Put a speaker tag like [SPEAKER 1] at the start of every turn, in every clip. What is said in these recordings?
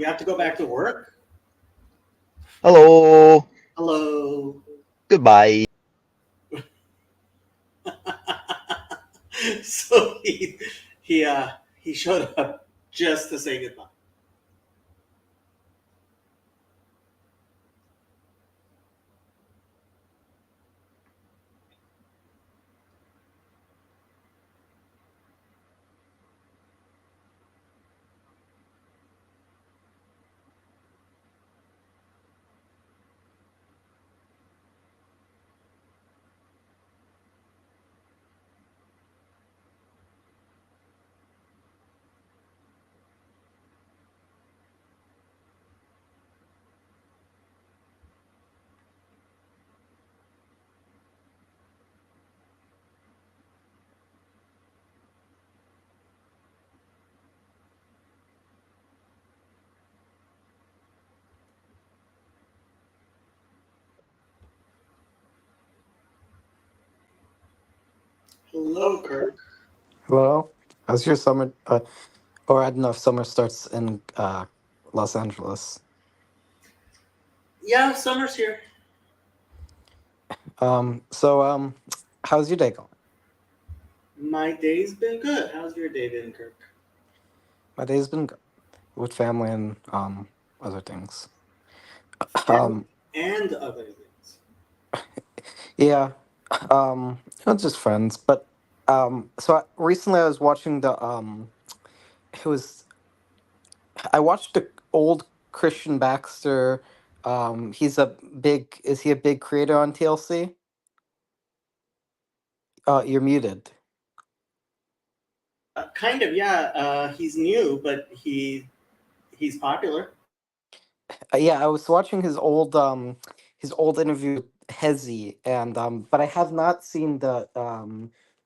[SPEAKER 1] You have to go back to work?
[SPEAKER 2] Hello.
[SPEAKER 1] Hello.
[SPEAKER 2] Goodbye.
[SPEAKER 1] So he showed up just to say goodbye. Hello, Kirk.
[SPEAKER 3] Hello. How's your summer? Or I don't know if summer starts in Los Angeles.
[SPEAKER 1] Yeah, summer's here.
[SPEAKER 3] So how's your day going?
[SPEAKER 1] My day's been good. How's your day been, Kirk?
[SPEAKER 3] My day's been good with family and other things.
[SPEAKER 1] And
[SPEAKER 3] Um,
[SPEAKER 1] and other things.
[SPEAKER 3] yeah. Not just friends, but recently I was watching it was I watched the old Christian Baxter. He's a big. Is he a big creator on TLC? You're muted.
[SPEAKER 1] Kind of, yeah. He's new, but he's popular.
[SPEAKER 3] Yeah, I was watching his old interview with Hezi, and but I have not seen the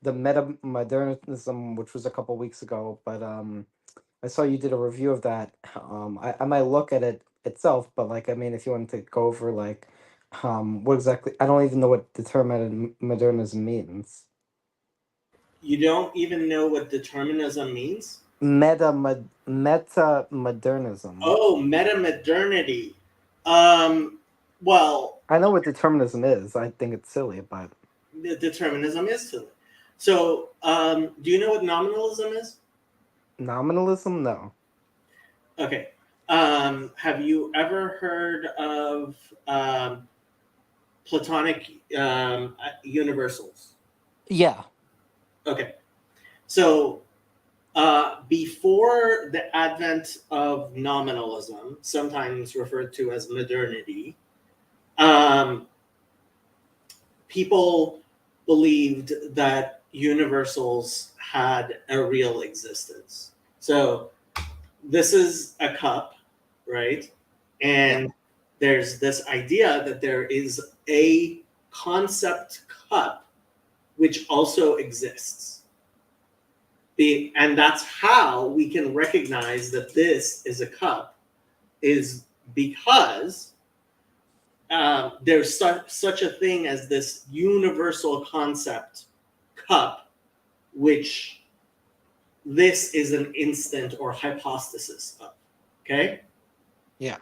[SPEAKER 3] meta modernism, which was a couple weeks ago. But I saw you did a review of that. I might look at it itself, but like I mean, if you wanted to go over like what exactly, I don't even know what the term modernism means.
[SPEAKER 1] You don't even know what determinism means?
[SPEAKER 3] Meta modernism.
[SPEAKER 1] Oh, metamodernity. Um, well,
[SPEAKER 3] I know what determinism is. I think it's silly, but
[SPEAKER 1] the determinism is silly. So, do you know what nominalism is?
[SPEAKER 3] nominalism, no.
[SPEAKER 1] Okay. Have you ever heard of Platonic universals?
[SPEAKER 3] Yeah.
[SPEAKER 1] Okay. So, before the advent of nominalism, sometimes referred to as modernity, um, people believed that universals had a real existence. So this is a cup, right?
[SPEAKER 3] Yeah.
[SPEAKER 1] And there's this idea that there is a concept cup which also exists. And that's how we can recognize that this is a cup, is because there's such a thing as this universal concept cup, which this is an instant or hypostasis of. Okay?
[SPEAKER 3] Yeah.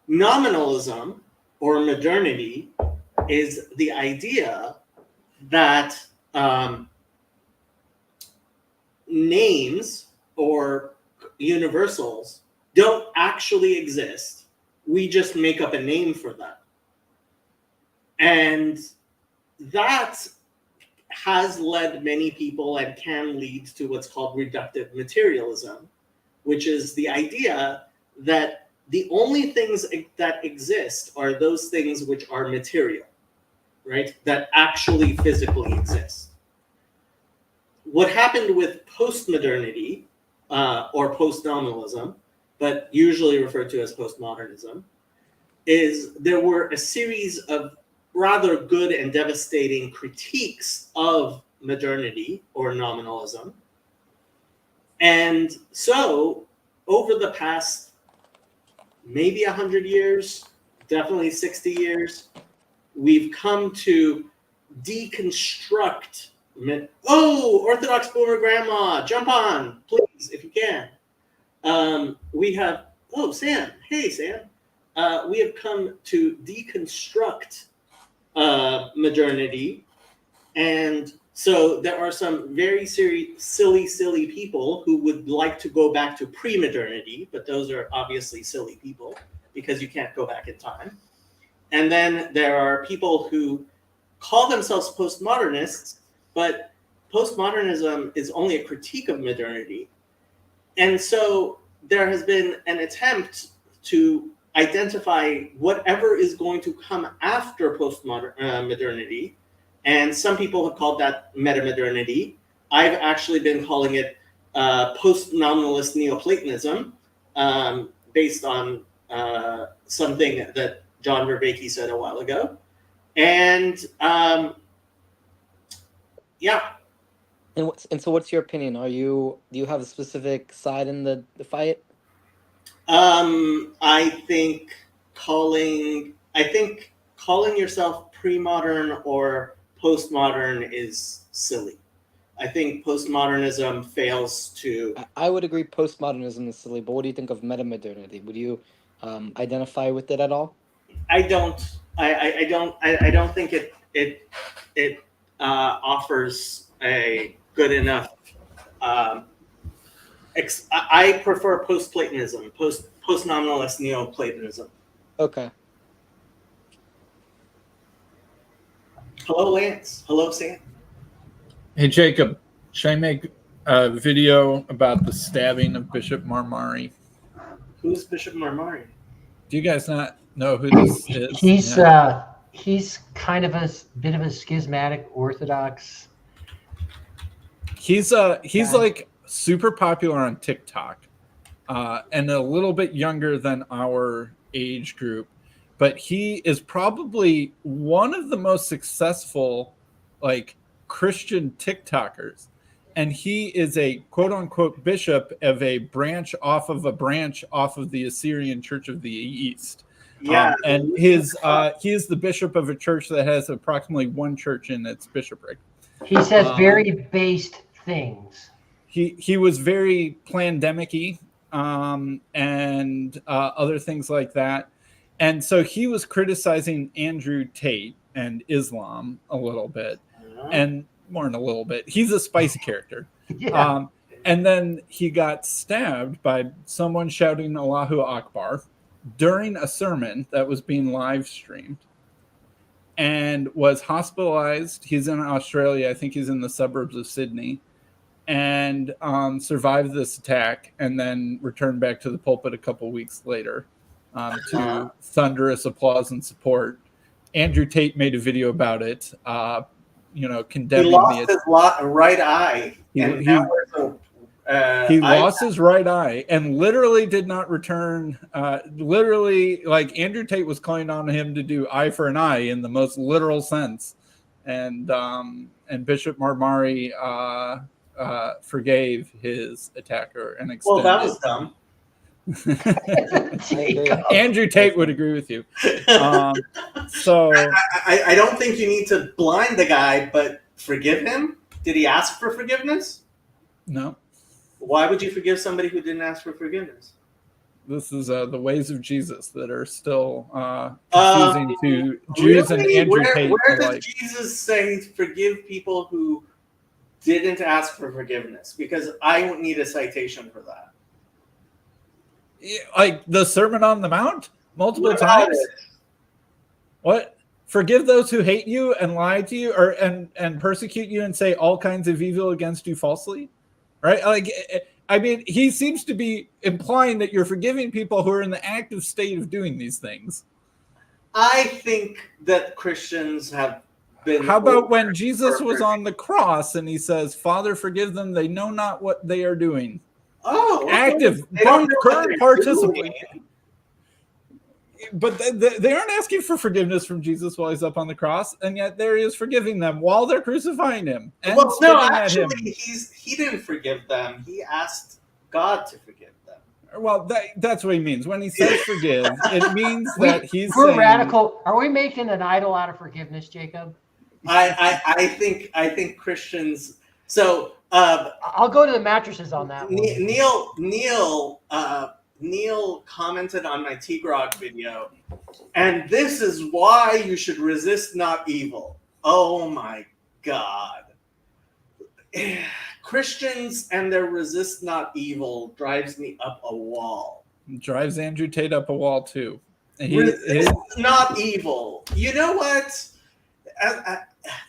[SPEAKER 1] Nominalism or modernity is the idea that names or universals don't actually exist. We just make up a name for them. And that has led many people and can lead to what's called reductive materialism, which is the idea that the only things that exist are those things which are material, right? That actually physically exist. What happened with postmodernity or post-nominalism, but usually referred to as postmodernism, is there were a series of rather good and devastating critiques of modernity or nominalism. And so, over the past maybe 100 years, definitely 60 years, we've come to deconstruct. Oh, Orthodox Boomer Grandma, jump on, please, if you can. We have, Oh, Sam. Hey, Sam. We have come to deconstruct modernity. And so there are some very silly people who would like to go back to pre-modernity, but those are obviously silly people because you can't go back in time. And then there are people who call themselves postmodernists, but postmodernism is only a critique of modernity. And so there has been an attempt to identify whatever is going to come after modernity. And some people have called that metamodernity. I've actually been calling it post-nominalist Neoplatonism, based on something that John Vervaeke said a while ago. And yeah.
[SPEAKER 3] And so, what's your opinion? Do you have a specific side in the fight?
[SPEAKER 1] I think calling yourself pre-modern or postmodern is silly. I think postmodernism fails to.
[SPEAKER 3] I would agree postmodernism is silly, but what do you think of metamodernity? Would you identify with it at all?
[SPEAKER 1] I don't. I don't think it offers a good enough. I prefer post-Platonism, post-nominalist Neoplatonism.
[SPEAKER 3] Okay.
[SPEAKER 1] Hello, Lance. Hello, Sam.
[SPEAKER 2] Hey, Jacob. Should I make a video about the stabbing of Bishop Marmari?
[SPEAKER 1] Who's Bishop Marmari?
[SPEAKER 2] Do you guys not know who this is?
[SPEAKER 4] He's kind of a bit of a schismatic Orthodox.
[SPEAKER 2] He's like super popular on TikTok, and a little bit younger than our age group, but he is probably one of the most successful like Christian TikTokers, and he is a quote unquote bishop of a branch off of the Assyrian Church of the East.
[SPEAKER 1] Yeah,
[SPEAKER 2] and he is the bishop of a church that has approximately one church in its bishopric.
[SPEAKER 4] He says very based things.
[SPEAKER 2] He was very pandemic-y, and other things like that. And so he was criticizing Andrew Tate and Islam a little bit, and more than a little bit. He's a spicy character.
[SPEAKER 4] Yeah.
[SPEAKER 2] And then he got stabbed by someone shouting Allahu Akbar during a sermon that was being live streamed, and was hospitalized. He's in Australia. I think he's in the suburbs of Sydney, and survived this attack, and then returned back to the pulpit a couple weeks later to thunderous applause and support. Andrew Tate made a video about it, condemning
[SPEAKER 1] he lost his right eye.
[SPEAKER 2] He lost his right eye and literally did not return. Like Andrew Tate was calling on him to do eye for an eye in the most literal sense, and Bishop Marmari forgave his attacker and extended.
[SPEAKER 1] Well, that was dumb.
[SPEAKER 2] Andrew Tate would agree with you. So
[SPEAKER 1] I don't think you need to blind the guy, but forgive him. Did he ask for forgiveness?
[SPEAKER 2] No.
[SPEAKER 1] Why would you forgive somebody who didn't ask for forgiveness?
[SPEAKER 2] This is the ways of Jesus that are still confusing to Jews
[SPEAKER 1] really?
[SPEAKER 2] and Andrew Tate.
[SPEAKER 1] Where does Jesus say forgive people who didn't ask for forgiveness? Because I would need a citation for that.
[SPEAKER 2] Like the Sermon on the Mount multiple times. What? Forgive those who hate you and lie to you, and persecute you and say all kinds of evil against you falsely, right? Like, I mean, he seems to be implying that you're forgiving people who are in the active state of doing these things.
[SPEAKER 1] I think that Christians have been.
[SPEAKER 2] How about when Jesus was on the cross and he says, "Father, forgive them; they know not what they are doing."
[SPEAKER 1] Oh, okay.
[SPEAKER 2] Active, current participant. But they aren't asking for forgiveness from Jesus while he's up on the cross, and yet there he is forgiving them while they're crucifying him. And
[SPEAKER 1] well, no, actually,
[SPEAKER 2] at him.
[SPEAKER 1] he didn't forgive them. He asked God to forgive them.
[SPEAKER 2] Well, that's what he means when he says forgive. It means that he's
[SPEAKER 4] we're
[SPEAKER 2] saying,
[SPEAKER 4] radical. Are we making an idol out of forgiveness, Jacob?
[SPEAKER 1] I think Christians. So
[SPEAKER 4] I'll go to the mattresses on that one.
[SPEAKER 1] Neil Neil commented on my T-Grog video, and this is why you should resist not evil. Oh my God. Christians and their resist not evil drives me up a wall.
[SPEAKER 2] Drives Andrew Tate up a wall too.
[SPEAKER 1] Resist not evil. You know what?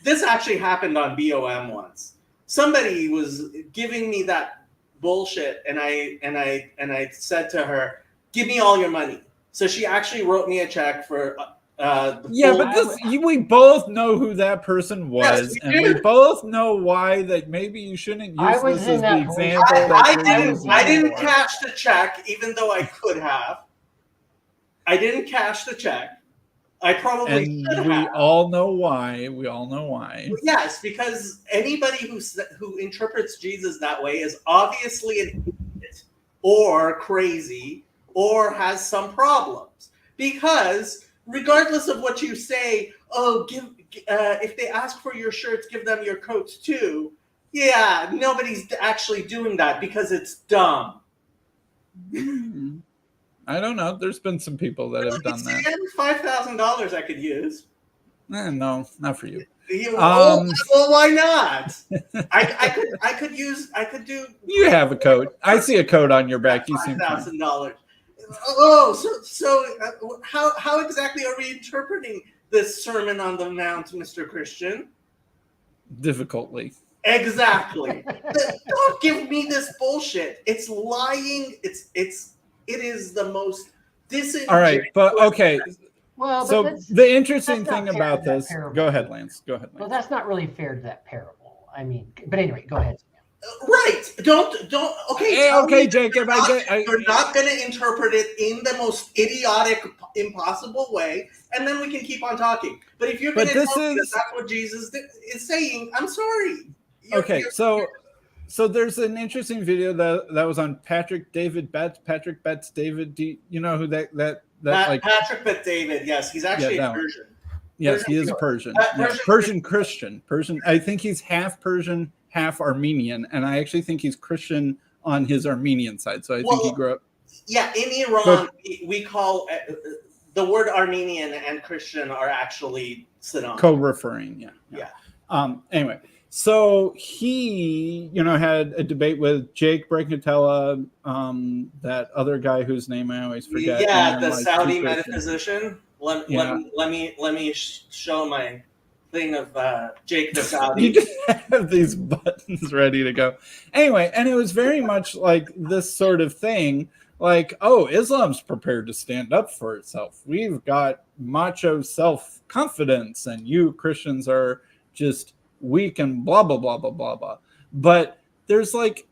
[SPEAKER 1] This actually happened on BOM once. Somebody was giving me that bullshit, and I said to her, "Give me all your money." So she actually wrote me a check for.
[SPEAKER 2] We both know who that person was,
[SPEAKER 1] Yes, we
[SPEAKER 2] and
[SPEAKER 1] do.
[SPEAKER 2] we both know why that maybe you shouldn't
[SPEAKER 4] I
[SPEAKER 2] use
[SPEAKER 4] was
[SPEAKER 2] this
[SPEAKER 4] in
[SPEAKER 2] as
[SPEAKER 4] that
[SPEAKER 2] the
[SPEAKER 4] position.
[SPEAKER 2] example that
[SPEAKER 1] I
[SPEAKER 2] you're using.
[SPEAKER 1] didn't
[SPEAKER 2] for.
[SPEAKER 1] cash the check, even though I could have. I didn't cash the check. I probably should
[SPEAKER 2] And we
[SPEAKER 1] have.
[SPEAKER 2] all know why. We all know why.
[SPEAKER 1] Yes, because anybody who interprets Jesus that way is obviously an idiot or crazy or has some problems. Because regardless of what you say, if they ask for your shirts, give them your coats too. Yeah, nobody's actually doing that because it's dumb.
[SPEAKER 2] I don't know. There's been some people that have done that.
[SPEAKER 1] $5,000 I could use.
[SPEAKER 2] No, not for you.
[SPEAKER 1] Well, why not? I could do.
[SPEAKER 2] You have a coat. I see a coat on your back. You seem fine.
[SPEAKER 1] $5,000. Oh, so how exactly are we interpreting this Sermon on the Mount, Mr. Christian?
[SPEAKER 2] Difficultly.
[SPEAKER 1] Exactly. Don't give me this bullshit. It's lying. It is the most disingenuous.
[SPEAKER 2] All right, but okay.
[SPEAKER 4] Well,
[SPEAKER 2] So
[SPEAKER 4] but
[SPEAKER 2] the interesting
[SPEAKER 4] that's not
[SPEAKER 2] thing
[SPEAKER 4] fair
[SPEAKER 2] about
[SPEAKER 4] to that
[SPEAKER 2] this.
[SPEAKER 4] parable.
[SPEAKER 2] Go ahead, Lance. Go ahead,
[SPEAKER 4] well,
[SPEAKER 2] Lance.
[SPEAKER 4] that's not really fair to that parable. I mean, but anyway, go ahead.
[SPEAKER 1] Right. Don't. Okay.
[SPEAKER 2] Hey,
[SPEAKER 1] tell
[SPEAKER 2] okay,
[SPEAKER 1] me
[SPEAKER 2] Jacob.
[SPEAKER 1] you're not going to interpret it in the most idiotic, impossible way, and then we can keep on talking. But if you're going to tell me that that's what Jesus is saying, I'm sorry.
[SPEAKER 2] So there's an interesting video that was on Patrick Betts David. Do you know who that
[SPEAKER 1] Patrick Bet David? Yes, he's actually a Persian.
[SPEAKER 2] Yes, he is a Persian. Persian Christian. Persian. I think he's half Persian, half Armenian, and I actually think he's Christian on his Armenian side. So I think he grew up.
[SPEAKER 1] Yeah, in Iran, we call the word Armenian and Christian are actually synonymous.
[SPEAKER 2] Co-referring. Yeah. Anyway, so he, had a debate with Jake Brancatella, that other guy whose name I always forget.
[SPEAKER 1] Yeah, the Saudi metaphysician. Let me show my thing of Jake the Saudi.
[SPEAKER 2] You just have these buttons ready to go. Anyway, and it was very much like this sort of thing, like, oh, Islam's prepared to stand up for itself. We've got macho self-confidence, and you Christians are just weak and blah, blah, blah, blah, blah, blah. But there's like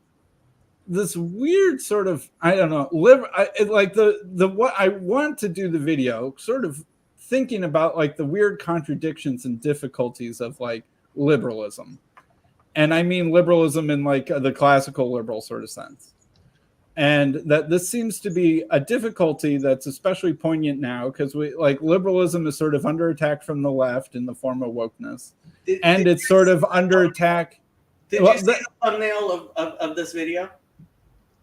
[SPEAKER 2] this weird sort of, I don't know, what I want to do the video sort of thinking about like the weird contradictions and difficulties of like liberalism. And I mean liberalism in like the classical liberal sort of sense. And that this seems to be a difficulty that's especially poignant now because liberalism is sort of under attack from the left in the form of wokeness. It's sort of under attack.
[SPEAKER 1] Did you see the thumbnail of this video?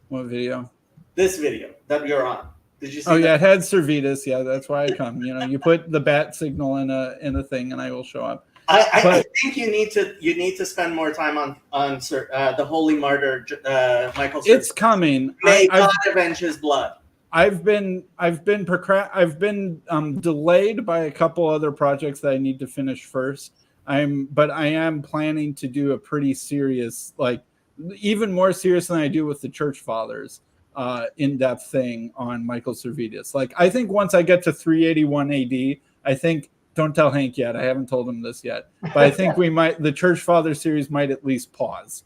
[SPEAKER 2] What video?
[SPEAKER 1] This video that you're on. Did you see?
[SPEAKER 2] Oh, yeah, it had Servetus. Yeah, that's why I come. You put the bat signal in a thing, and I will show up.
[SPEAKER 1] I think you need to spend more time on the holy martyr Michael.
[SPEAKER 2] It's coming.
[SPEAKER 1] May God avenge his blood.
[SPEAKER 2] I've been delayed by a couple other projects that I need to finish first. But I am planning to do a pretty serious, even more serious than I do with the Church Fathers, in-depth thing on Michael Servetus. I think once I get to 381 AD, I think, don't tell Hank yet, I haven't told him this yet, but I think the Church Fathers series might at least pause.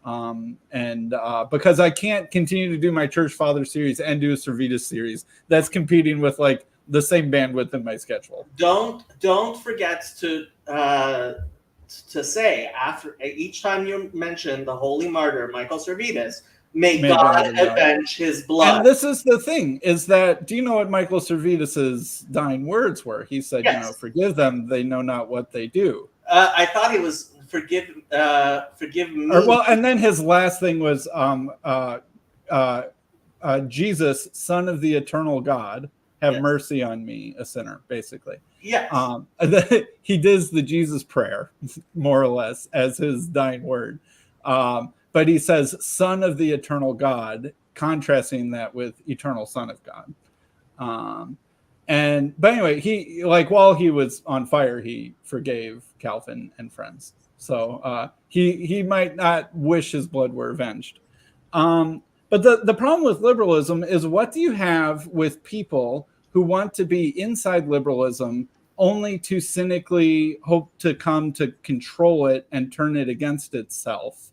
[SPEAKER 2] Because I can't continue to do my Church Fathers series and do a Servetus series. That's competing with the same bandwidth in my schedule.
[SPEAKER 1] Don't forget to say after each time you mention the holy martyr Michael Servetus, may God avenge his blood.
[SPEAKER 2] And this is the thing: is that do you know what Michael Servetus's dying words were? He said,
[SPEAKER 1] yes.
[SPEAKER 2] Forgive them; they know not what they do.
[SPEAKER 1] I thought he was forgive me.
[SPEAKER 2] And then his last thing was Jesus, Son of the Eternal God, have
[SPEAKER 1] Yes.
[SPEAKER 2] mercy on me, a sinner, basically.
[SPEAKER 1] Yes.
[SPEAKER 2] He does the Jesus prayer, more or less, as his dying word. But he says, Son of the Eternal God, contrasting that with Eternal Son of God. But anyway, he, like, while he was on fire, he forgave Calvin and friends. So he might not wish his blood were avenged. But the problem with liberalism is, what do you have with people who want to be inside liberalism only to cynically hope to come to control it and turn it against itself?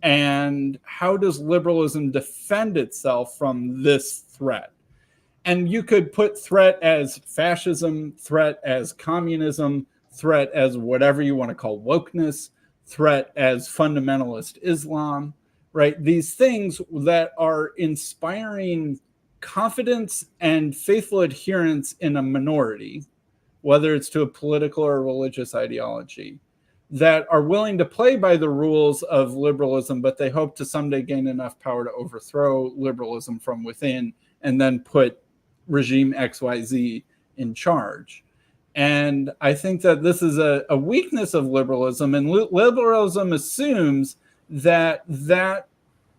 [SPEAKER 2] And how does liberalism defend itself from this threat? And you could put threat as fascism, threat as communism, threat as whatever you want to call wokeness, threat as fundamentalist Islam, right? These things that are inspiring confidence and faithful adherence in a minority, whether it's to a political or religious ideology, that are willing to play by the rules of liberalism, but they hope to someday gain enough power to overthrow liberalism from within and then put regime XYZ in charge. And I think that this is a weakness of liberalism, and liberalism assumes that that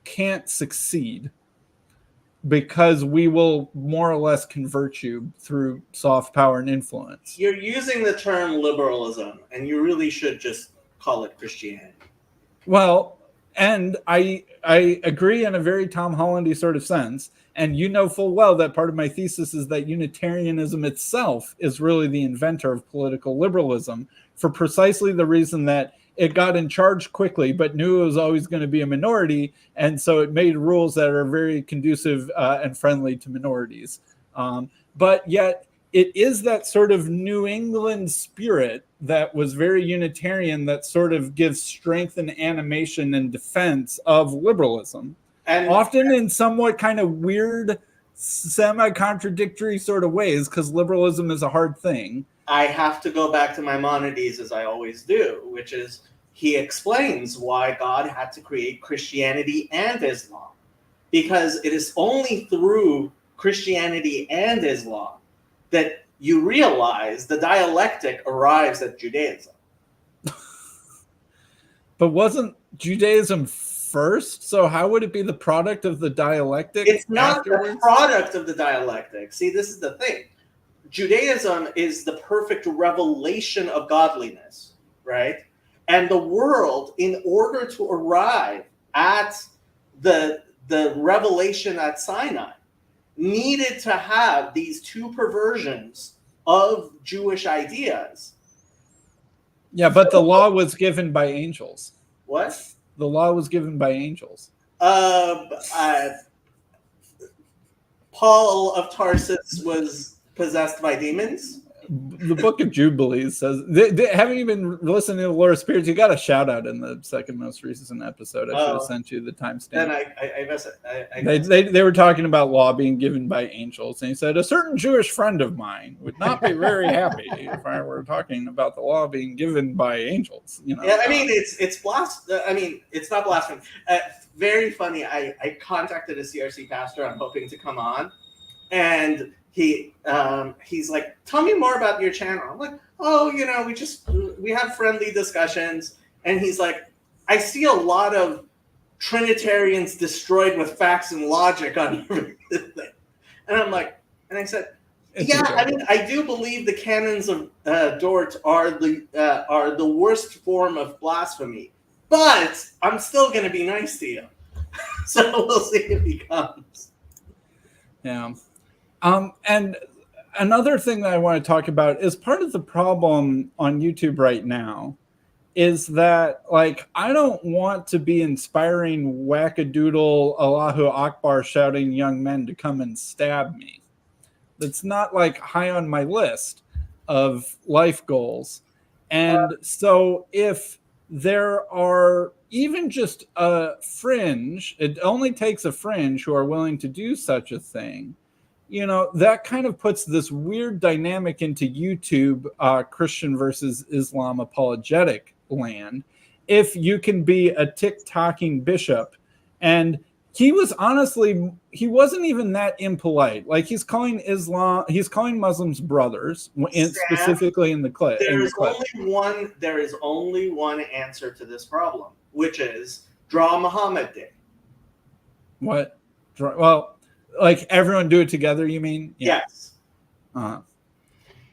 [SPEAKER 2] can't succeed because we will more or less convert you through soft power and influence.
[SPEAKER 1] You're using the term liberalism, and you really should just call it Christianity.
[SPEAKER 2] Well, and I agree in a very Tom Hollandy sort of sense. And you know full well that part of my thesis is that Unitarianism itself is really the inventor of political liberalism, for precisely the reason that it got in charge quickly, but knew it was always going to be a minority. And so it made rules that are very conducive and friendly to minorities. But yet it is that sort of New England spirit that was very Unitarian that sort of gives strength and animation and defense of liberalism. And often in somewhat kind of weird, semi-contradictory sort of ways, because liberalism is a hard thing.
[SPEAKER 1] I have to go back to Maimonides, as I always do, which is he explains why God had to create Christianity and Islam. Because it is only through Christianity and Islam that you realize the dialectic arrives at Judaism.
[SPEAKER 2] But wasn't Judaism first? So how would it be the product of the dialectic?
[SPEAKER 1] It's not the product of the dialectic. See, this is the thing. Judaism is the perfect revelation of godliness, right? And the world, in order to arrive at the revelation at Sinai, needed to have these two perversions of Jewish ideas.
[SPEAKER 2] Yeah, but the law was given by angels.
[SPEAKER 1] What?
[SPEAKER 2] The law was given by angels.
[SPEAKER 1] Paul of Tarsus was possessed by demons.
[SPEAKER 2] The Book of Jubilees says, haven't you been listening to the Lord of Spirits? You got a shout out in the second most recent episode. I should have sent you the timestamp.
[SPEAKER 1] Then I guess
[SPEAKER 2] they were talking about law being given by angels, and he said, a certain Jewish friend of mine would not be very happy if I were talking about the law being given by angels. You know?
[SPEAKER 1] Yeah, I mean it's not blasphemy. Very funny. I contacted a CRC pastor. I'm hoping to come on, and he's like, tell me more about your channel. I'm like, oh, we have friendly discussions. And he's like, I see a lot of Trinitarians destroyed with facts and logic on everything. And I'm like, and I said, yeah, I mean, I do believe the canons of Dort are the worst form of blasphemy, but I'm still going to be nice to you. So we'll see if he comes.
[SPEAKER 2] Yeah. And another thing that I want to talk about is part of the problem on YouTube right now is that, like, I don't want to be inspiring wackadoodle Allahu Akbar shouting young men to come and stab me. That's not like high on my list of life goals. And so if there are even just a fringe, it only takes a fringe who are willing to do such a thing, that kind of puts this weird dynamic into YouTube, Christian versus Islam apologetic land. If you can be a tick-tocking bishop and he was honestly, he wasn't even that impolite. Like he's calling Muslims brothers, specifically in the clip.
[SPEAKER 1] There is only one answer to this problem, which is draw Muhammad Day.
[SPEAKER 2] What? Well, like everyone do it together, you mean? Yeah.
[SPEAKER 1] Yes.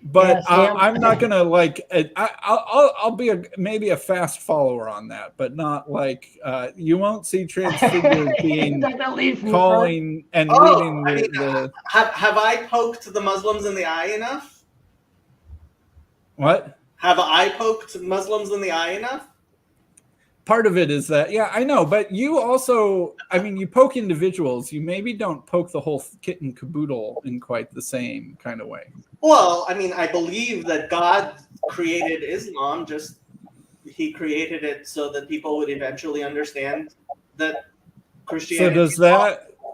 [SPEAKER 2] But
[SPEAKER 4] Yeah, Sam.
[SPEAKER 2] I'm not gonna like. I'll be maybe a fast follower on that, but not like you won't see Transfigured being calling and reading the.
[SPEAKER 1] Have I poked the Muslims in the eye enough?
[SPEAKER 2] What?
[SPEAKER 1] Have I poked Muslims in the eye enough?
[SPEAKER 2] Part of it is that, yeah, I know, but you also, I mean, you poke individuals. You maybe don't poke the whole kit and caboodle in quite the same kind of way.
[SPEAKER 1] Well, I mean, I believe that God created Islam. Just he created it so that people would eventually understand that Christianity.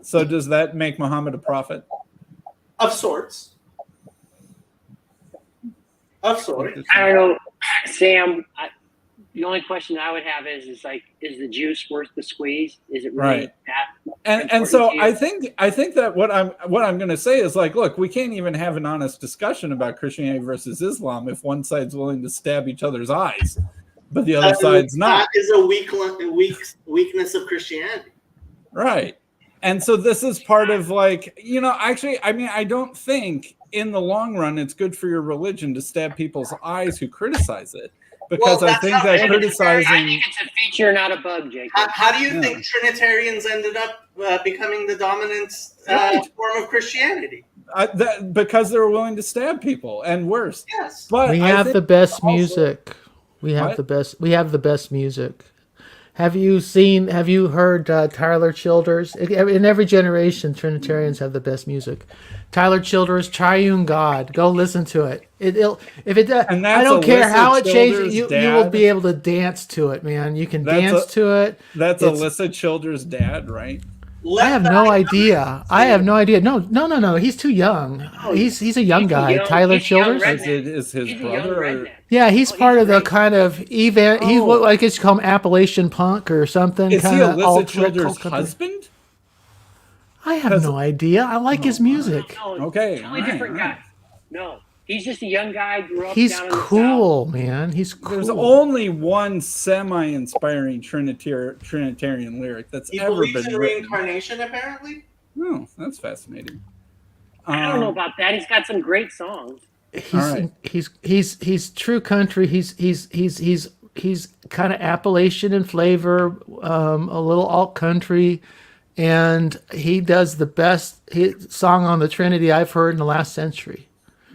[SPEAKER 2] So does that make Muhammad a prophet?
[SPEAKER 1] Of sorts. Of sorts.
[SPEAKER 5] I don't know, Sam. The only question I would have is like, is the juice worth the squeeze? Is it really
[SPEAKER 2] Right.
[SPEAKER 5] that?
[SPEAKER 2] And so I think that what I'm going to say is like, look, we can't even have an honest discussion about Christianity versus Islam if one side's willing to stab each other's eyes, but the other side's not.
[SPEAKER 1] That is a weakness of Christianity.
[SPEAKER 2] Right. And so this is part of like, actually, I mean, I don't think in the long run it's good for your religion to stab people's eyes who criticize it. Because
[SPEAKER 1] Well,
[SPEAKER 2] I think that criticizing.
[SPEAKER 5] I think it's a feature, not a bug, Jacob.
[SPEAKER 1] How do you think Trinitarians ended up becoming the dominant form of Christianity?
[SPEAKER 2] Because they were willing to stab people and worse.
[SPEAKER 1] Yes.
[SPEAKER 2] But
[SPEAKER 6] We
[SPEAKER 2] I
[SPEAKER 6] have
[SPEAKER 2] think
[SPEAKER 6] the best
[SPEAKER 2] also-
[SPEAKER 6] music. We have
[SPEAKER 2] What?
[SPEAKER 6] the best. We have the best music. Have you heard Tyler Childers? In every generation, Trinitarians have the best music. Tyler Childers, Triune God. Go listen to it. If it does,
[SPEAKER 2] And
[SPEAKER 6] I
[SPEAKER 2] that's
[SPEAKER 6] don't care
[SPEAKER 2] Alyssa
[SPEAKER 6] how it changes.
[SPEAKER 2] Childers'
[SPEAKER 6] You will
[SPEAKER 2] dad.
[SPEAKER 6] be able to dance to it, man. You can
[SPEAKER 2] That's
[SPEAKER 6] dance to it.
[SPEAKER 2] That's
[SPEAKER 6] It's-
[SPEAKER 2] Alyssa Childers' dad, right?
[SPEAKER 6] I have no idea. I have no idea. No. He's too young. He's a young guy. Tyler
[SPEAKER 5] he's a young
[SPEAKER 6] Childers.
[SPEAKER 5] redneck.
[SPEAKER 2] Is his
[SPEAKER 5] He's a young
[SPEAKER 2] brother? Or,
[SPEAKER 5] redneck.
[SPEAKER 6] Yeah, he's
[SPEAKER 5] Oh,
[SPEAKER 6] part
[SPEAKER 5] he's
[SPEAKER 6] of the
[SPEAKER 5] great.
[SPEAKER 6] kind of He's what I guess you call him Appalachian punk or something.
[SPEAKER 2] is he
[SPEAKER 6] kind of
[SPEAKER 2] Alyssa
[SPEAKER 6] alt
[SPEAKER 2] Childers'
[SPEAKER 6] country.
[SPEAKER 2] husband?
[SPEAKER 6] I have no idea. I like his music.
[SPEAKER 5] No,
[SPEAKER 2] Okay,
[SPEAKER 5] totally
[SPEAKER 2] alright,
[SPEAKER 5] different
[SPEAKER 2] alright.
[SPEAKER 5] guy. No, he's just a young guy. Grew up
[SPEAKER 6] He's
[SPEAKER 5] down in the
[SPEAKER 6] cool, man. He's cool.
[SPEAKER 2] There's only one semi-inspiring Trinitarian lyric that's
[SPEAKER 1] He
[SPEAKER 2] ever
[SPEAKER 1] believes
[SPEAKER 2] been
[SPEAKER 1] in
[SPEAKER 2] written.
[SPEAKER 1] reincarnation, apparently.
[SPEAKER 2] Oh, that's fascinating.
[SPEAKER 5] South. I don't know about that. He's got some great songs.
[SPEAKER 2] Alright.
[SPEAKER 6] He's true country. He's kind of Appalachian in flavor, a little alt country, and he does the best song on the Trinity I've heard in the last century.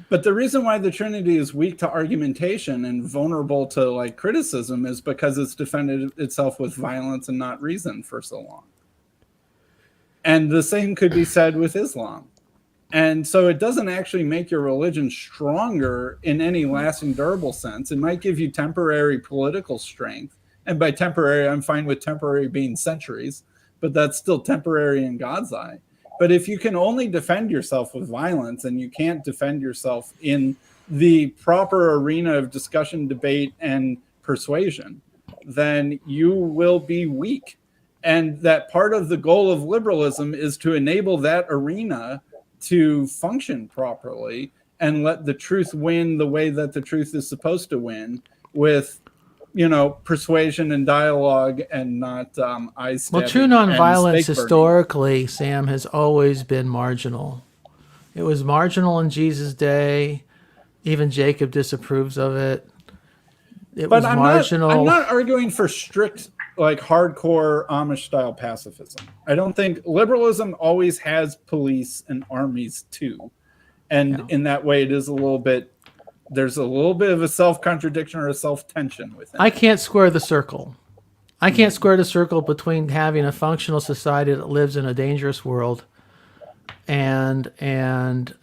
[SPEAKER 2] But the reason why the Trinity is weak to argumentation and vulnerable to like criticism is because it's defended itself with violence and not reason for so long. And the same could be said with Islam. And so it doesn't actually make your religion stronger in any lasting, durable sense. It might give you temporary political strength. And by temporary, I'm fine with temporary being centuries, but that's still temporary in God's eye. But if you can only defend yourself with violence and you can't defend yourself in the proper arena of discussion, debate, and persuasion, then you will be weak. And that part of the goal of liberalism is to enable that arena to function properly and let the truth win the way that the truth is supposed to win, with persuasion and dialogue and not eye stabbing.
[SPEAKER 6] Well, true
[SPEAKER 2] and
[SPEAKER 6] nonviolence
[SPEAKER 2] stake burning.
[SPEAKER 6] historically, Sam, has always been marginal. It was marginal in Jesus' day. Even Jacob disapproves of it. It
[SPEAKER 2] But
[SPEAKER 6] was
[SPEAKER 2] I'm
[SPEAKER 6] marginal.
[SPEAKER 2] not arguing for strict, like hardcore Amish style pacifism. I don't think liberalism always has police and armies too, and in that way, it is a little bit. There's a little bit of a self-contradiction or a self-tension within.
[SPEAKER 6] I can't square the circle. I can't square the circle between having a functional society that lives in a dangerous world and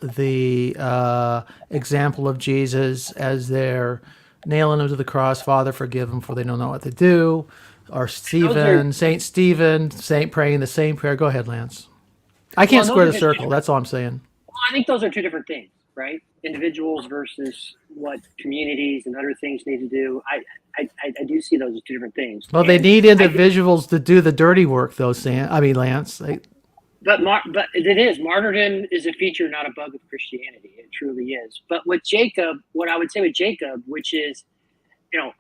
[SPEAKER 6] the example of Jesus as they're nailing him to the cross. Father, forgive them, for they don't know what they do. Or Saint Stephen, praying the same prayer. Go ahead, Lance. I can't
[SPEAKER 5] Well,
[SPEAKER 6] square the
[SPEAKER 5] those are
[SPEAKER 6] circle. That's all I'm saying.
[SPEAKER 5] Well, I think those are two different things, right? individuals versus what communities and other things need to do. I do see those as two different things.
[SPEAKER 6] Well, they
[SPEAKER 5] And
[SPEAKER 6] need individuals to do the dirty work, though, Lance.
[SPEAKER 5] But it is. Martyrdom is a feature, not a bug of Christianity. It truly is. But with Jacob, what I would say with Jacob, which is,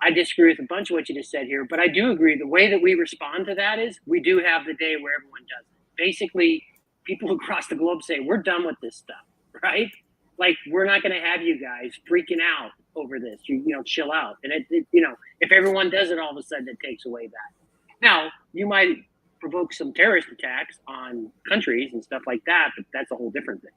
[SPEAKER 5] I disagree with a bunch of what you just said here, but I do agree. The way that we respond to that is we do have the day where everyone does it. Basically, people across the globe say, we're done with this stuff, right? Like, we're not going to have you guys freaking out over this. Chill out. And if everyone does it, all of a sudden it takes away that. Now, you might provoke some terrorist attacks on countries and stuff like that, but that's a whole different thing.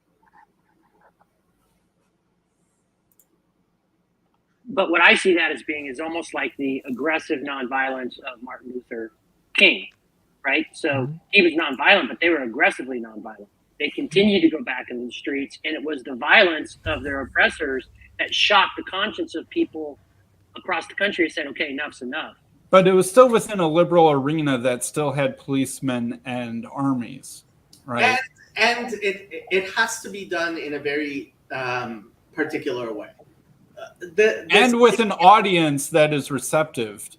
[SPEAKER 5] But what I see that as being is almost like the aggressive nonviolence of Martin Luther King, right? So he was nonviolent, but they were aggressively nonviolent. They continued to go back in the streets, and it was the violence of their oppressors that shocked the conscience of people across the country and said, okay, enough's enough.
[SPEAKER 2] But it was still within a liberal arena that still had policemen and armies, right?
[SPEAKER 1] And it has to be done in a very particular way.
[SPEAKER 2] And with an audience that is receptive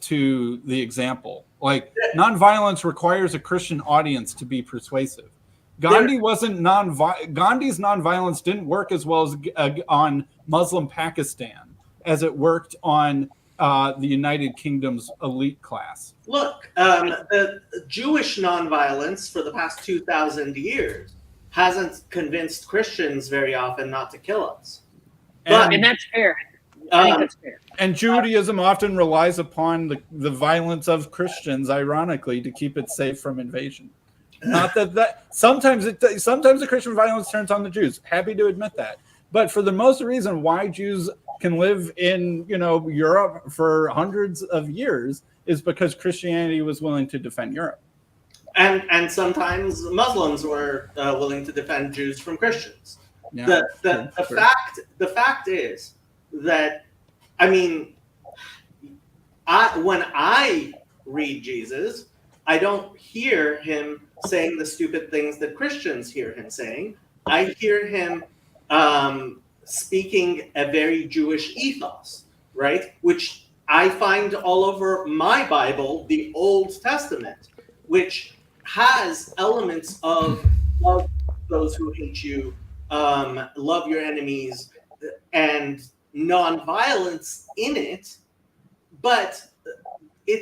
[SPEAKER 2] to the example. Like, nonviolence requires a Christian audience to be persuasive. Gandhi's nonviolence didn't work as well as on Muslim Pakistan as it worked on the United Kingdom's elite class.
[SPEAKER 1] Look, the Jewish nonviolence for the past 2,000 years hasn't convinced Christians very often not to kill us.
[SPEAKER 5] And that's fair. I think that's fair.
[SPEAKER 2] And Judaism often relies upon the violence of Christians, ironically, to keep it safe from invasion. Not that sometimes the Christian violence turns on the Jews. Happy to admit that. But for the most reason why Jews can live in Europe for hundreds of years is because Christianity was willing to defend Europe.
[SPEAKER 1] And sometimes Muslims were willing to defend Jews from Christians.
[SPEAKER 2] Yeah,
[SPEAKER 1] The fact is that, when I read Jesus, I don't hear him saying the stupid things that Christians hear him saying. I hear him speaking a very Jewish ethos, right? Which I find all over my Bible, the Old Testament, which has elements of love those who hate you, love your enemies, and nonviolence in it, but it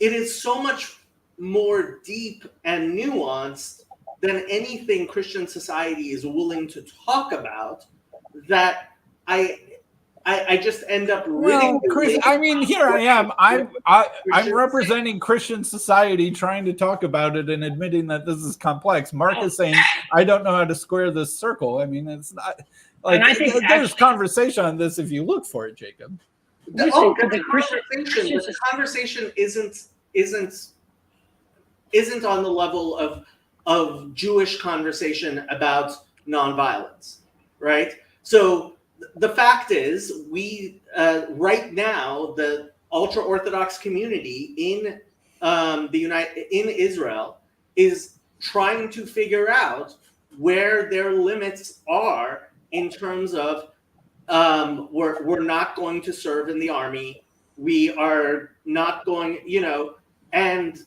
[SPEAKER 1] is so much more deep and nuanced than anything Christian society is willing to talk about, that I just end up reading.
[SPEAKER 2] Chris, here I am. I'm representing Christian society, trying to talk about it and admitting that this is complex. Mark is saying, I don't know how to square this circle. It's not like there's conversation on this if you look for it, Jacob.
[SPEAKER 1] The conversation isn't on the level of Jewish conversation about nonviolence, right? So the fact is, we right now, the ultra-Orthodox community in Israel is trying to figure out where their limits are in terms of we're not going to serve in the army. We are not going, and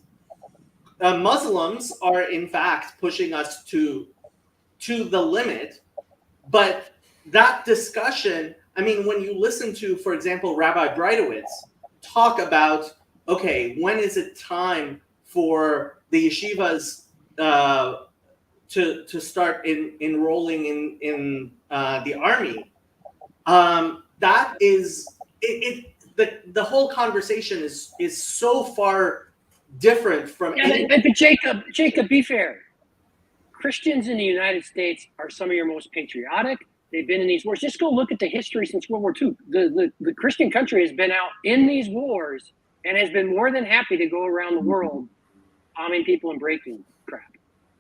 [SPEAKER 1] Muslims are in fact pushing us to the limit. But that discussion, when you listen to, for example, Rabbi Breitowitz talk about, okay, when is it time for the yeshivas to start enrolling in the army? That is the whole conversation is so far different from.
[SPEAKER 5] But Jacob, be fair. Christians in the United States are some of your most patriotic. They've been in these wars. Just go look at the history since World War II. The Christian country has been out in these wars and has been more than happy to go around the world bombing people and breaking crap.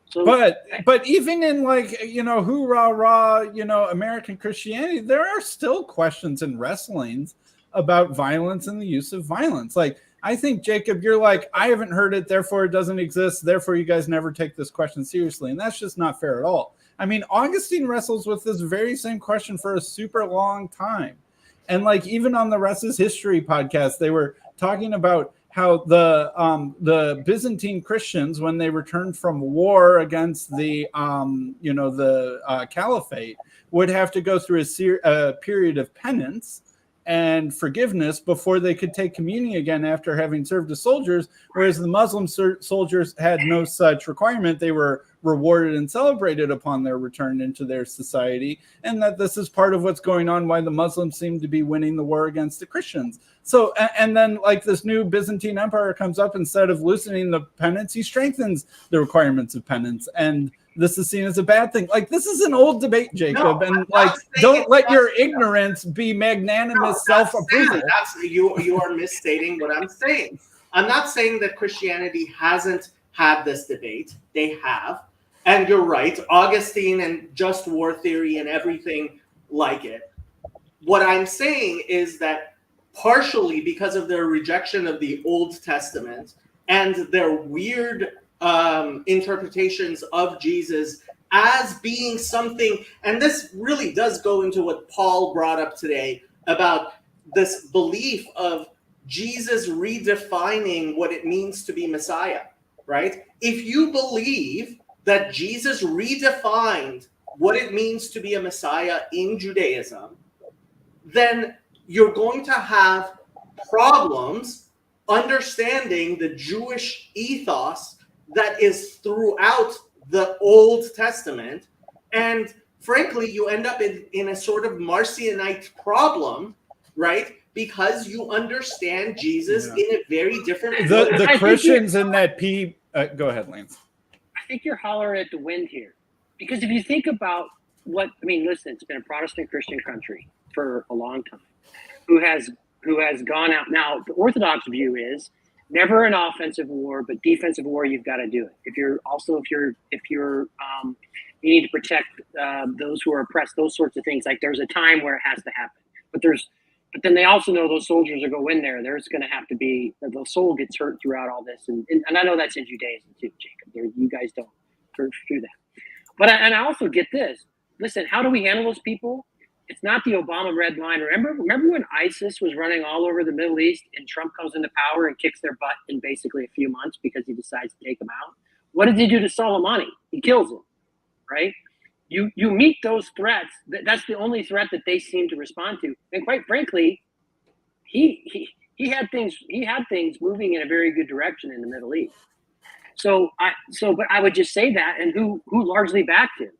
[SPEAKER 5] So,
[SPEAKER 2] but even in hoorah, American Christianity, there are still questions and wrestlings about violence and the use of violence. Like, I think, Jacob, you're like, I haven't heard it, therefore it doesn't exist, therefore you guys never take this question seriously. And that's just not fair at all. I mean, Augustine wrestles with this very same question for a super long time. And like, even on the Russ's History podcast, they were talking about how the Byzantine Christians, when they returned from war against the caliphate, would have to go through a period of penance and forgiveness before they could take communion again after having served as soldiers, whereas the Muslim soldiers had no such requirement. They were rewarded and celebrated upon their return into their society, and that this is part of what's going on, why the Muslims seem to be winning the war against the Christians. So, and then like this new Byzantine Empire comes up, instead of loosening the penance, he strengthens the requirements of penance, and this is seen as a bad thing. Like, this is an old debate, Jacob, and like, don't let your ignorance be magnanimous self-approval.
[SPEAKER 1] You are misstating what I'm saying. I'm not saying that Christianity hasn't had this debate. They have. And you're right, Augustine and just war theory and everything like it. What I'm saying is that partially because of their rejection of the Old Testament and their weird interpretations of Jesus as being something, and this really does go into what Paul brought up today about this belief of Jesus redefining what it means to be Messiah, right? If you believe that Jesus redefined what it means to be a Messiah in Judaism, then you're going to have problems understanding the Jewish ethos that is throughout the Old Testament. And frankly, you end up in a sort of Marcionite problem, right? Because you understand Jesus in a very different way.
[SPEAKER 2] The Christians in that go ahead, Lance.
[SPEAKER 5] I think you're hollering at the wind here. Because if you think about listen, it's been a Protestant Christian country for a long time who has gone out. Now, the Orthodox view is never an offensive war, but defensive war, you've got to do it. If you need to protect those who are oppressed, those sorts of things. Like, there's a time where it has to happen. But then they also know those soldiers that go in there, there's going to have to be, the soul gets hurt throughout all this. And I know that's in Judaism too, Jacob. You guys don't go through that. But I also get this. Listen, how do we handle those people? It's not the Obama red line. Remember when ISIS was running all over the Middle East and Trump comes into power and kicks their butt in basically a few months because he decides to take them out? What did he do to Soleimani? He kills him, right? You meet those threats. That's the only threat that they seem to respond to. And quite frankly, he had things moving in a very good direction in the Middle East. But I would just say that, and who largely backed him?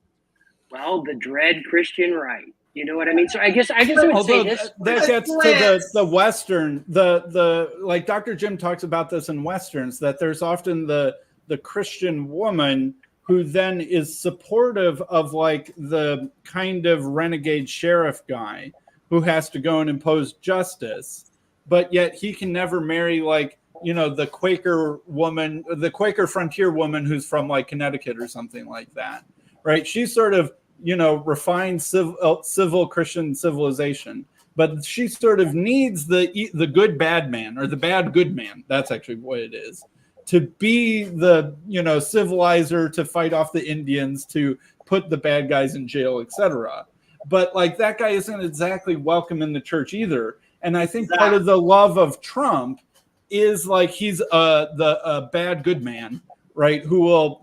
[SPEAKER 5] Well, the dread Christian right. You know what I mean? So I guess I would say this.
[SPEAKER 2] That gets to the Western, the like Dr. Jim talks about this in Westerns, that there's often the Christian woman who then is supportive of like the kind of renegade sheriff guy who has to go and impose justice, but yet he can never marry like, the Quaker woman, the Quaker frontier woman who's from like Connecticut or something like that, right? She's sort of, refined civil Christian civilization, but she sort of needs the good bad man, or the bad good man. That's actually what it is, to be the civilizer, to fight off the Indians, to put the bad guys in jail, etc. But like, that guy isn't exactly welcome in the church either. And I think part of the love of Trump is like, he's the bad good man, right? Who will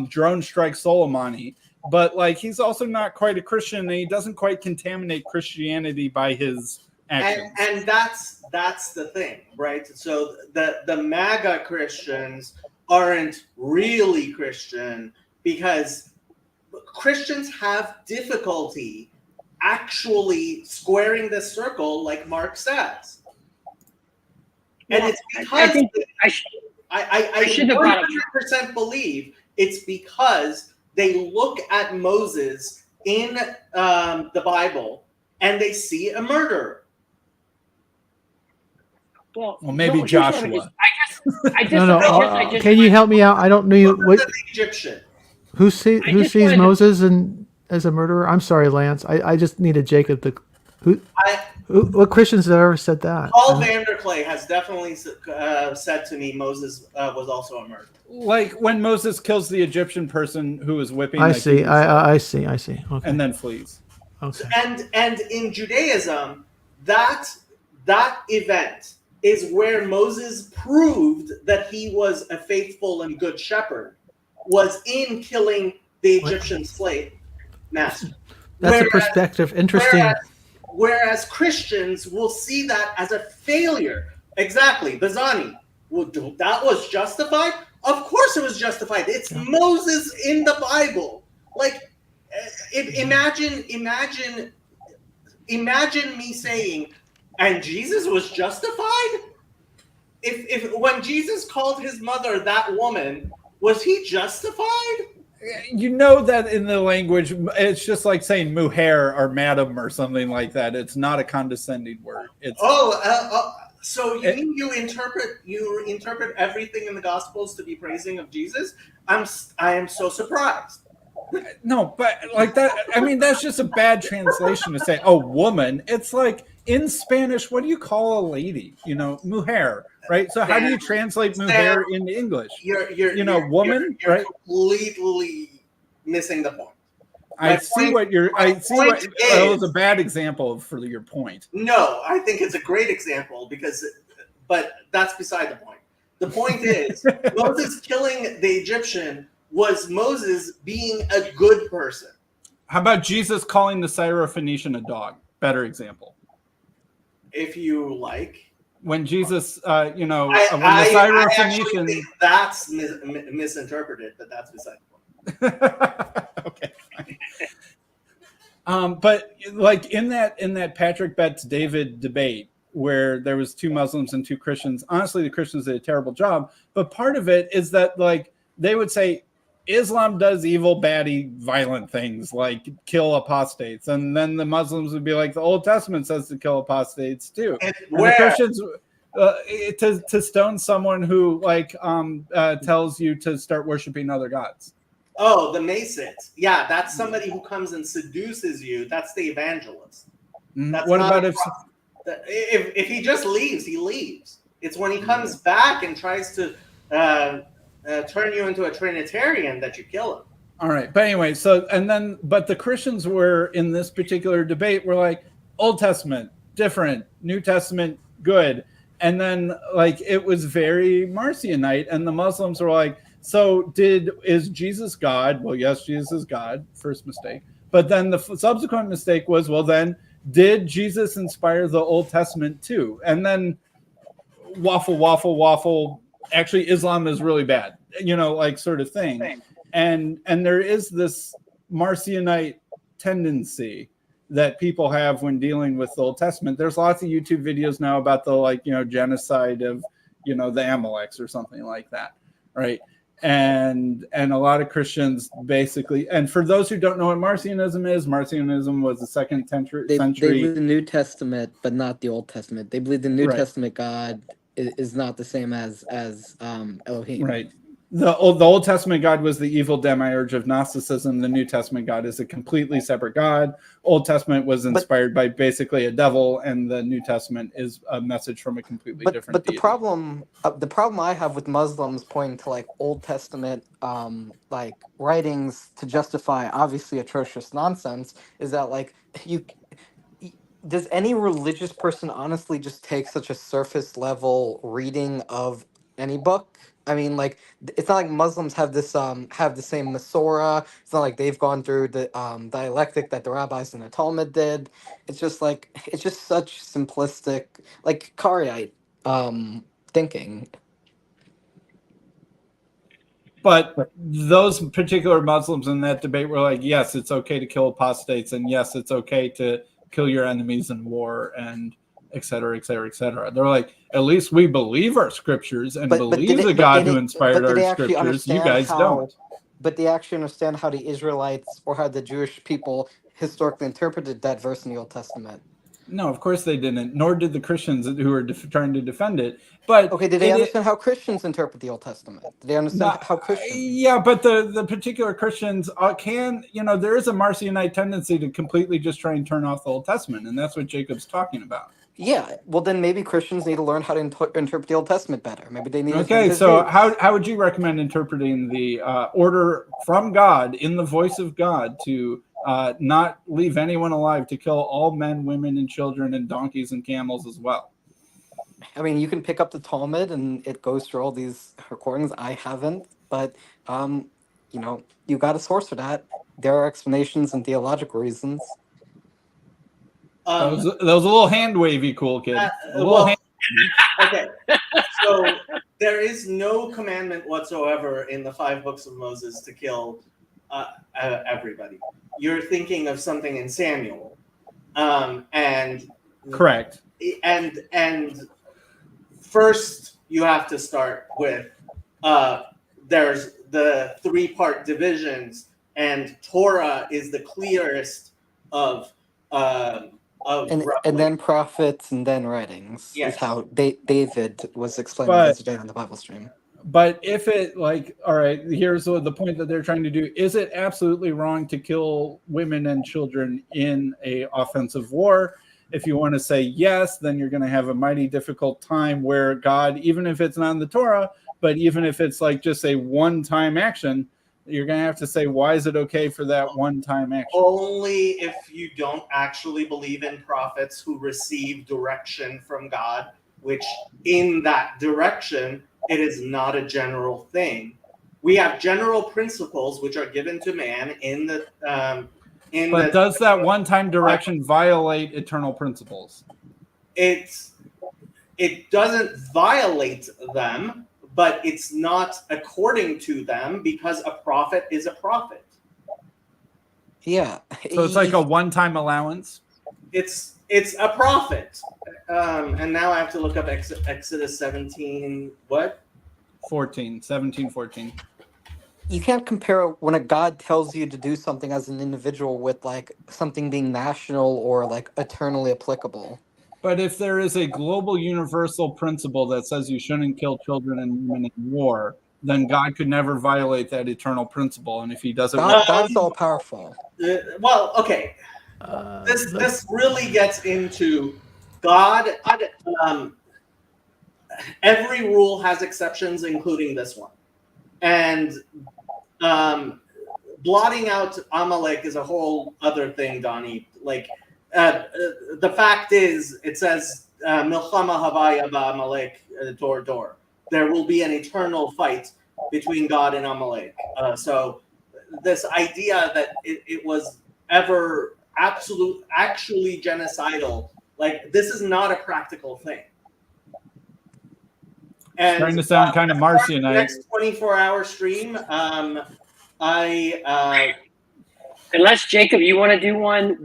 [SPEAKER 2] drone strike Soleimani. But like, he's also not quite a Christian, and he doesn't quite contaminate Christianity by his actions.
[SPEAKER 1] And that's the thing, right? So the MAGA Christians aren't really Christian, because Christians have difficulty actually squaring this circle, like Mark says. And it's because I should 100% believe it's because they look at Moses in the Bible and they see a murderer.
[SPEAKER 2] Well, maybe Joshua.
[SPEAKER 6] Can you help me out? I don't know you.
[SPEAKER 1] What, Egyptian.
[SPEAKER 6] Who sees Moses as a murderer? I'm sorry, Lance. I just needed Jacob to What Christians have ever said that?
[SPEAKER 1] Paul Vanderklay has definitely said to me Moses was also a murderer.
[SPEAKER 2] Like when Moses kills the Egyptian person who was whipping.
[SPEAKER 6] I
[SPEAKER 2] the
[SPEAKER 6] see.
[SPEAKER 2] king's
[SPEAKER 6] I see. I see. Okay.
[SPEAKER 2] and then flees.
[SPEAKER 6] Okay.
[SPEAKER 1] And in Judaism, that event is where Moses proved that he was a faithful and good shepherd, was in killing the Egyptian slave master.
[SPEAKER 6] That's a perspective. Interesting.
[SPEAKER 1] Whereas Christians will see that as a failure. Exactly, Bazani. Well, that was justified? Of course it was justified. It's Moses in the Bible. Like, imagine me saying, and Jesus was justified? If when Jesus called his mother that woman, was he justified?
[SPEAKER 2] You know that in the language, it's just like saying mujer or madam or something like that. It's not a condescending word. It's
[SPEAKER 1] so you mean you interpret everything in the Gospels to be praising of Jesus? I am so surprised.
[SPEAKER 2] no, but like that. I mean, that's just a bad translation to say, "Oh, woman." It's like in Spanish, what do you call a lady? You know, mujer, right? So how do you translate mujer into English?
[SPEAKER 1] You're
[SPEAKER 2] woman, right?
[SPEAKER 1] Completely missing the point.
[SPEAKER 2] That was a bad example for your point.
[SPEAKER 1] No, I think it's a great example but that's beside the point. The point is, Moses killing the Egyptian was Moses being a good person.
[SPEAKER 2] How about Jesus calling the Syrophoenician a dog? Better example.
[SPEAKER 1] If you like.
[SPEAKER 2] When Jesus,
[SPEAKER 1] when the
[SPEAKER 2] Syrophoenician.
[SPEAKER 1] Think that's misinterpreted, but that's beside the point.
[SPEAKER 2] Okay. But like in that Patrick Betts David debate where there was 2 Muslims and 2 Christians, honestly, the Christians did a terrible job. But part of it is that like they would say Islam does evil, baddie, violent things like kill apostates, and then the Muslims would be like the Old Testament says to kill apostates too. And the Christians to stone someone who like tells you to start worshiping other gods.
[SPEAKER 1] Oh, the Masons. Yeah, that's somebody who comes and seduces you. That's the evangelist. That's
[SPEAKER 2] what about
[SPEAKER 1] if he just leaves, he leaves. It's when he comes back and tries to turn you into a Trinitarian that you kill him.
[SPEAKER 2] All right. But anyway, but the Christians were in this particular debate were like Old Testament, different, New Testament, good. And then like it was very Marcionite, and the Muslims were like, so is Jesus God? Well, yes, Jesus is God. First mistake. But then the subsequent mistake was, well, then did Jesus inspire the Old Testament too? And then waffle. Actually, Islam is really bad, like sort of thing. And there is this Marcionite tendency that people have when dealing with the Old Testament. There's lots of YouTube videos now about the genocide of, the Amaleks or something like that, right? And a lot of Christians basically, and for those who don't know what Marcionism is, Marcionism was the second century.
[SPEAKER 3] They believe the New Testament, but not the Old Testament. They believe the New Testament God is not the same as Elohim.
[SPEAKER 2] Right. The Old Testament God was the evil demiurge of Gnosticism. The New Testament God is a completely separate God. Old Testament was inspired by basically a devil, and the New Testament is a message from a completely different
[SPEAKER 3] But
[SPEAKER 2] deity.
[SPEAKER 3] the problem I have with Muslims pointing to like Old Testament like writings to justify obviously atrocious nonsense is that like does any religious person honestly just take such a surface level reading of any book? I mean, like, it's not like Muslims have this have the same Masorah. It's not like they've gone through the dialectic that the rabbis in the Talmud did. It's just such simplistic, like Karaite thinking.
[SPEAKER 2] But those particular Muslims in that debate were like, yes, it's okay to kill apostates, and yes, it's okay to kill your enemies in war, and et cetera, et cetera, et cetera. They're like, at least we believe our scriptures and believe the God who inspired our scriptures. You guys don't.
[SPEAKER 3] But they actually understand how the Israelites or how the Jewish people historically interpreted that verse in the Old Testament.
[SPEAKER 2] No, of course they didn't. Nor did the Christians who were trying to defend it. But
[SPEAKER 3] Okay, did they
[SPEAKER 2] it-
[SPEAKER 3] understand how Christians interpret the Old Testament? Did they understand
[SPEAKER 2] No,
[SPEAKER 3] how Christians?
[SPEAKER 2] yeah, but the particular Christians can, there is a Marcionite tendency to completely just try and turn off the Old Testament, and that's what Jacob's talking about.
[SPEAKER 3] Yeah, well then maybe Christians need to learn how to interpret the Old Testament better. Maybe they need to
[SPEAKER 2] Okay,
[SPEAKER 3] visit
[SPEAKER 2] so
[SPEAKER 3] James.
[SPEAKER 2] how would you recommend interpreting the order from God in the voice of God to not leave anyone alive, to kill all men, women, and children, and donkeys and camels as well?
[SPEAKER 3] I mean, you can pick up the Talmud and it goes through all these recordings. I haven't, but you got a source for that. There are explanations and theological reasons.
[SPEAKER 2] That was a little hand wavy, cool kid. A little
[SPEAKER 1] well,
[SPEAKER 2] hand-
[SPEAKER 1] okay. So there is no commandment whatsoever in the 5 books of Moses to kill everybody. You're thinking of something in Samuel, and
[SPEAKER 2] Correct.
[SPEAKER 1] and first you have to start with there's the 3-part divisions, and Torah is the clearest of
[SPEAKER 3] And then prophets and then writings
[SPEAKER 1] Yes.
[SPEAKER 3] is how David was explaining the other day on the Bible stream.
[SPEAKER 2] But if it all right, here's the point that they're trying to do. Is it absolutely wrong to kill women and children in a offensive war? If you want to say yes, then you're going to have a mighty difficult time where God, even if it's not in the Torah, but even if it's like just a one-time action, you're going to have to say, why is it okay for that one-time action?
[SPEAKER 1] only if you don't actually believe in prophets who receive direction from God, which in that direction, it is not a general thing. We have general principles which are given to man in the
[SPEAKER 2] But does that one-time direction violate eternal principles?
[SPEAKER 1] it doesn't violate them, but it's not according to them, because a prophet is a prophet.
[SPEAKER 3] Yeah.
[SPEAKER 2] So it's like a one-time allowance?
[SPEAKER 1] It's a prophet. And now I have to look up Exodus 17. What?
[SPEAKER 2] 17, 14.
[SPEAKER 3] You can't compare when a God tells you to do something as an individual with like something being national or like eternally applicable.
[SPEAKER 2] But if there is a global universal principle that says you shouldn't kill children and women in war, then God could never violate that eternal principle. And if he doesn't,
[SPEAKER 3] God's all powerful.
[SPEAKER 1] Well, okay. This really gets into God. Every rule has exceptions, including this one. And blotting out Amalek is a whole other thing, Donnie. Like, the fact is, it says, Milchama Havaya Amalek Dor. There will be an eternal fight between God and Amalek. So this idea that it was ever actually genocidal, like, this is not a practical thing. And
[SPEAKER 2] trying to sound kind of Marcionite.
[SPEAKER 1] Next 24-hour stream,
[SPEAKER 5] Unless Jacob, you want to do one,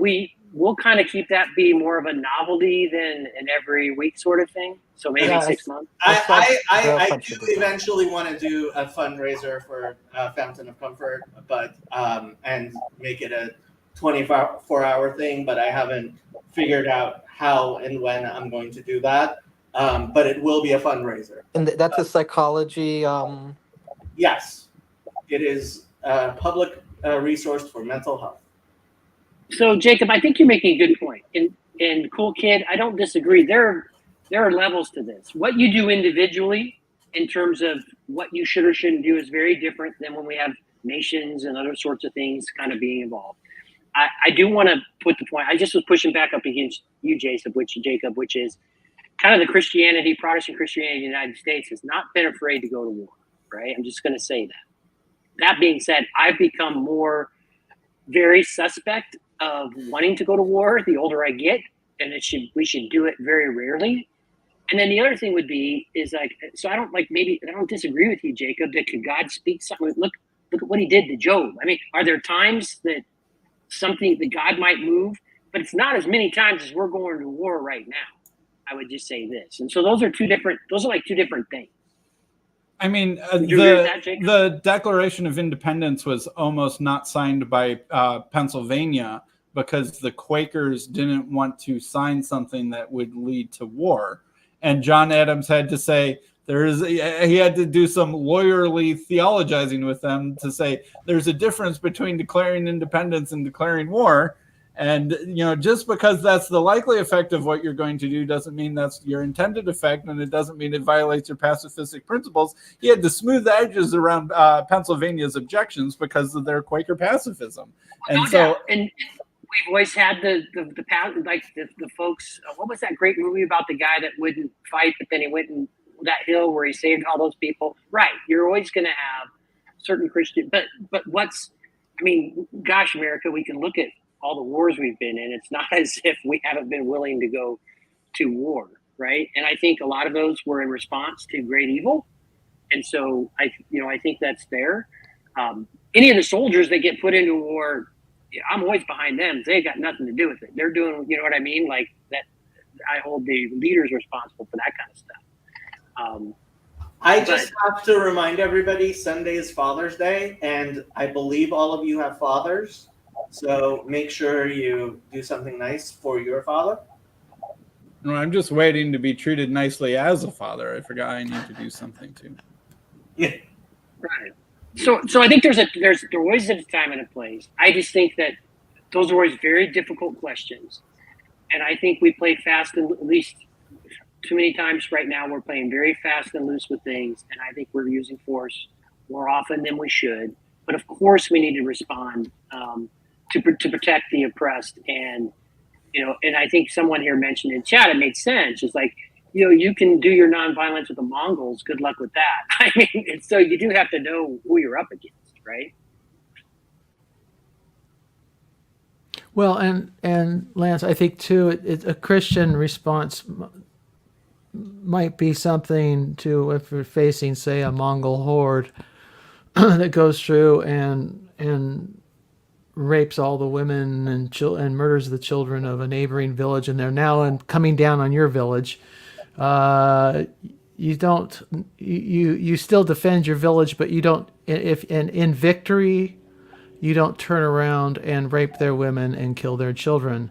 [SPEAKER 5] we'll kind of keep that be more of a novelty than an every week sort of thing. So maybe 6 months.
[SPEAKER 1] I do eventually want to do a fundraiser for Fountain of Comfort, but and make it a 24-hour thing. But I haven't figured out how and when I'm going to do that. But it will be a fundraiser.
[SPEAKER 3] And that's a psychology.
[SPEAKER 1] Yes, it is a public resource for mental health.
[SPEAKER 5] So Jacob, I think you're making a good point. And Cool Kid, I don't disagree. There are levels to this. What you do individually in terms of what you should or shouldn't do is very different than when we have nations and other sorts of things kind of being involved. I do want to put the point. I just was pushing back up against you, Jacob, which is kind of the Protestant Christianity in the United States has not been afraid to go to war, right? I'm just going to say that. That being said, I've become more very suspect of wanting to go to war the older I get, and we should do it very rarely. And then the other thing would be is like, so I don't disagree with you, Jacob, that could God speak something? Look at what he did to Job. I mean, are there times that God might move, but it's not as many times as we're going to war right now. I would just say this. And so those are like two different things.
[SPEAKER 2] I mean, the Declaration of Independence was almost not signed by Pennsylvania, because the Quakers didn't want to sign something that would lead to war. And John Adams had to say, he had to do some lawyerly theologizing with them to say there's a difference between declaring independence and declaring war. And, just because that's the likely effect of what you're going to do doesn't mean that's your intended effect, and it doesn't mean it violates your pacifistic principles. He had to smooth the edges around Pennsylvania's objections because of their Quaker pacifism. And
[SPEAKER 5] No doubt. And we've always had the folks. What was that great movie about the guy that wouldn't fight, but then he went and that hill where he saved all those people? Right. You're always going to have certain Christian, but gosh, America, we can look at all the wars we've been in. It's not as if we haven't been willing to go to war, right? And I think a lot of those were in response to great evil, and so I think that's there. Any of the soldiers that get put into war, I'm always behind them. They got nothing to do with it. They're doing, you know what I mean, like that. I hold the leaders responsible for that kind of stuff.
[SPEAKER 1] I just have to remind everybody, Sunday is Father's Day, and I believe all of you have fathers. So make sure you do something nice for your father.
[SPEAKER 2] No, I'm just waiting to be treated nicely as a father. I forgot I need to do something too.
[SPEAKER 1] Yeah.
[SPEAKER 5] Right. So I think there always a time and a place. I just think that those are always very difficult questions, and I think we play fast and at least too many times right now. We're playing very fast and loose with things, and I think we're using force more often than we should. But of course, we need to respond to protect the oppressed, and and I think someone here mentioned in chat, it made sense. It's like, you can do your nonviolence with the Mongols. Good luck with that. I mean, so you do have to know who you're up against, right?
[SPEAKER 6] Well, and Lance, I think too, a Christian response might be something to, if you're facing, say, a Mongol horde that goes through and rapes all the women and murders the children of a neighboring village, and they're now coming down on your village. You still defend your village, but you don't. If in victory, you don't turn around and rape their women and kill their children.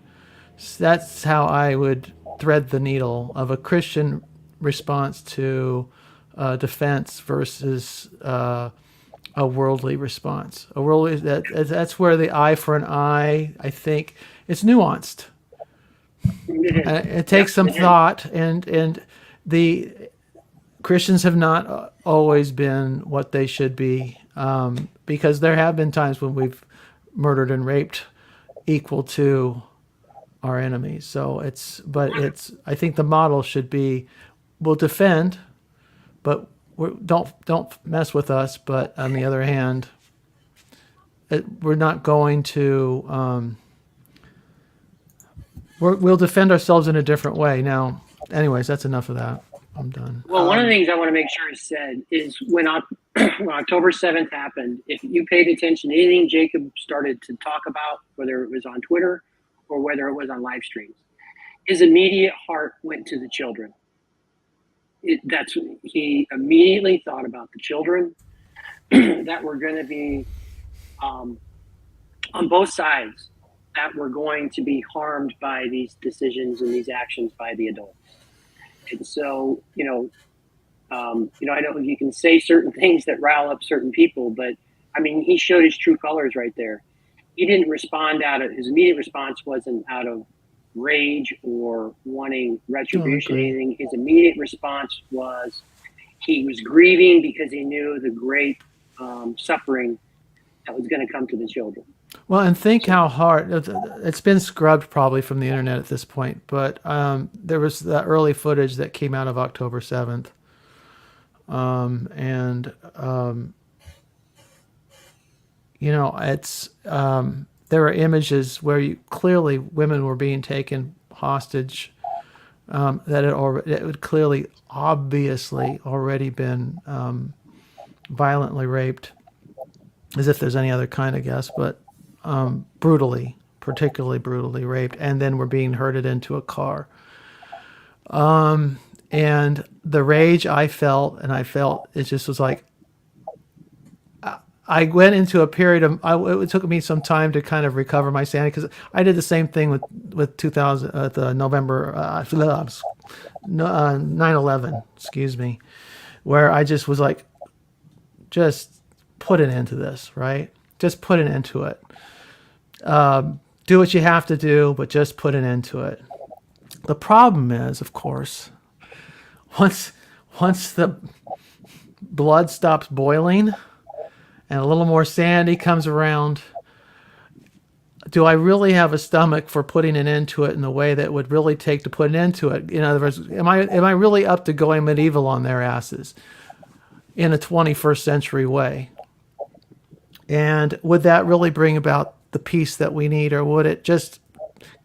[SPEAKER 6] So that's how I would thread the needle of a Christian response to defense versus a worldly response. A worldly that's where the eye for an eye, I think, it's nuanced. It takes some thought, and the Christians have not always been what they should be, because there have been times when we've murdered and raped equal to our enemies. So I think the model should be, we'll defend, but don't mess with us. But on the other hand, we're not going to. We'll defend ourselves in a different way. Now, anyways, that's enough of that. I'm done.
[SPEAKER 5] Well, one of the things I want to make sure is said is when October 7th happened, if you paid attention to anything Jacob started to talk about, whether it was on Twitter or whether it was on live streams, his immediate heart went to the children. He immediately thought about the children that were going to be on both sides, that were going to be harmed by these decisions and these actions by the adults. And so, I know you can say certain things that rile up certain people, but I mean, he showed his true colors right there. He didn't respond his immediate response wasn't out of rage or wanting retribution or anything. His immediate response was he was grieving because he knew the great suffering that was going to come to the children.
[SPEAKER 6] Well, and think how hard it's been scrubbed probably from the internet at this point, but there was the early footage that came out of October 7th. It's there are images where clearly women were being taken hostage, that it would clearly, obviously already been violently raped, as if there's any other kind, I guess, but particularly brutally raped, and then were being herded into a car. And the rage I felt, it just was like, I went into a period of, it took me some time to kind of recover my sanity, because I did the same thing with 2000, the November, 9/11, excuse me, where I just was like, just put an end to this, right? Just put an end to it. Do what you have to do, but just put an end to it. The problem is, of course, once the blood stops boiling and a little more sanity comes around, do I really have a stomach for putting an end to it in the way that would really take to put an end to it? In other words, am I really up to going medieval on their asses in a 21st century way? And would that really bring about the peace that we need, or would it just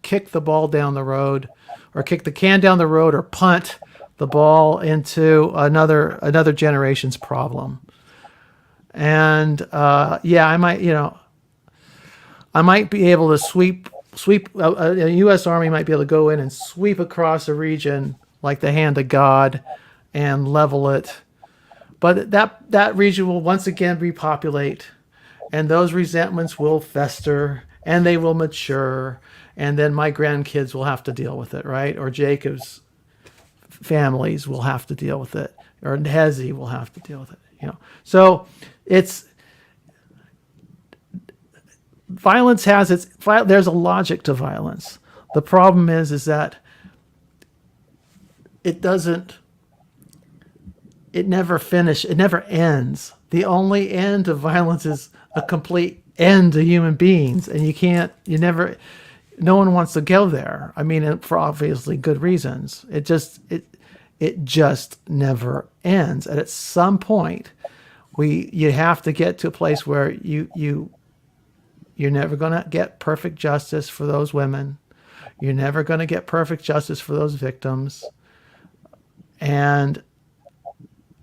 [SPEAKER 6] kick the ball down the road, or kick the can down the road, or punt the ball into another generation's problem? And I might be able to sweep. A U.S. Army might be able to go in and sweep across a region like the hand of God and level it, but that region will once again repopulate, and those resentments will fester and they will mature, and then my grandkids will have to deal with it, right? Or Jacob's families will have to deal with it, or Hezi will have to deal with it. So violence there's a logic to violence. The problem is that it never ends. The only end of violence is a complete end to human beings, and no one wants to go there. I mean, for obviously good reasons. It just never ends. And at some point, you have to get to a place where you're never going to get perfect justice for those women. You're never going to get perfect justice for those victims.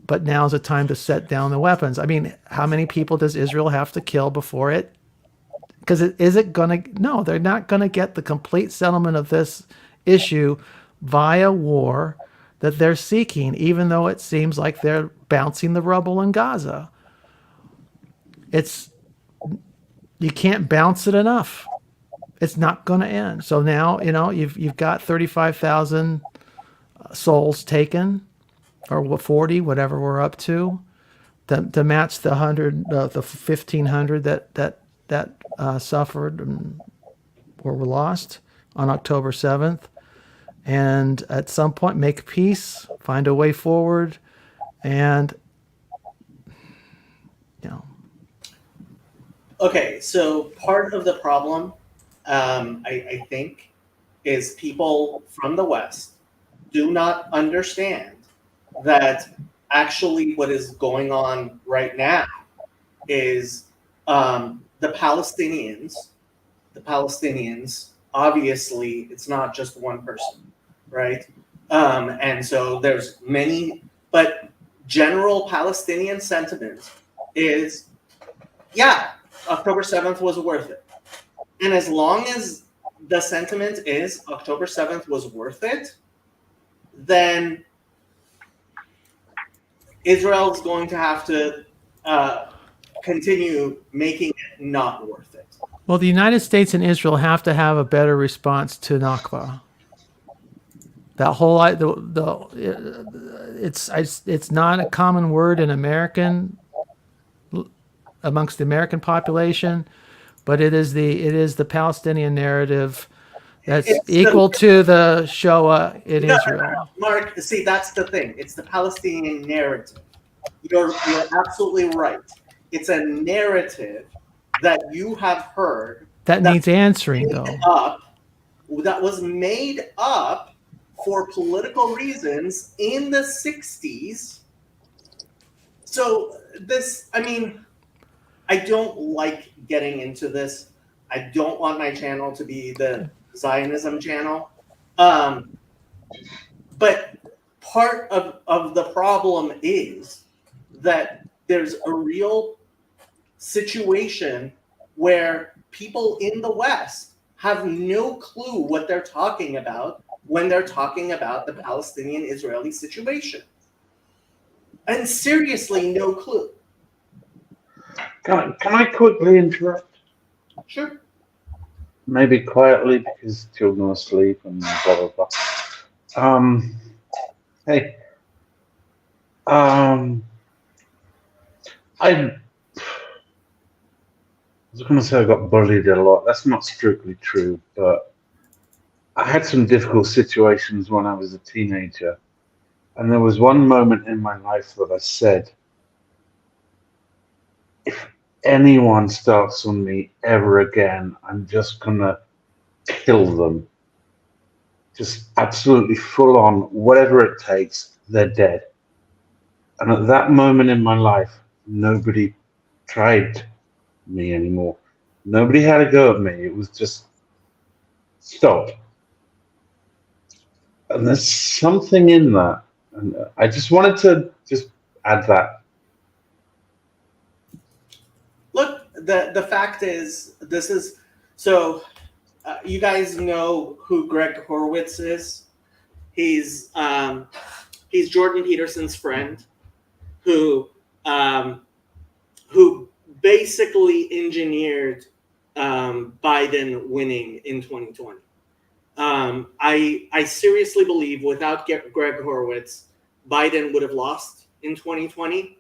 [SPEAKER 6] But now's the time to set down the weapons. I mean, how many people does Israel have to kill before it? Because no, they're not going to get the complete settlement of this issue via war that they're seeking, even though it seems like they're bouncing the rubble in Gaza. You can't bounce it enough. It's not going to end. So now, you've got 35,000 souls taken, or 40, whatever we're up to match the 1,500 that suffered or were lost on October 7th. And at some point, make peace, find a way forward, and
[SPEAKER 1] Okay, so part of the problem, I think, is people from the West do not understand that actually what is going on right now is the Palestinians, obviously, it's not just one person, right? And so there's many, but general Palestinian sentiment is, yeah, October 7th was worth it. And as long as the sentiment is October 7th was worth it, then Israel's going to have to continue making it not worth it.
[SPEAKER 6] Well, the United States and Israel have to have a better response to Nakba. That whole it's not a common word in amongst the American population, but it is the Palestinian narrative that's equal to the Shoah in Israel.
[SPEAKER 1] Mark, see, that's the thing. It's the Palestinian narrative. You're absolutely right. It's a narrative that you have heard
[SPEAKER 6] that needs answering, though.
[SPEAKER 1] That was made up for political reasons in the 60s. So I don't like getting into this. I don't want my channel to be the Zionism channel. But part of the problem is that there's a real situation where people in the West have no clue what they're talking about when they're talking about the Palestinian-Israeli situation. And seriously, no clue.
[SPEAKER 7] Can I quickly interrupt?
[SPEAKER 1] Sure.
[SPEAKER 7] Maybe quietly because children are asleep and blah blah blah. Hey, I was going to say I got bullied a lot. That's not strictly true, but I had some difficult situations when I was a teenager, and there was one moment in my life that I said, if anyone starts on me ever again, I'm just gonna kill them. Just absolutely full on, whatever it takes, they're dead. And at that moment in my life, nobody tried me anymore. Nobody had a go at me. It was just stop. And there's something in that. And I just wanted to just add that.
[SPEAKER 1] Look, the fact is, this is so. You guys know who Greg Horowitz is. He's Jordan Peterson's friend, who basically engineered Biden winning in 2020. I seriously believe without Greg Horowitz, Biden would have lost in 2020.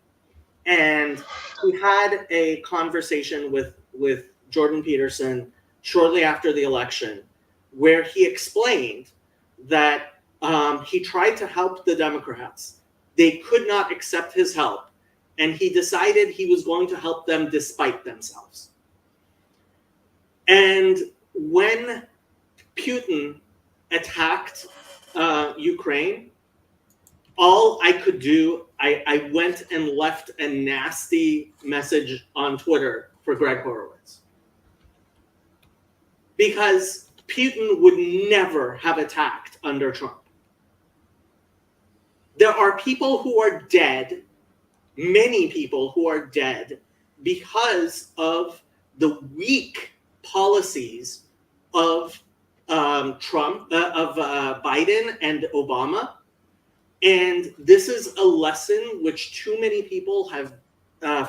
[SPEAKER 1] And we had a conversation with Jordan Peterson shortly after the election, where he explained that he tried to help the Democrats. They could not accept his help, and he decided he was going to help them despite themselves. And when Putin attacked Ukraine, all I could do, I went and left a nasty message on Twitter for Greg Horowitz. Because Putin would never have attacked under Trump. There are people who are dead, many people who are dead, because of the weak policies of Trump, of Biden and Obama. And this is a lesson which too many people have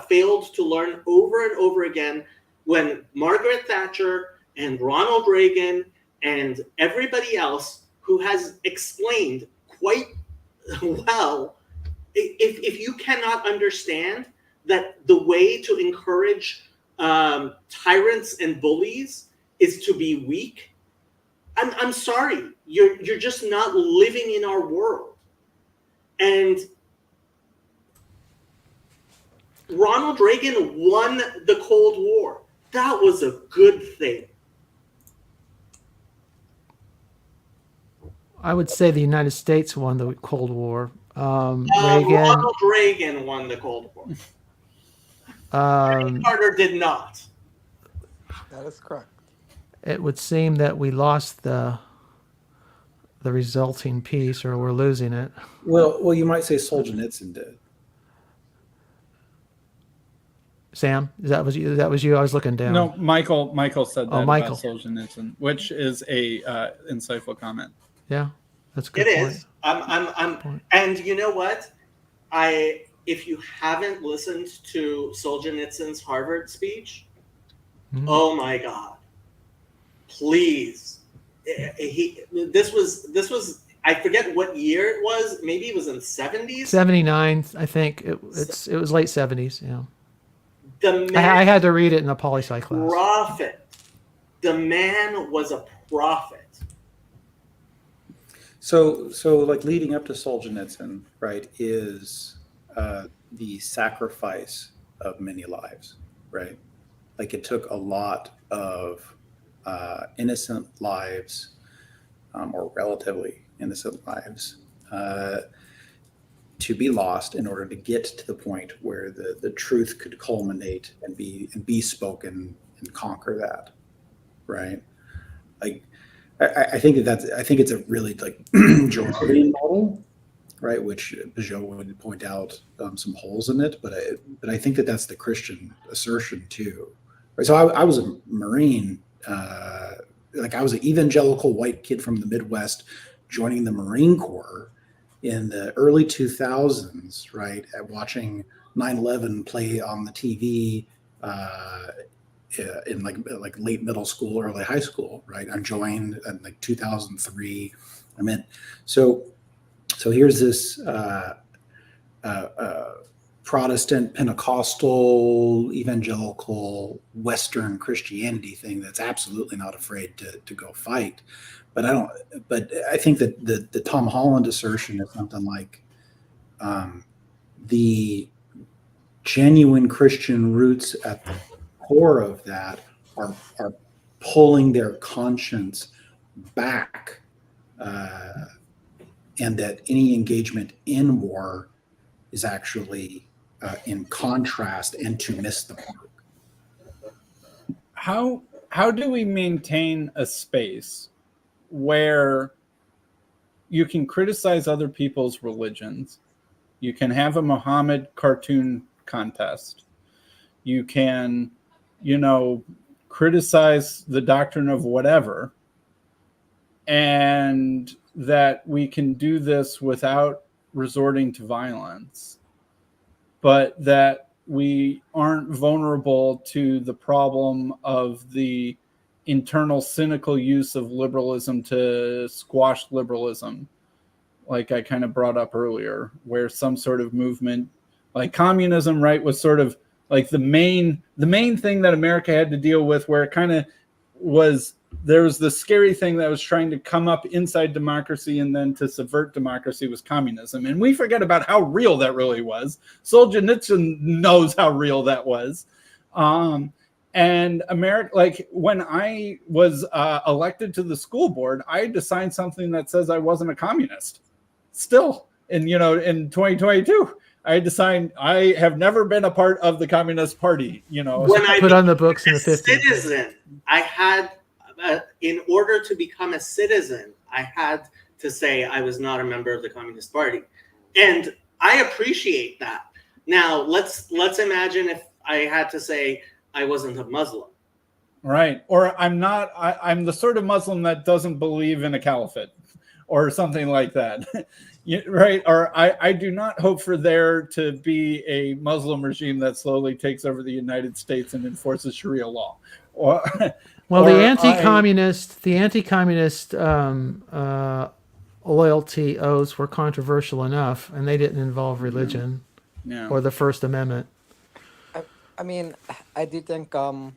[SPEAKER 1] failed to learn over and over again, when Margaret Thatcher and Ronald Reagan and everybody else who has explained quite well, if you cannot understand that the way to encourage tyrants and bullies is to be weak, I'm sorry, you're just not living in our world. And Ronald Reagan won the Cold War. That was a good thing.
[SPEAKER 6] I would say the United States won the Cold War. Reagan,
[SPEAKER 1] Ronald Reagan won the Cold War. Carter did not.
[SPEAKER 3] That is correct.
[SPEAKER 6] it would seem that we lost the resulting peace, or we're losing it.
[SPEAKER 8] Well, you might say Solzhenitsyn did.
[SPEAKER 6] Sam, that was you? That was you? I was looking down.
[SPEAKER 2] No, Michael said that
[SPEAKER 6] Oh, Michael.
[SPEAKER 2] about Solzhenitsyn, which is a insightful comment.
[SPEAKER 6] Yeah, that's a good
[SPEAKER 1] It
[SPEAKER 6] point.
[SPEAKER 1] is. And you know what? If you haven't listened to Solzhenitsyn's Harvard speech, oh my God, please. This was I forget what year it was. Maybe it was in the 70s.
[SPEAKER 6] 79, I think. It was late 70s. Yeah.
[SPEAKER 1] The man,
[SPEAKER 6] I had to read it in a poli-sci class.
[SPEAKER 1] prophet. The man was a prophet.
[SPEAKER 8] So like leading up to Solzhenitsyn, right, is the sacrifice of many lives, right? Like it took a lot of innocent lives, or relatively innocent lives, to be lost in order to get to the point where the truth could culminate and be spoken and conquer that, right? Like I think it's a really like Jovian model, right? Which Peugeot would point out some holes in it, but I think that's the Christian assertion too. Right? So I was a Marine, like I was an evangelical white kid from the Midwest, joining the Marine Corps in the early 2000s, right? At watching 9/11 play on the TV in like late middle school, early high school, right? I joined in like 2003. I'm in. So here's this Protestant, Pentecostal, evangelical, Western Christianity thing that's absolutely not afraid to go fight. But I think that the Tom Holland assertion is something like the genuine Christian roots at the core of that are pulling their conscience back, and that any engagement in war is actually in contrast and to miss the mark.
[SPEAKER 2] How do we maintain a space where you can criticize other people's religions, you can have a Muhammad cartoon contest, you can, criticize the doctrine of whatever, and that we can do this without resorting to violence, but that we aren't vulnerable to the problem of the internal cynical use of liberalism to squash liberalism, like I kind of brought up earlier, where some sort of movement like communism, right, was sort of like the main thing that America had to deal with, where it kind of was, there was the scary thing that was trying to come up inside democracy and then to subvert democracy was communism. And we forget about how real that really was. Solzhenitsyn knows how real that was. And America, like when I was elected to the school board, I had to sign something that says I wasn't a communist. Still, in 2022, I had to sign, I have never been a part of the Communist Party.
[SPEAKER 1] When I
[SPEAKER 6] put on the books in the 50s.
[SPEAKER 1] Citizen, I had, in order to become a citizen, I had to say I was not a member of the Communist Party, and I appreciate that. Now let's imagine if I had to say I wasn't a Muslim.
[SPEAKER 2] Right. Or I'm the sort of Muslim that doesn't believe in a caliphate or something like that. Right. Or I do not hope for there to be a Muslim regime that slowly takes over the United States and enforces Sharia law. Well,
[SPEAKER 6] the anti-communist loyalty oaths were controversial enough, and they didn't involve religion or the First Amendment.
[SPEAKER 3] I mean, I do think the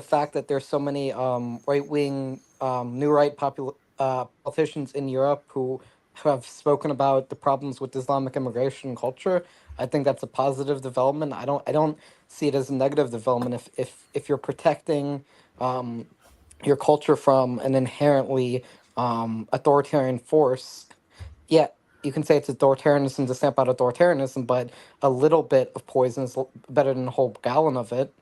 [SPEAKER 3] fact that there's so many right-wing, new right politicians in Europe who have spoken about the problems with Islamic immigration culture, I think that's a positive development. I don't see it as a negative development if you're protecting your culture from an inherently authoritarian force. Yeah, you can say it's authoritarianism to stamp out authoritarianism, but a little bit of poison is better than a whole gallon of it.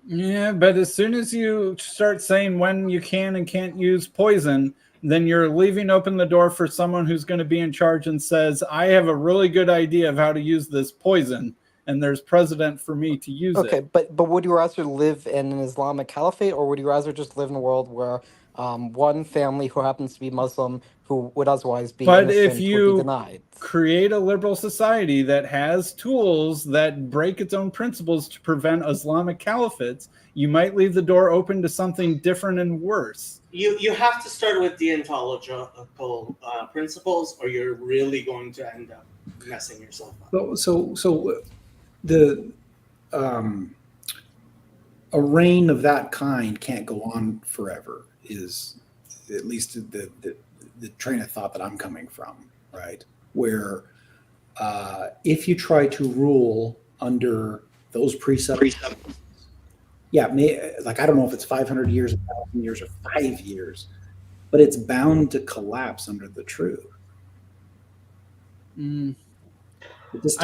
[SPEAKER 2] Yeah, but as soon as you start saying when you can and can't use poison, then you're leaving open the door for someone who's going to be in charge and says, I have a really good idea of how to use this poison, and there's precedent for me to use it.
[SPEAKER 3] Okay, but would you rather live in an Islamic caliphate, or would you rather just live in a world where one family who happens to be Muslim who would otherwise be innocent
[SPEAKER 2] if you
[SPEAKER 3] would be denied?
[SPEAKER 2] Create a liberal society that has tools that break its own principles to prevent Islamic caliphates, you might leave the door open to something different and worse.
[SPEAKER 1] You have to start with deontological principles, or you're really going to end up messing yourself up.
[SPEAKER 8] So the a reign of that kind can't go on forever, is at least the train of thought that I'm coming from, right? Where if you try to rule under those precepts, I don't know if it's 500 years, 1,000 years, or 5 years, but it's bound to collapse under the truth.
[SPEAKER 2] It does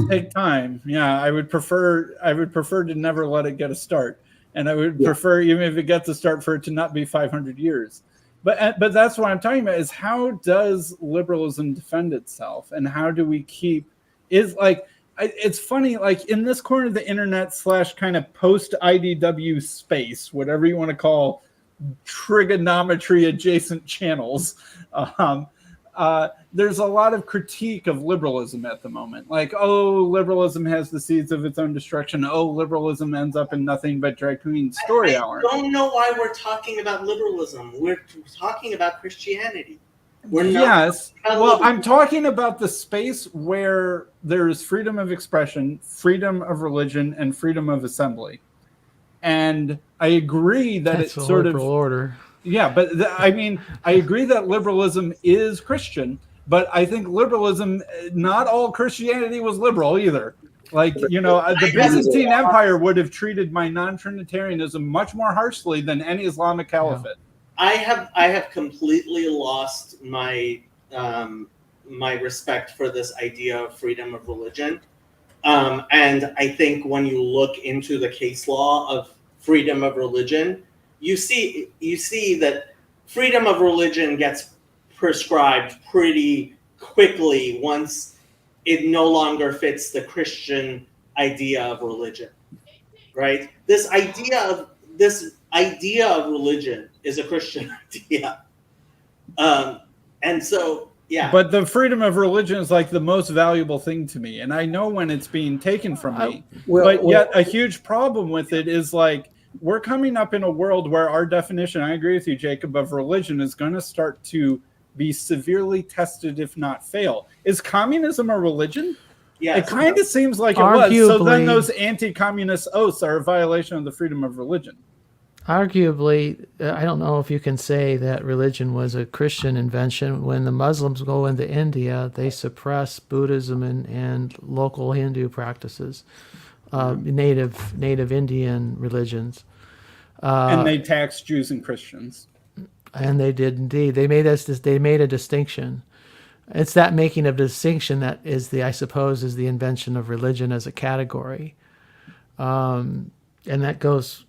[SPEAKER 2] take time. Yeah, I would prefer to never let it get a start, and I would prefer, even if it gets a start, for it to not be 500 years. But that's what I'm talking about, is how does liberalism defend itself, and how do we keep it's funny, like in this corner of the internet / kind of post IDW space, whatever you want to call trigonometry adjacent channels, there's a lot of critique of liberalism at the moment. Like, oh, liberalism has the seeds of its own destruction. Oh, liberalism ends up in nothing but drag queen story hour.
[SPEAKER 1] I don't know why we're talking about liberalism. We're talking about Christianity. We're not.
[SPEAKER 2] Yes. Well, I'm talking about the space where there's freedom of expression, freedom of religion, and freedom of assembly. And I agree that
[SPEAKER 6] That's
[SPEAKER 2] it's
[SPEAKER 6] a
[SPEAKER 2] sort
[SPEAKER 6] liberal
[SPEAKER 2] of
[SPEAKER 6] order.
[SPEAKER 2] yeah, but I mean, I agree that liberalism is Christian, but I think liberalism, not all Christianity was liberal either. Like, you know, the Byzantine Empire would have treated my non-Trinitarianism much more harshly than any Islamic caliphate.
[SPEAKER 1] I have completely lost my my respect for this idea of freedom of religion. And I think when you look into the case law of freedom of religion, you see that freedom of religion gets prescribed pretty quickly once it no longer fits the Christian idea of religion, right? This idea of religion is a Christian idea, and so yeah.
[SPEAKER 2] But the freedom of religion is like the most valuable thing to me, and I know when it's being taken from me. But yet, a huge problem with it is like we're coming up in a world where our definition, I agree with you, Jacob, of religion is going to start to be severely tested, if not fail. Is communism a religion?
[SPEAKER 1] Yeah,
[SPEAKER 2] it kind of seems like it was. So then
[SPEAKER 6] Arguably-
[SPEAKER 2] those anti-communist oaths are a violation of the freedom of religion.
[SPEAKER 6] Arguably, I don't know if you can say that religion was a Christian invention. When the Muslims go into India, they suppress Buddhism and local Hindu practices, native Indian religions.
[SPEAKER 2] And they tax Jews and Christians.
[SPEAKER 6] And they did indeed. They made a distinction. It's that making of distinction that is I suppose, is the invention of religion as a category. And that goes.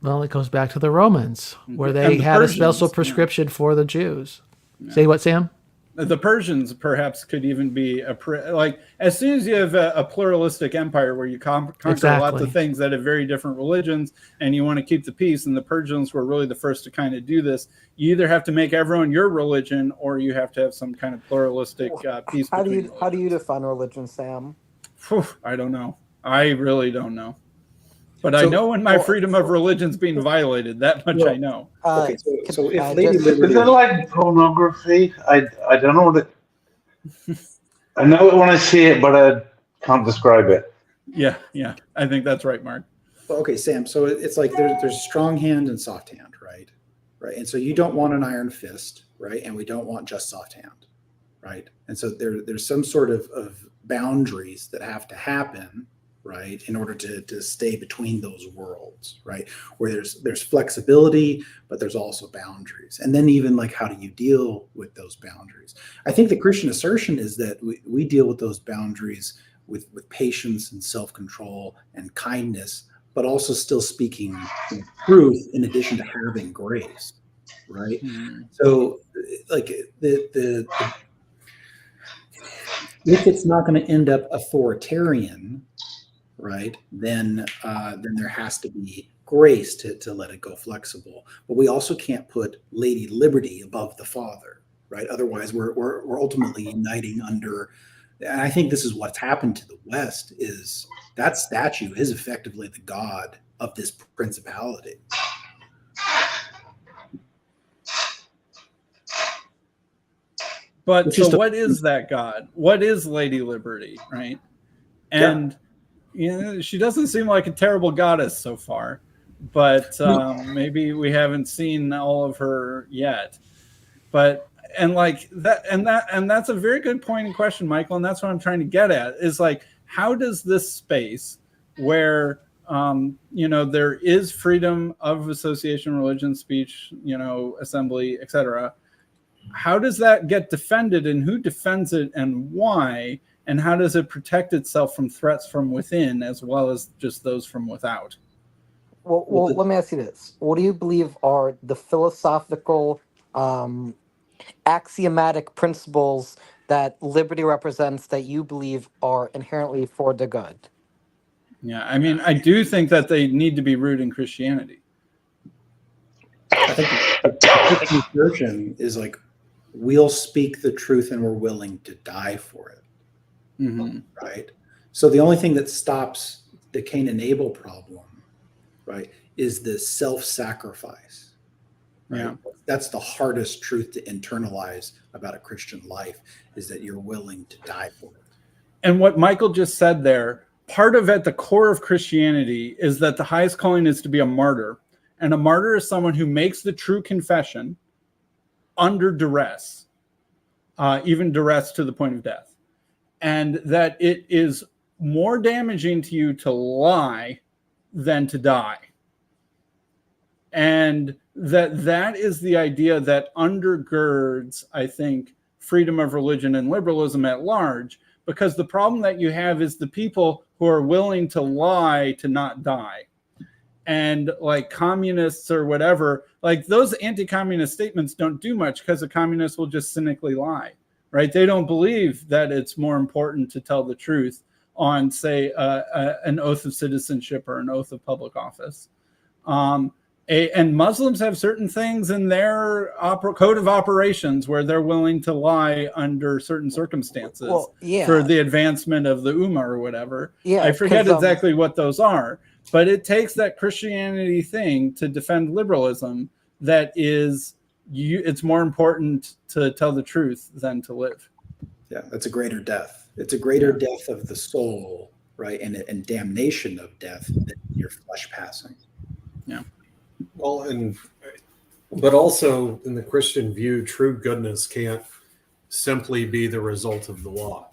[SPEAKER 6] Well, it goes back to the Romans, where they
[SPEAKER 2] the
[SPEAKER 6] had a
[SPEAKER 2] Persians,
[SPEAKER 6] special prescription for the Jews. Say what, Sam?
[SPEAKER 2] The Persians perhaps could even be like as soon as you have a pluralistic empire where you conquer lots
[SPEAKER 6] Exactly.
[SPEAKER 2] of things that have very different religions and you want to keep the peace, and the Persians were really the first to kind of do this. You either have to make everyone your religion or you have to have some kind of pluralistic peace.
[SPEAKER 3] How do you define religion, Sam?
[SPEAKER 2] I don't know. I really don't know. But I know when my freedom of religion's being violated. That much I know.
[SPEAKER 8] Okay, so if
[SPEAKER 3] I
[SPEAKER 8] Lady
[SPEAKER 3] just-
[SPEAKER 8] Liberty,
[SPEAKER 7] Is it like pornography? I don't know what it. I know it when I see it, but I can't describe it.
[SPEAKER 2] Yeah. I think that's right, Mark.
[SPEAKER 8] okay, Sam. So it's like there's strong hand and soft hand, right? Right. And so you don't want an iron fist, right? And we don't want just soft hand, right? And so there's some sort of boundaries that have to happen, right, in order to stay between those worlds, right, where there's flexibility, but there's also boundaries. And then even like, how do you deal with those boundaries? I think the Christian assertion is that we deal with those boundaries with patience and self-control and kindness, but also still speaking truth in addition to having grace, right? So like the if it's not going to end up authoritarian, right, then there has to be grace to let it go flexible. But we also can't put Lady Liberty above the Father, right? Otherwise, we're ultimately uniting under. And I think this is what's happened to the West is that statue is effectively the god of this principality.
[SPEAKER 2] But
[SPEAKER 8] Which is
[SPEAKER 2] so what is that God? What is Lady Liberty, right? And you know, she doesn't seem like a terrible goddess so far, but maybe we haven't seen all of her yet. But that's a very good point and question, Michael, and that's what I'm trying to get at is like, how does this space where there is freedom of association, religion, speech, assembly, etc., how does that get defended, and who defends it, and why, and how does it protect itself from threats from within as well as just those from without?
[SPEAKER 3] Well, let me ask you this: what do you believe are the philosophical, axiomatic principles that liberty represents that you believe are inherently for the good?
[SPEAKER 2] Yeah, I mean, I do think that they need to be rooted in Christianity.
[SPEAKER 8] I think the Christian assertion is like we'll speak the truth and we're willing to die for it.
[SPEAKER 2] Mm-hmm.
[SPEAKER 8] Right? So the only thing that stops the Cain and Abel problem, right, is the self-sacrifice. Right?
[SPEAKER 2] Yeah.
[SPEAKER 8] That's the hardest truth to internalize about a Christian life, is that you're willing to die for it.
[SPEAKER 2] And what Michael just said there, part of at the core of Christianity is that the highest calling is to be a martyr. And a martyr is someone who makes the true confession under duress, even duress to the point of death. And that it is more damaging to you to lie than to die. And that is the idea that undergirds, I think, freedom of religion and liberalism at large, because the problem that you have is the people who are willing to lie to not die. And like communists or whatever, like those anti-communist statements don't do much because the communists will just cynically lie, right? They don't believe that it's more important to tell the truth on, say, an oath of citizenship or an oath of public office. And Muslims have certain things in their code of operations where they're willing to lie under certain circumstances for the advancement of the Ummah or whatever.
[SPEAKER 3] Yeah,
[SPEAKER 2] I forget exactly what those are, but it takes that Christianity thing to defend liberalism that is, it's more important to tell the truth than to live.
[SPEAKER 8] Yeah, that's a greater death. It's a greater death of the soul, right? And damnation of death than your flesh passing.
[SPEAKER 2] Yeah.
[SPEAKER 9] Well, but also in the Christian view, true goodness can't simply be the result of the law,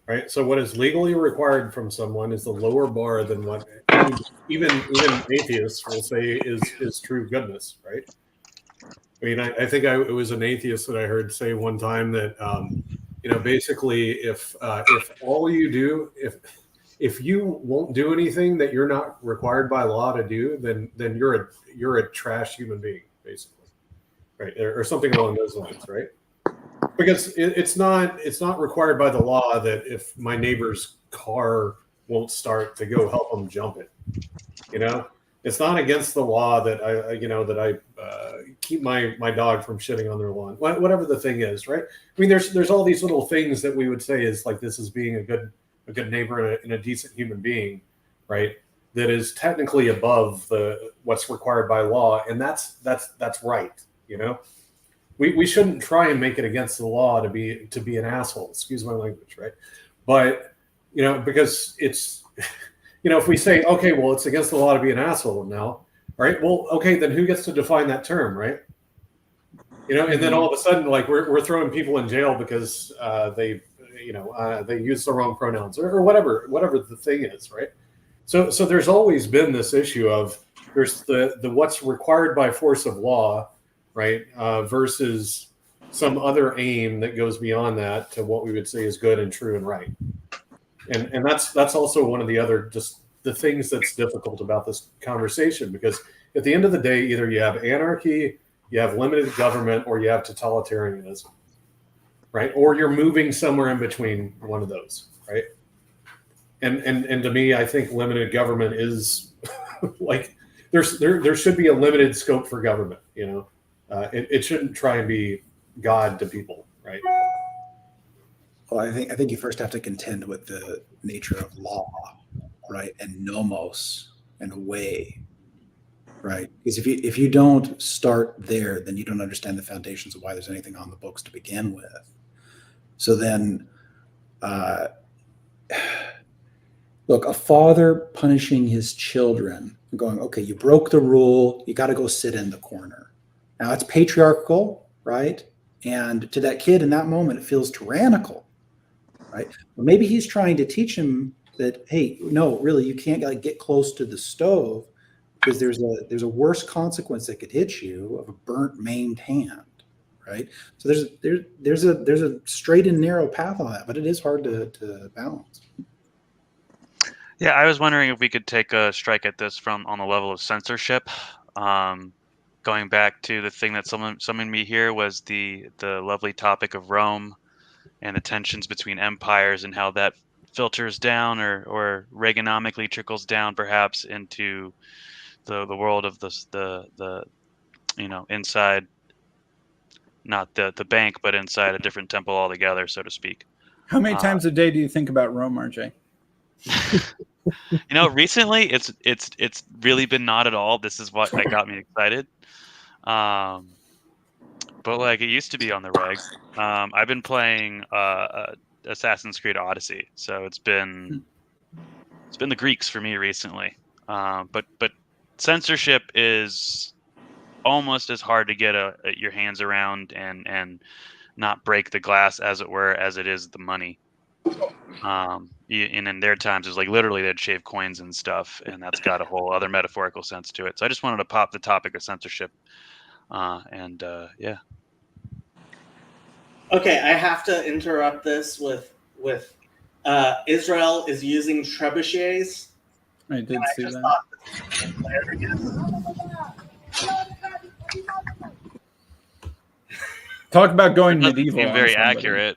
[SPEAKER 9] right? So what is legally required from someone is the lower bar than what even atheists will say is true goodness, right? I mean, I think it was an atheist that I heard say one time that basically if all you do, if you won't do anything that you're not required by law to do, then you're a trash human being, basically, right? Or something along those lines, right? Because it's not required by the law that if my neighbor's car won't start to go help them jump it, it's not against the law that I keep my dog from shitting on their lawn, whatever the thing is, right? I mean, there's all these little things that we would say is like, this is being a good neighbor and a decent human being, right? That is technically above what's required by law, and that's right. We shouldn't try and make it against the law to be an asshole. Excuse my language, right? But because it's if we say, okay, well, it's against the law to be an asshole now, right? Well, okay, then who gets to define that term, right? And then all of a sudden, like we're throwing people in jail because they use the wrong pronouns or whatever the thing is, right? So there's always been this issue of there's the what's required by force of law, right, versus some other aim that goes beyond that to what we would say is good and true and right. And that's also one of the other just the things that's difficult about this conversation, because at the end of the day, either you have anarchy, you have limited government, or you have totalitarianism, right? Or you're moving somewhere in between one of those, right? And to me, I think limited government is like there should be a limited scope for government. It shouldn't try and be God to people, right?
[SPEAKER 8] Well, I think you first have to contend with the nature of law, right, and nomos and way, right? Because if you don't start there, then you don't understand the foundations of why there's anything on the books to begin with. So then, look, a father punishing his children and going, okay, you broke the rule, you got to go sit in the corner. Now it's patriarchal, right? And to that kid in that moment, it feels tyrannical, right? But maybe he's trying to teach him that, hey, no, really, you can't get close to the stove because there's a worse consequence that could hit you of a burnt, maimed hand, right? So there's a straight and narrow path on that, but it is hard to balance.
[SPEAKER 10] Yeah, I was wondering if we could take a strike at this on the level of censorship. Going back to the thing that summoned me here was the lovely topic of Rome and the tensions between empires and how that filters down or Reaganomically trickles down perhaps into the world of the inside not the bank, but inside a different temple altogether, so to speak.
[SPEAKER 2] How many times a day do you think about Rome, RJ?
[SPEAKER 10] Recently it's really been not at all. This is what that got me excited. But like it used to be on the reg. I've been playing Assassin's Creed Odyssey, so it's been the Greeks for me recently. But censorship is almost as hard to get your hands around and not break the glass, as it were, as it is the money. And in their times, it's like literally they'd shave coins and stuff, and that's got a whole other metaphorical sense to it. So I just wanted to pop the topic of censorship, yeah.
[SPEAKER 1] Okay, I have to interrupt this with Israel is using trebuchets.
[SPEAKER 2] I did see
[SPEAKER 1] just
[SPEAKER 2] that.
[SPEAKER 1] thought this was
[SPEAKER 2] Talk about going
[SPEAKER 10] Doesn't
[SPEAKER 2] medieval.
[SPEAKER 10] seem
[SPEAKER 2] on
[SPEAKER 10] very
[SPEAKER 2] somebody.
[SPEAKER 10] accurate.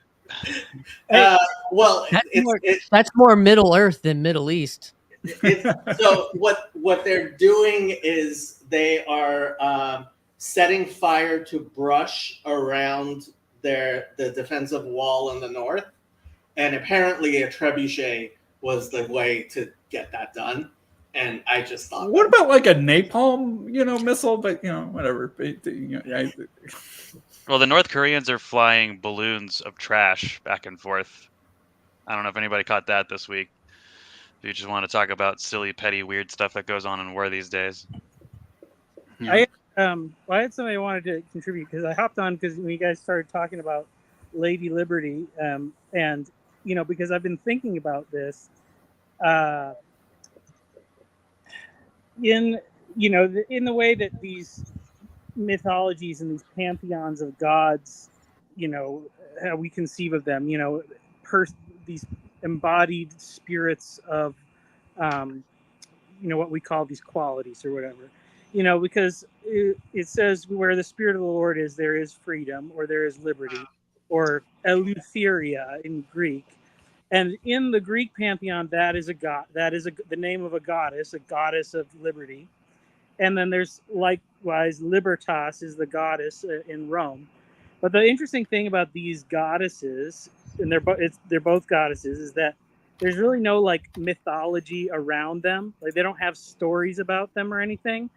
[SPEAKER 1] Well,
[SPEAKER 11] That's more Middle Earth than Middle East.
[SPEAKER 1] so what they're doing is they are setting fire to brush around the defensive wall in the north, and apparently a trebuchet was the way to get that done. And I just thought,
[SPEAKER 2] What about like a napalm, missile? But whatever.
[SPEAKER 10] Well, the North Koreans are flying balloons of trash back and forth. I don't know if anybody caught that this week. If you just want to talk about silly, petty, weird stuff that goes on in war these days.
[SPEAKER 12] I had something I wanted to contribute because I hopped on because when you guys started talking about Lady Liberty, and because I've been thinking about this, in the way that these mythologies and these pantheons of gods, how we conceive of them, these embodied spirits of, what we call these qualities or whatever, because it says where the Spirit of the Lord is, there is freedom, or there is liberty, or eleutheria in Greek. And in the Greek pantheon, that is a god. That is the name of a goddess of liberty. And then there's likewise Libertas is the goddess in Rome. But the interesting thing about these goddesses, and they're both goddesses, is that there's really no mythology around them. Like they don't have stories about them or anything.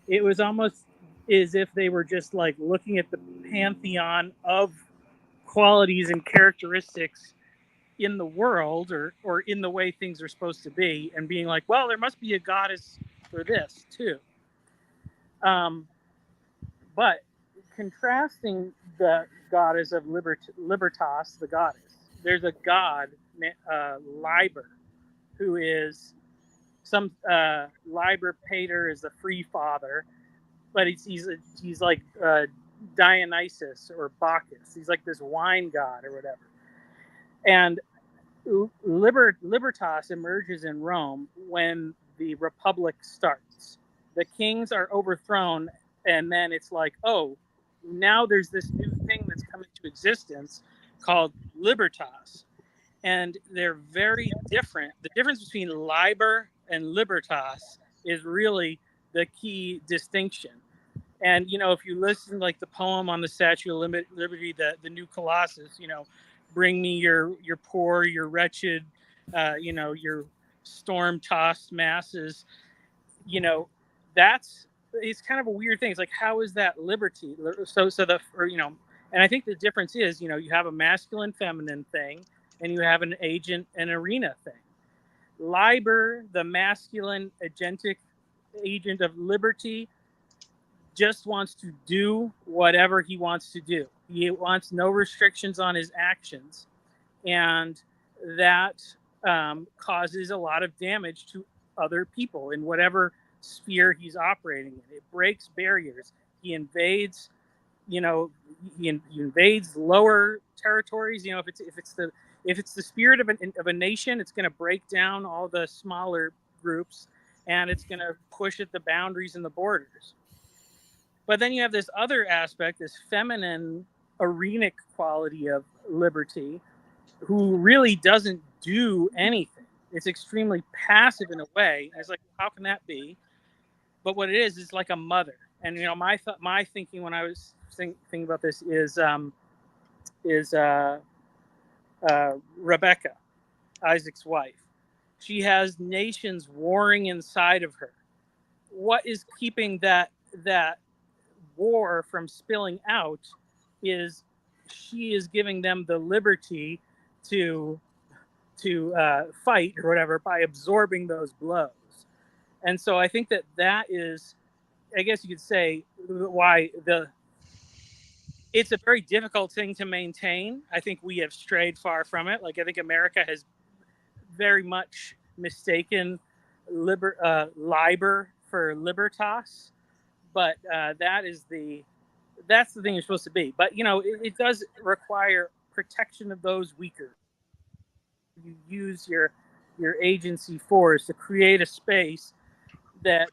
[SPEAKER 12] It was almost as if they were just looking at the pantheon of qualities and characteristics in the world or in the way things are supposed to be, and being like, well, there must be a goddess for this too. But contrasting the goddess of Libertas, the goddess, there's a god, Liber, who is Liber Pater is the free father, but he's like Dionysus or Bacchus. He's like this wine god or whatever. And Libertas emerges in Rome when the Republic starts. The kings are overthrown, and then it's like, oh, now there's this new thing that's come into existence called Libertas. And they're very different. The difference between Liber and Libertas is really the key distinction. And, if you listen to the poem on the Statue of Liberty, the New Colossus, bring me your poor, your wretched, your storm-tossed masses, it's kind of a weird thing. It's like, how is that liberty? And I think the difference is, you have a masculine, feminine thing, and you have an agent and arena thing. Liber, the masculine agentic agent of liberty, just wants to do whatever he wants to do. He wants no restrictions on his actions, and that causes a lot of damage to other people in whatever sphere he's operating in. It breaks barriers. He invades, he invades lower territories. If it's the spirit of a nation, it's going to break down all the smaller groups, and it's going to push at the boundaries and the borders. But then you have this other aspect, this feminine, arenic quality of liberty, who really doesn't do anything. It's extremely passive in a way. It's like, how can that be? But what it is like a mother. And my thinking when I was thinking about this is Rebecca, Isaac's wife. She has nations warring inside of her. What is keeping that war from spilling out is she is giving them the liberty to fight or whatever by absorbing those blows. And so I think that is, I guess you could say, why it's a very difficult thing to maintain. I think we have strayed far from it. Like, I think America has very much mistaken liber for libertas, but that's the thing you're supposed to be. But it does require protection of those weaker. You use your agency force to create a space that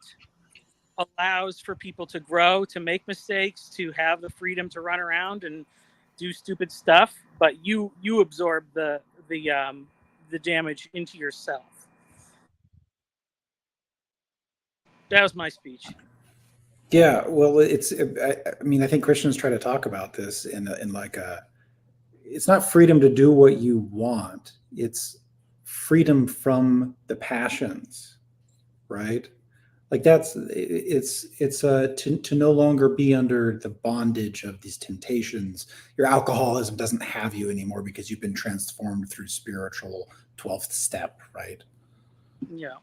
[SPEAKER 12] allows for people to grow, to make mistakes, to have the freedom to run around and do stupid stuff, but you absorb the damage into yourself. That was my speech.
[SPEAKER 8] Yeah, well, I think Christians try to talk about this in like it's not freedom to do what you want. It's freedom from the passions, right? Like it's to no longer be under the bondage of these temptations. Your alcoholism doesn't have you anymore because you've been transformed through spiritual 12th step, right?
[SPEAKER 12] Yeah.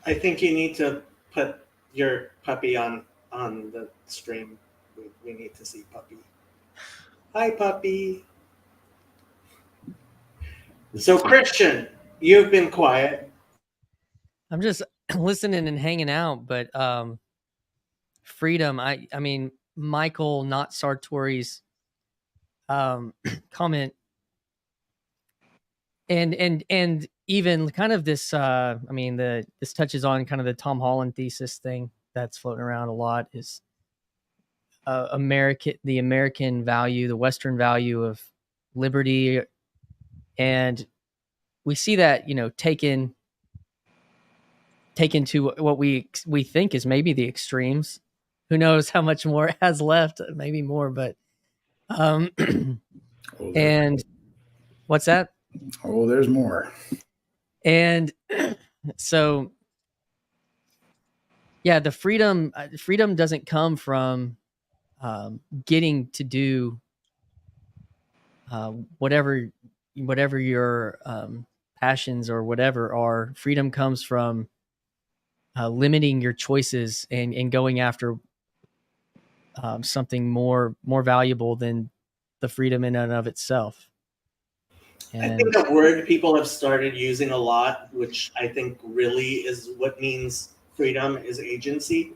[SPEAKER 1] I think you need to put your puppy on the stream. We need to see Puppy. Hi, Puppy. So, Christian, you've been quiet.
[SPEAKER 11] I'm just listening and hanging out, but freedom. I mean, Michael, not Sartori's comment, and even kind of this. This touches on kind of the Tom Holland thesis thing that's floating around a lot. Is the American value, the Western value of liberty, and we see that taken to what we think is maybe the extremes. Who knows how much more it has left? Maybe more, but and what's that?
[SPEAKER 8] Oh, there's more.
[SPEAKER 11] And so, yeah, the freedom doesn't come from getting to do whatever your passions or whatever are. Freedom comes from limiting your choices and going after something more valuable than the freedom in and of itself.
[SPEAKER 1] I think the word people have started using a lot, which I think really is what means freedom, is agency.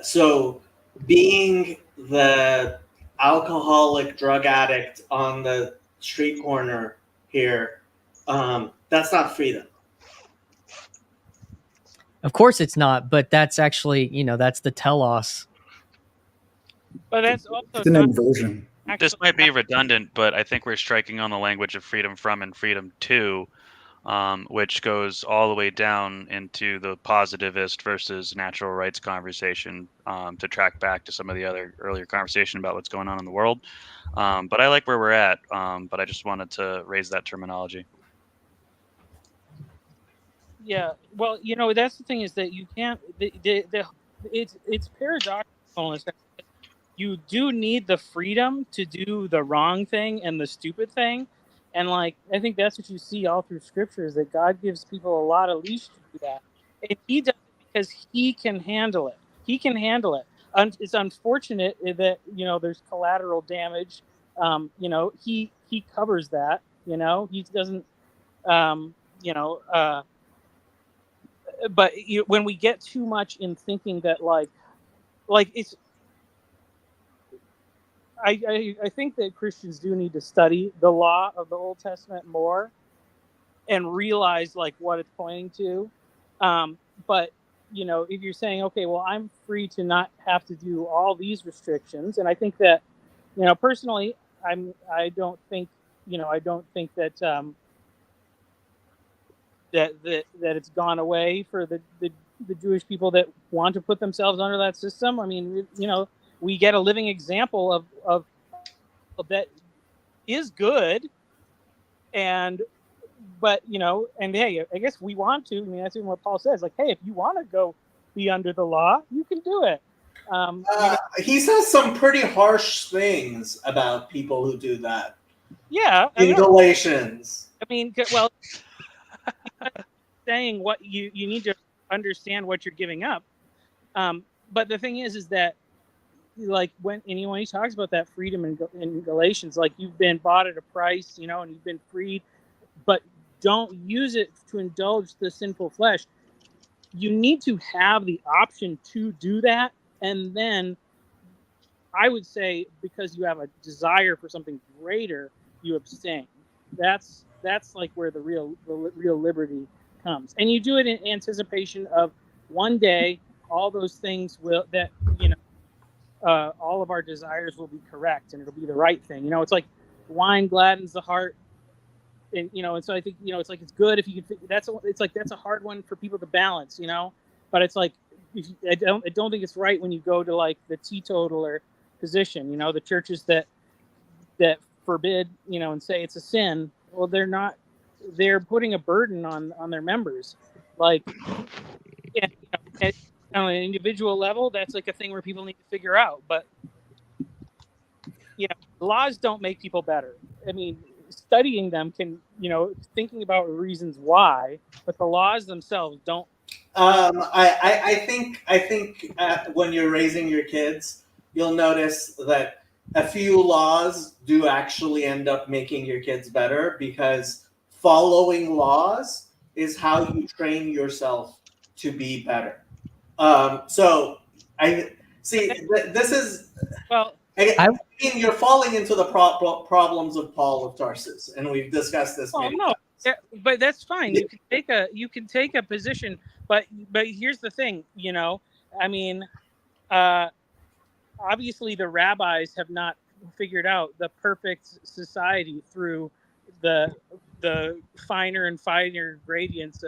[SPEAKER 1] So being the alcoholic drug addict on the street corner here, that's not freedom.
[SPEAKER 11] Of course it's not, but that's actually, that's the telos.
[SPEAKER 12] But that's also
[SPEAKER 8] it's an inversion.
[SPEAKER 10] This might be redundant, but I think we're striking on the language of freedom from and freedom to, which goes all the way down into the positivist versus natural rights conversation, to track back to some of the other earlier conversation about what's going on in the world. But I like where we're at, but I just wanted to raise that terminology.
[SPEAKER 12] Yeah, well, that's the thing, is that you can't. It's paradoxical. You do need the freedom to do the wrong thing and the stupid thing, and I think that's what you see all through Scripture, is that God gives people a lot of leash to do that, and He does it because He can handle it. He can handle it. It's unfortunate that there's collateral damage. He covers that. He doesn't. But when we get too much in thinking that it's, I think that Christians do need to study the law of the Old Testament more and realize what it's pointing to. But if you're saying, okay, well, I'm free to not have to do all these restrictions, and I think that personally, I don't think that that it's gone away for the Jewish people that want to put themselves under that system. I mean, we get a living example of that is good, but and hey, I guess we want to. I mean, that's even what Paul says. Like, hey, if you want to go be under the law, you can do it.
[SPEAKER 1] He says some pretty harsh things about people who do that.
[SPEAKER 12] Yeah,
[SPEAKER 1] in Galatians.
[SPEAKER 12] I mean, well, saying what you need to understand what you're giving up. But the thing is that, like, when he talks about that freedom in Galatians, like, you've been bought at a price, and you've been freed, but don't use it to indulge the sinful flesh. You need to have the option to do that, and then I would say, because you have a desire for something greater, you abstain. That's like where the real liberty comes, and you do it in anticipation of one day all those things all of our desires will be correct, and it'll be the right thing. It's like wine gladdens the heart, and and so I think it's like, it's good if you can. That's a hard one for people to balance, but it's like, I don't think it's right when you go to like the teetotaler position, the churches that forbid, and say it's a sin. Well, they're putting a burden on their members. Like, on an individual level, that's like a thing where people need to figure out. But laws don't make people better. I mean, studying them can, thinking about reasons why, but the laws themselves don't.
[SPEAKER 1] I think when you're raising your kids, you'll notice that a few laws do actually end up making your kids better, because following laws is how you train yourself to be better. So I see this is, well, I mean, you're falling into the problems of Paul of Tarsus, and we've discussed this.
[SPEAKER 12] Oh no, but that's fine. You can take a position, but here's the thing. I mean, obviously the rabbis have not figured out the perfect society through the finer and finer gradients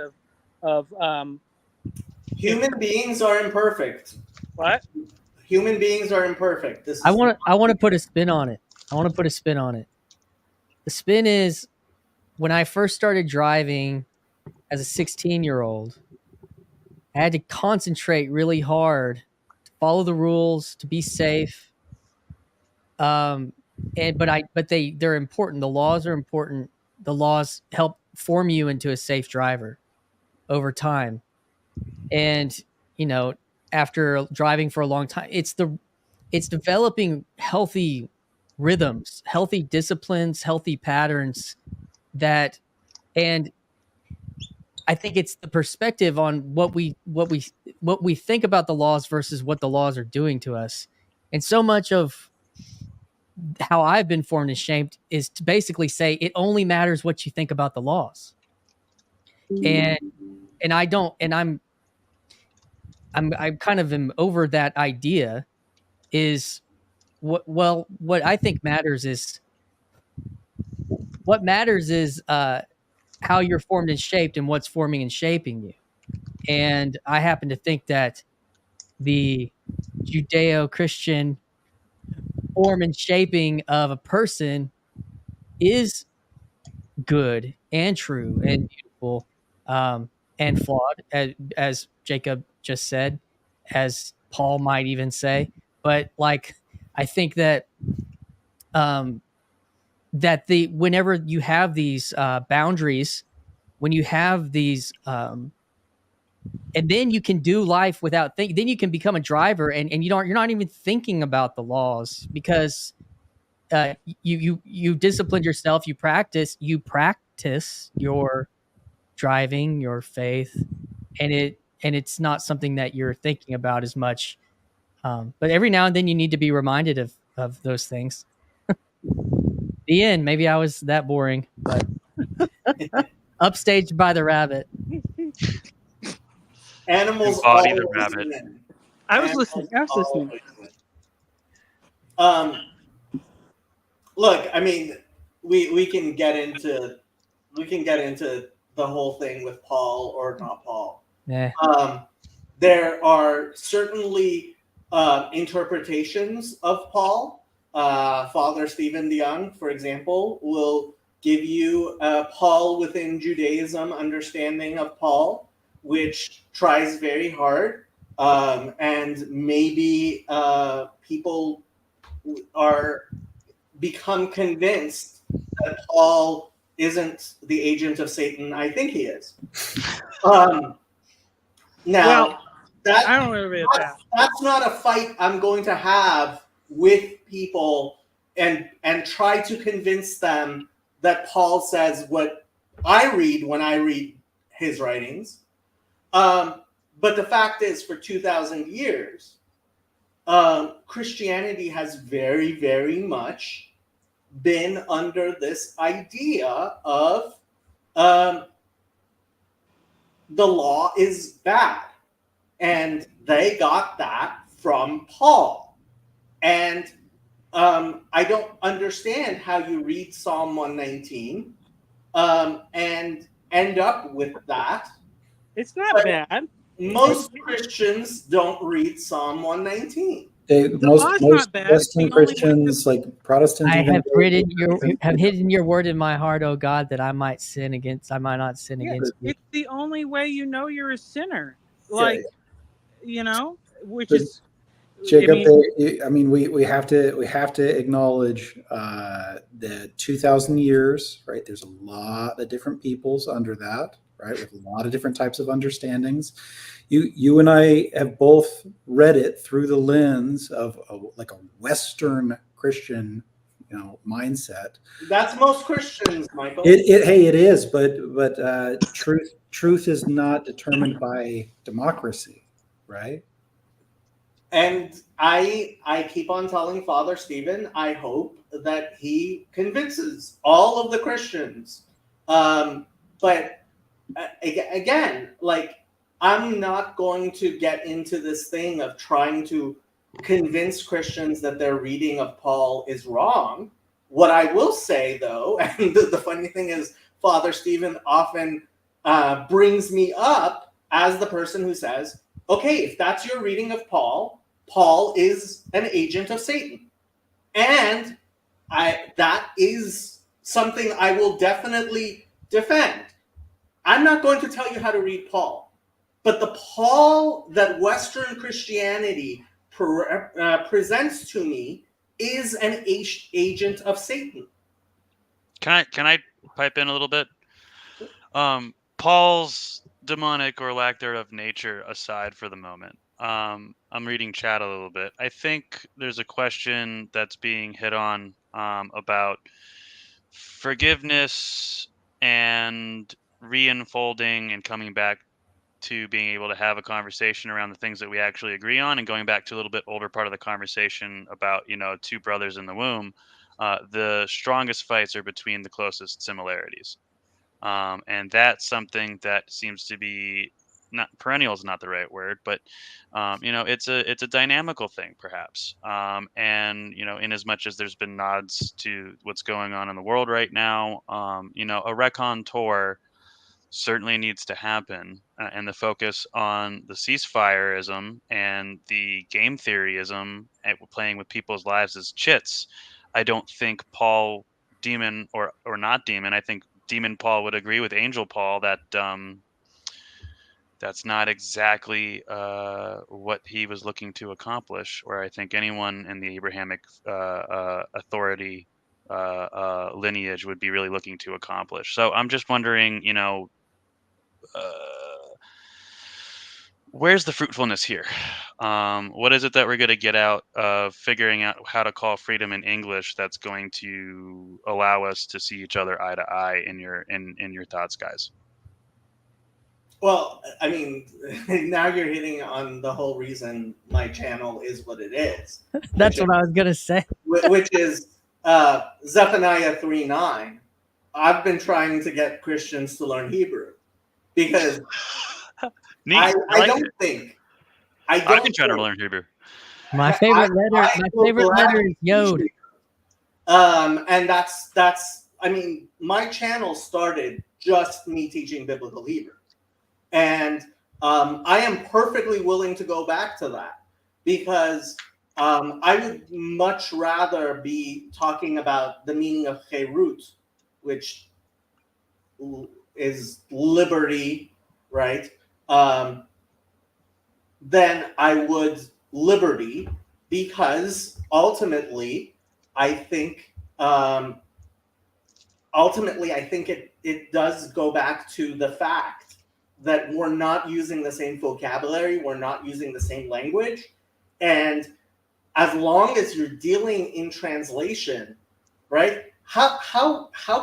[SPEAKER 12] of
[SPEAKER 1] human beings are imperfect.
[SPEAKER 12] What?
[SPEAKER 1] Human beings are imperfect.
[SPEAKER 11] I want to put a spin on it. The spin is, when I first started driving as a 16-year-old, I had to concentrate really hard to follow the rules, to be safe. But they're important. The laws are important. The laws help form you into a safe driver over time. And after driving for a long time, it's developing healthy rhythms, healthy disciplines, healthy patterns and I think it's the perspective on what we think about the laws versus what the laws are doing to us. And so much of how I've been formed and shaped is to basically say it only matters what you think about the laws. And I don't, and I'm kind of am over that idea. Is what I think matters is how you're formed and shaped, and what's forming and shaping you. And I happen to think that the Judeo-Christian form and shaping of a person is good and true and beautiful, and flawed, as Jacob just said, as Paul might even say. But like, I think that whenever you have these boundaries, when you have these, and then you can do life without thinking. Then you can become a driver, and you're not even thinking about the laws, because you disciplined yourself. You practice your driving, your faith, and it's not something that you're thinking about as much. But every now and then you need to be reminded of those things. The end. Maybe I was that boring, but upstaged by the rabbit.
[SPEAKER 1] Animals
[SPEAKER 10] embody the rabbit.
[SPEAKER 12] I was listening.
[SPEAKER 1] Look, I mean, we can get into the whole thing with Paul or not Paul.
[SPEAKER 11] Yeah.
[SPEAKER 1] There are certainly interpretations of Paul. Father Stephen DeYoung, for example, will give you a Paul within Judaism understanding of Paul, which tries very hard. And maybe people are become convinced that Paul isn't the agent of Satan. I think he is. Now,
[SPEAKER 12] Well,
[SPEAKER 1] that,
[SPEAKER 12] I don't agree with that.
[SPEAKER 1] that's not a fight I'm going to have with people and try to convince them that Paul says what I read when I read his writings. But the fact is, for 2,000 years, Christianity has very, very much been under this idea of the law is bad. And they got that from Paul. And I don't understand how you read Psalm 119 and end up with that.
[SPEAKER 12] It's not
[SPEAKER 1] But
[SPEAKER 12] bad.
[SPEAKER 1] most Christians don't read Psalm 119.
[SPEAKER 8] Most
[SPEAKER 12] not bad. It's
[SPEAKER 8] Western
[SPEAKER 12] the only way
[SPEAKER 8] Christians, like Protestants,
[SPEAKER 11] I
[SPEAKER 8] even
[SPEAKER 11] have hidden your word in my heart, oh God, that I might not sin
[SPEAKER 12] Yeah,
[SPEAKER 11] against you.
[SPEAKER 12] it's the only way you know you're a sinner.
[SPEAKER 8] Yeah.
[SPEAKER 12] Like, you know, which
[SPEAKER 8] But
[SPEAKER 12] is
[SPEAKER 8] Jacob,
[SPEAKER 12] I mean,
[SPEAKER 8] we have to acknowledge the 2,000 years, right? There's a lot of different peoples under that, right? With a lot of different types of understandings. You and I have both read it through the lens of like a Western Christian, mindset.
[SPEAKER 1] That's most Christians, Michael.
[SPEAKER 8] It is, but truth is not determined by democracy, right?
[SPEAKER 1] And I keep on telling Father Stephen, I hope that he convinces all of the Christians. But again, like, I'm not going to get into this thing of trying to convince Christians that their reading of Paul is wrong. What I will say, though, and the funny thing is, Father Stephen often brings me up as the person who says, okay, if that's your reading of Paul, Paul is an agent of Satan. And that is something I will definitely defend. I'm not going to tell you how to read Paul. But the Paul that Western Christianity presents to me is an agent of Satan.
[SPEAKER 10] Can I pipe in a little bit? Paul's demonic or lack thereof nature aside for the moment. I'm reading chat a little bit. I think there's a question that's being hit on about forgiveness and re-unfolding and coming back to being able to have a conversation around the things that we actually agree on, and going back to a little bit older part of the conversation about, two brothers in the womb. The strongest fights are between the closest similarities. And that's something that seems to be not perennial is not the right word, but it's a dynamical thing perhaps. And in as much as there's been nods to what's going on in the world right now, a raconteur certainly needs to happen, and the focus on the ceasefireism and the game theoryism and playing with people's lives as chits. I don't think Paul, demon or not demon, I think Demon Paul would agree with Angel Paul that that's not exactly what he was looking to accomplish, or I think anyone in the Abrahamic authority lineage would be really looking to accomplish. So I'm just wondering, where's the fruitfulness here? What is it that we're going to get out of figuring out how to call freedom in English that's going to allow us to see each other eye to eye in your thoughts, guys?
[SPEAKER 1] Well, I mean, now you're hitting on the whole reason my channel is what it is.
[SPEAKER 11] That's what I was going to say.
[SPEAKER 1] Which is Zephaniah 3:9. I've been trying to get Christians to learn Hebrew because I don't think I
[SPEAKER 10] can try to learn Hebrew.
[SPEAKER 11] My favorite letter is Yod.
[SPEAKER 1] And that's I mean, my channel started just me teaching biblical Hebrew. And I am perfectly willing to go back to that because I would much rather be talking about the meaning of Cherut, which is liberty, right? Than I would liberty, because ultimately, I think it does go back to the fact that we're not using the same vocabulary, we're not using the same language, and as long as you're dealing in translation, right? How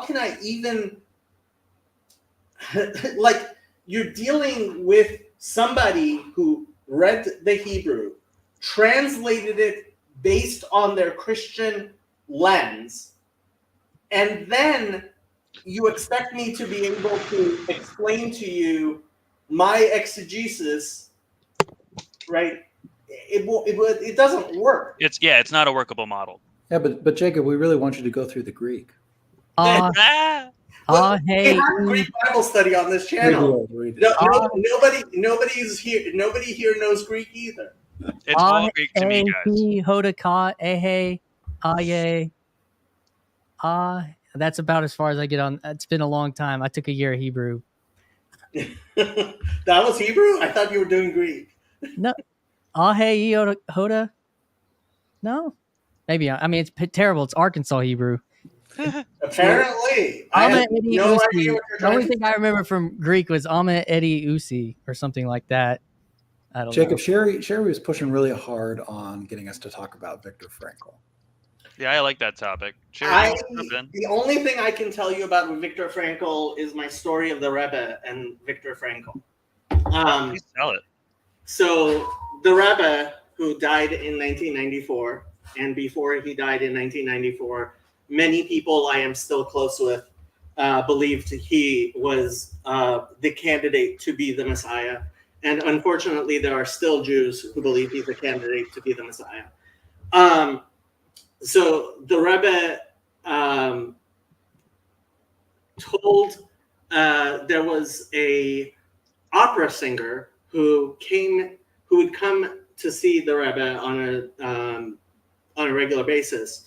[SPEAKER 1] can I even like, you're dealing with somebody who read the Hebrew, translated it based on their Christian lens, and then you expect me to be able to explain to you my exegesis, right? It doesn't work.
[SPEAKER 10] It's not a workable model.
[SPEAKER 8] Yeah, but Jacob, we really want you to go through the Greek.
[SPEAKER 1] Well,
[SPEAKER 11] Hey,
[SPEAKER 1] we have Greek Bible study on this channel. Nobody here knows Greek either.
[SPEAKER 10] It's all Greek to me, guys.
[SPEAKER 11] Hodaka, Ehe, Aye. That's about as far as I get on. It's been a long time. I took a year of Hebrew.
[SPEAKER 1] That was Hebrew? I thought you were doing Greek.
[SPEAKER 11] No. Ahe, Hoda. No. Maybe. I mean, it's terrible. It's Arkansas Hebrew.
[SPEAKER 1] Apparently. I have no idea what you're
[SPEAKER 11] The only
[SPEAKER 1] trying
[SPEAKER 11] thing I remember from Greek was Ahmed Eddie Usi or something like that. I don't
[SPEAKER 8] Jacob,
[SPEAKER 11] know.
[SPEAKER 8] Sherry was pushing really hard on getting us to talk about Viktor Frankl.
[SPEAKER 10] Yeah, I like that topic. Sherry,
[SPEAKER 1] The only thing I can tell you about Viktor Frankl is my story of the Rebbe and Viktor Frankl.
[SPEAKER 10] Please tell it.
[SPEAKER 1] So the Rebbe, who died in 1994, and before he died in 1994, many people I am still close with believed he was the candidate to be the Messiah. And unfortunately, there are still Jews who believe he's a candidate to be the Messiah. So the Rebbe told there was a opera singer who would come to see the Rebbe on a regular basis,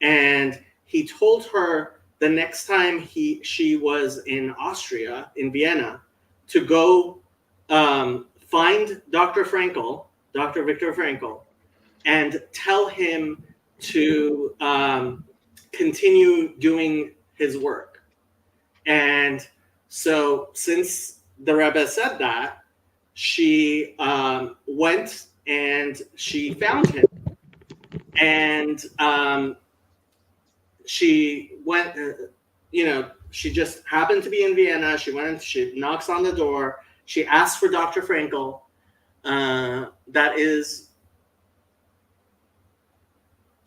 [SPEAKER 1] and he told her the next time she was in Austria, in Vienna, to go find Dr. Frankl, Dr. Viktor Frankl, and tell him to continue doing his work. And so since the Rebbe said that, she went and she found him. And she went, she just happened to be in Vienna. She went, she knocks on the door. She asks for Dr. Frankl. That is...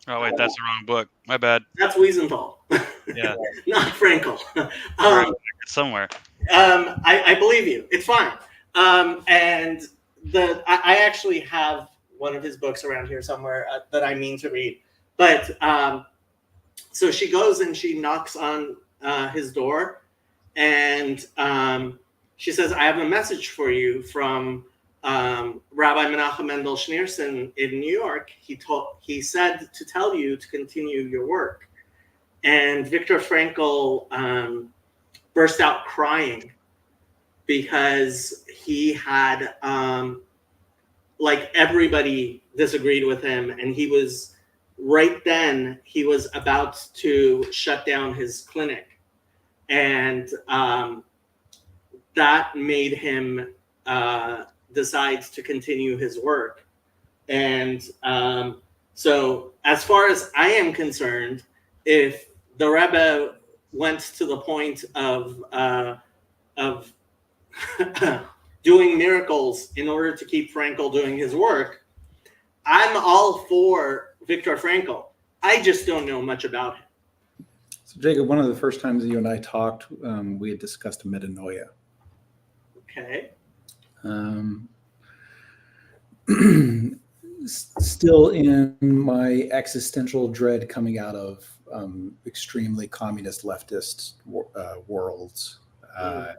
[SPEAKER 10] Oh, wait, that's the wrong book. My bad.
[SPEAKER 1] That's Wiesenthal.
[SPEAKER 10] Yeah.
[SPEAKER 1] Not Frankl.
[SPEAKER 10] Somewhere.
[SPEAKER 1] I believe you. It's fine. And I actually have one of his books around here somewhere that I mean to read. But so she goes and she knocks on his door, and she says, "I have a message for you from Rabbi Menachem Mendel Schneerson in New York. He said to tell you to continue your work." And Viktor Frankl burst out crying because he had, like, everybody disagreed with him, and he was he was about to shut down his clinic, and that made him decide to continue his work. And so as far as I am concerned, if the Rebbe went to the point of doing miracles in order to keep Frankl doing his work, I'm all for Viktor Frankl. I just don't know much about him.
[SPEAKER 8] So, Jacob, one of the first times you and I talked, we had discussed metanoia.
[SPEAKER 1] Okay.
[SPEAKER 8] Still in my existential dread coming out of extremely communist leftist worlds. I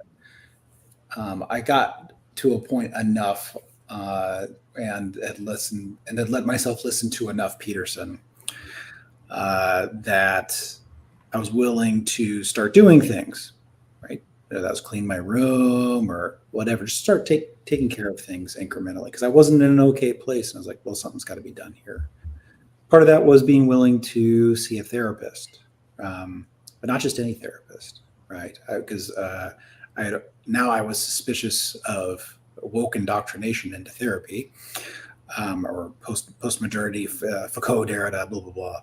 [SPEAKER 8] got to a point enough and had let myself listen to enough Peterson that I was willing to start doing things, right? Whether that was clean my room or whatever, just start taking care of things incrementally, because I wasn't in an okay place. And I was like, well, something's got to be done here. Part of that was being willing to see a therapist, but not just any therapist, right? Because I was suspicious of woke indoctrination into therapy, or post-modernity, Foucault, Derrida, blah, blah, blah.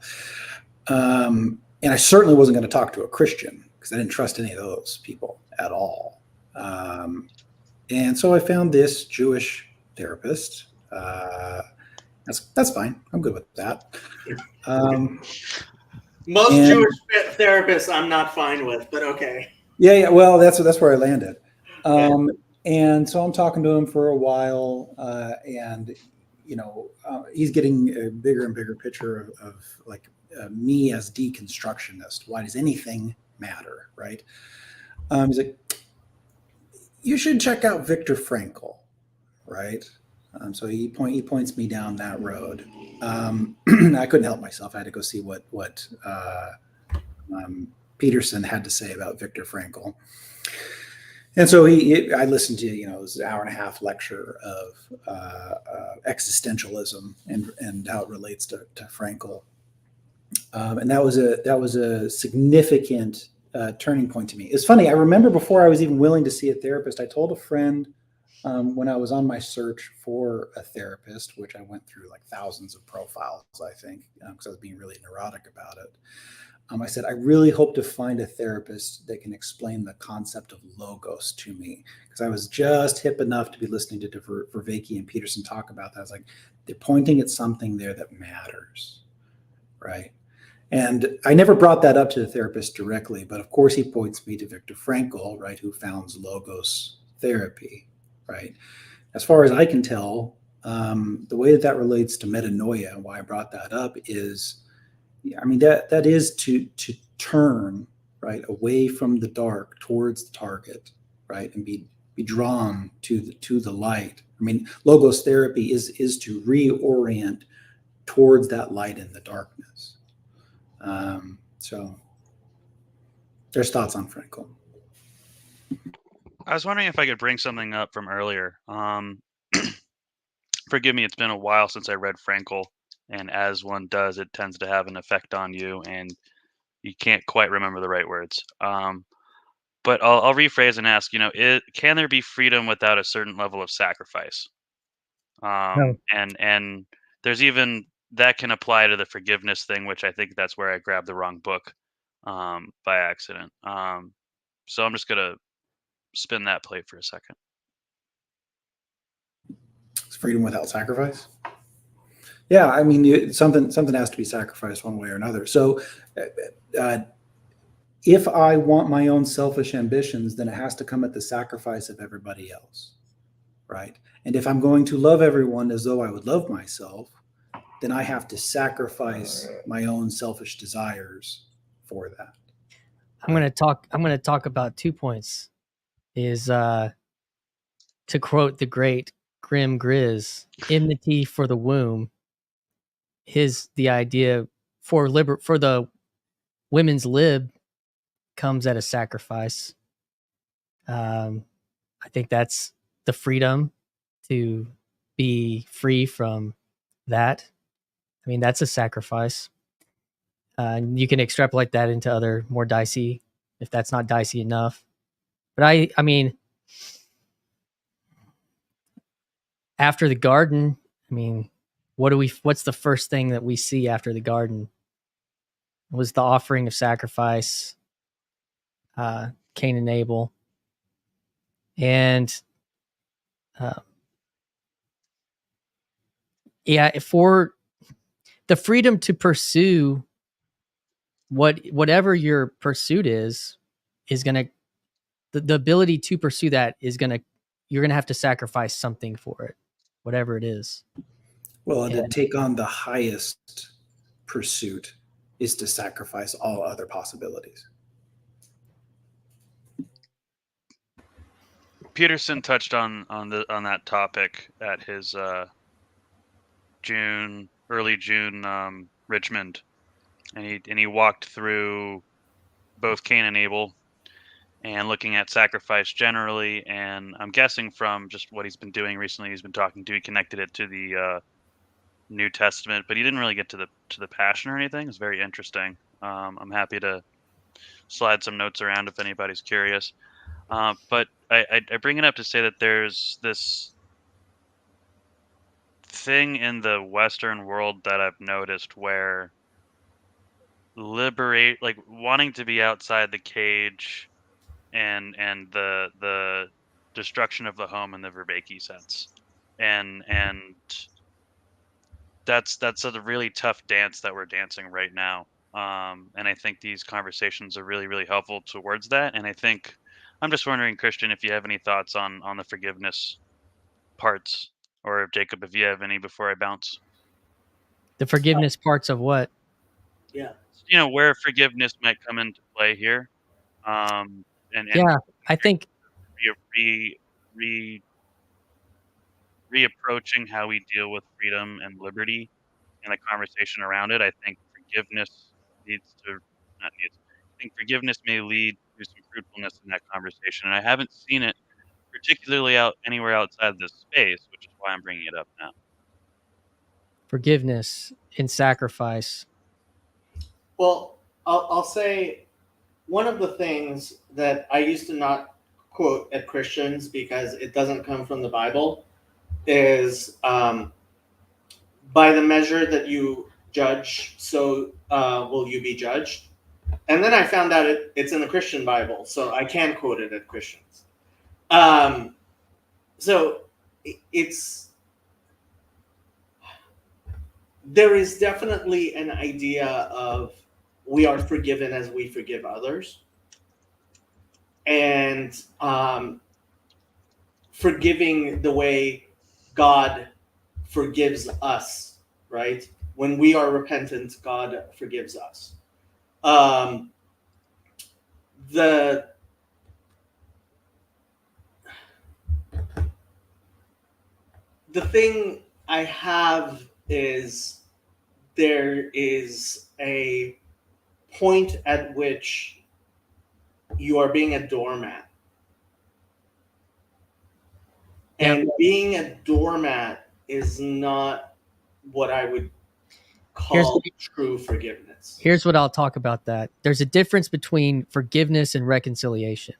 [SPEAKER 8] And I certainly wasn't going to talk to a Christian because I didn't trust any of those people at all. And so I found this Jewish therapist. That's fine. I'm good with that.
[SPEAKER 1] Most Jewish therapists I'm not fine with, but okay.
[SPEAKER 8] Yeah. Well, that's where I landed. And so I'm talking to him for a while, and he's getting a bigger and bigger picture of like me as deconstructionist. Why does anything matter, right? He's like, you should check out Viktor Frankl, right? So he points me down that road. I couldn't help myself. I had to go see what Peterson had to say about Viktor Frankl. And so I listened to, it was an hour and a half lecture of existentialism and how it relates to Frankl. And that was a significant turning point to me. It's funny. I remember before I was even willing to see a therapist, I told a friend when I was on my search for a therapist, which I went through like thousands of profiles, I think, because I was being really neurotic about it. I said, I really hope to find a therapist that can explain the concept of logos to me, because I was just hip enough to be listening to Vervaeke and Peterson talk about that. I was like, they're pointing at something there that matters, right? And I never brought that up to the therapist directly, but of course he points me to Viktor Frankl, right, who founds Logos Therapy, right? As far as I can tell, the way that relates to metanoia, and why I brought that up is, that is to turn, right, away from the dark towards the target, right, and be drawn to the light. Logos therapy is to reorient towards that light in the darkness. So there's thoughts on Frankl.
[SPEAKER 10] I was wondering if I could bring something up from earlier. Forgive me, it's been a while since I read Frankl, and as one does, it tends to have an effect on you, and you can't quite remember the right words. But I'll rephrase and ask, can there be freedom without a certain level of sacrifice?
[SPEAKER 11] No.
[SPEAKER 10] And there's even that can apply to the forgiveness thing, which I think that's where I grabbed the wrong book by accident. So I'm just gonna spin that plate for a second.
[SPEAKER 8] Is freedom without sacrifice? Yeah, something has to be sacrificed one way or another. So if I want my own selfish ambitions, then it has to come at the sacrifice of everybody else, right? And if I'm going to love everyone as though I would love myself, then I have to sacrifice my own selfish desires for that.
[SPEAKER 11] I'm going to talk about 2 points. Is to quote the great Grim Grizz, enmity for the womb. The idea for the women's lib comes at a sacrifice. I think that's the freedom to be free from that. That's a sacrifice. You can extrapolate that into other more dicey, if that's not dicey enough. But after the garden, what's the first thing that we see after the garden? It was the offering of sacrifice, Cain and Abel. And for the freedom to pursue whatever your pursuit is gonna, the ability to pursue that you're gonna have to sacrifice something for it, whatever it is.
[SPEAKER 8] Well, and to take on the highest pursuit is to sacrifice all other possibilities.
[SPEAKER 10] Peterson touched on that topic at his early June Richmond, and he walked through both Cain and Abel, and looking at sacrifice generally. And I'm guessing from just what he's been doing recently, he connected it to the New Testament, but he didn't really get to the Passion or anything. It's very interesting. I'm happy to slide some notes around if anybody's curious. But I bring it up to say that there's this thing in the Western world that I've noticed where wanting to be outside the cage and the destruction of the home in the Verbeke sense, and that's a really tough dance that we're dancing right now. And I think these conversations are really, really helpful towards that. And I think I'm just wondering, Christian, if you have any thoughts on the forgiveness parts, or if Jacob, if you have any before I bounce.
[SPEAKER 11] The forgiveness parts of what?
[SPEAKER 1] Yeah.
[SPEAKER 10] Where forgiveness might come into play here. And
[SPEAKER 11] yeah, I think
[SPEAKER 10] reapproaching how we deal with freedom and liberty and the conversation around it. I think forgiveness forgiveness may lead to some fruitfulness in that conversation. And I haven't seen it particularly anywhere outside this space, which is why I'm bringing it up now.
[SPEAKER 11] Forgiveness in sacrifice.
[SPEAKER 1] Well, I'll say one of the things that I used to not quote at Christians because it doesn't come from the Bible is by the measure that you judge, so will you be judged. And then I found out it's in the Christian Bible, so I can quote it at Christians. So there is definitely an idea of we are forgiven as we forgive others. And forgiving the way God forgives us, right? When we are repentant, God forgives us. The thing I have is there is a point at which you are being a doormat. And being a doormat is not what I would call true forgiveness.
[SPEAKER 11] Here's what I'll talk about that. There's a difference between forgiveness and reconciliation.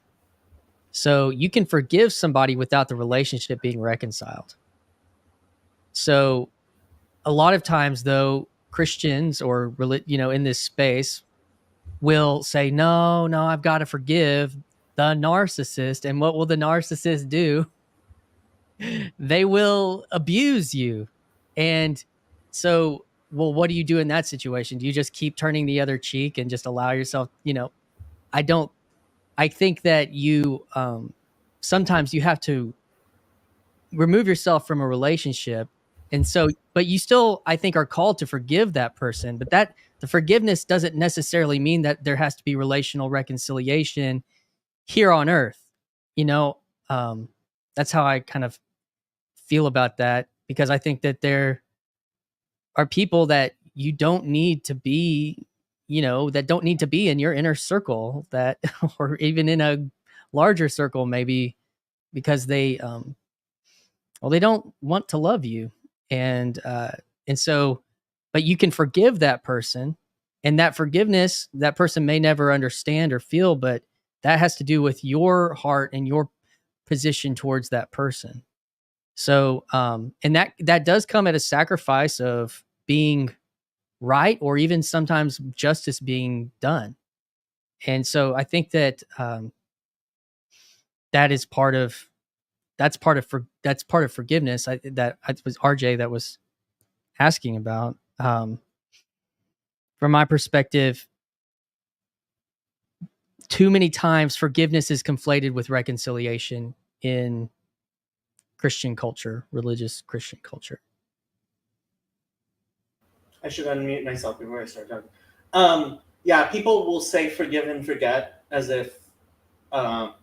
[SPEAKER 11] So you can forgive somebody without the relationship being reconciled. So a lot of times, though, Christians or, in this space will say, no, I've got to forgive the narcissist. And what will the narcissist do? They will abuse you. And so, well, what do you do in that situation? Do you just keep turning the other cheek and just allow yourself, I think that you, sometimes you have to remove yourself from a relationship. And so, but you still, I think, are called to forgive that person. But the forgiveness doesn't necessarily mean that there has to be relational reconciliation here on earth. That's how I kind of feel about that, because I think that there are people that you don't need to be, that don't need to be in your inner circle, or even in a larger circle, maybe because they don't want to love you. And so, but you can forgive that person, and that forgiveness, that person may never understand or feel, but that has to do with your heart and your position towards that person. So, and that does come at a sacrifice of being right, or even sometimes justice being done. And so I think that that's part of forgiveness. That was RJ that was asking about. From my perspective, too many times forgiveness is conflated with reconciliation in Christian culture, religious Christian culture.
[SPEAKER 1] I should unmute myself before I start talking. Yeah, people will say forgive and forget as if, and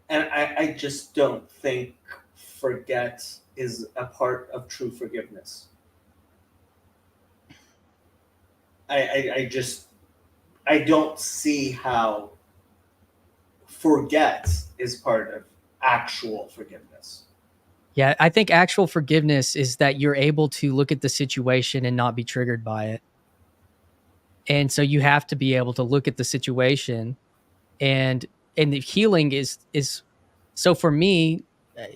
[SPEAKER 1] I just don't think forget is a part of true forgiveness. I don't see how forget is part of actual forgiveness.
[SPEAKER 11] Yeah, I think actual forgiveness is that you're able to look at the situation and not be triggered by it. And so you have to be able to look at the situation, and the healing is so for me,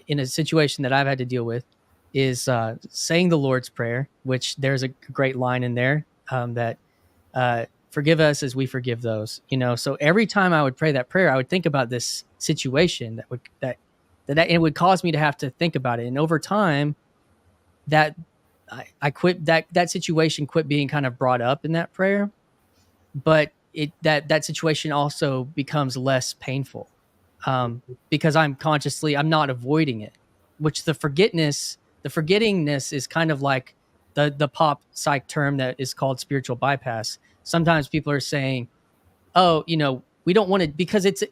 [SPEAKER 11] in a situation that I've had to deal with, is saying the Lord's Prayer, which there's a great line in there, that forgive us as we forgive those, so every time I would pray that prayer, I would think about this situation that it would cause me to have to think about it. And over time, that I quit that situation quit being kind of brought up in that prayer, but that situation also becomes less painful, because I'm not avoiding it, which the forgettingness is kind of like the pop psych term that is called spiritual bypass. Sometimes people are saying, oh, we don't want to, because it's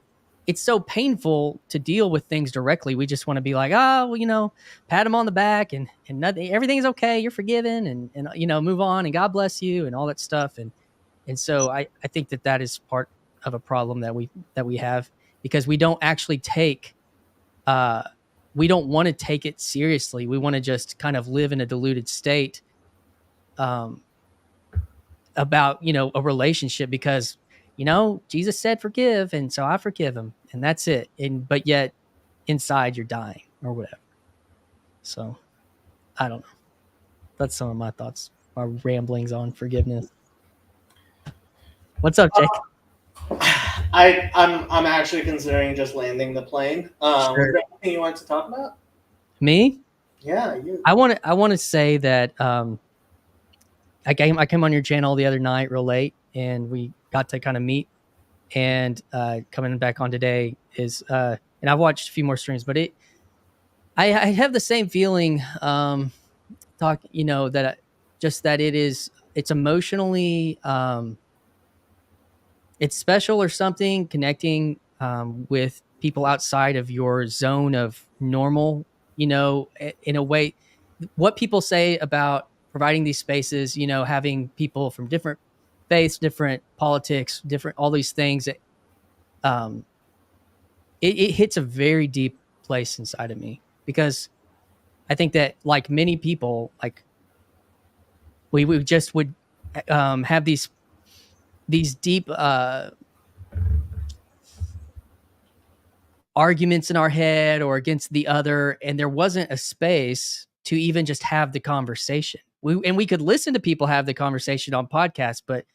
[SPEAKER 11] so painful to deal with things directly. We just want to be like, oh, well, pat them on the back and nothing, everything's okay, you're forgiven, and move on, and God bless you, and all that stuff. And so I think that is part of a problem that we have, because we don't actually we don't want to take it seriously. We want to just kind of live in a diluted state about, a relationship, because, Jesus said forgive, and so I forgive him, and that's it. But yet inside you're dying or whatever. So I don't know. That's some of my thoughts, my ramblings on forgiveness. What's up, Jake?
[SPEAKER 1] I'm actually considering just landing the plane. Was
[SPEAKER 11] Sure.
[SPEAKER 1] there anything you wanted to talk about?
[SPEAKER 11] Me?
[SPEAKER 1] Yeah, you.
[SPEAKER 11] I want to say that I came on your channel the other night real late, and we got to kind of meet. And coming back on today is and I've watched a few more streams, but I have the same feeling. That just that it's emotionally it's special or something, connecting with people outside of your zone of normal, in a way. What people say about providing these spaces, having people from different faiths, different politics, different, all these things, it hits a very deep place inside of me, because I think that, like many people, like we just would have these deep arguments in our head or against the other, and there wasn't a space to even just have the conversation. We could listen to people have the conversation on podcasts, but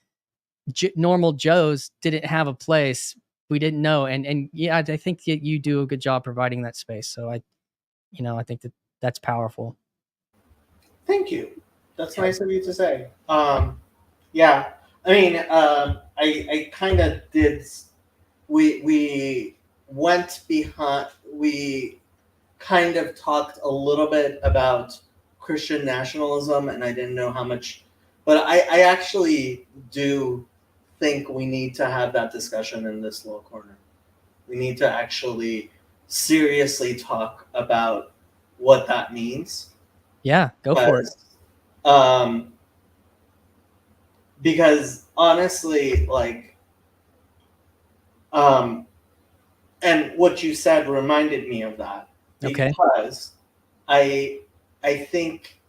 [SPEAKER 11] normal Joes didn't have a place. We didn't know, and yeah, I think that you do a good job providing that space. So I think that's powerful.
[SPEAKER 1] Thank you. That's nice of you to say. Yeah, I mean, I kind of did. We went behind. We kind of talked a little bit about Christian nationalism, and I didn't know how much, but I actually do think we need to have that discussion in this little corner. We need to actually seriously talk about what that means.
[SPEAKER 11] Yeah, go for it.
[SPEAKER 1] Because honestly, like, and what you said reminded me of that.
[SPEAKER 11] Okay.
[SPEAKER 1] Because I think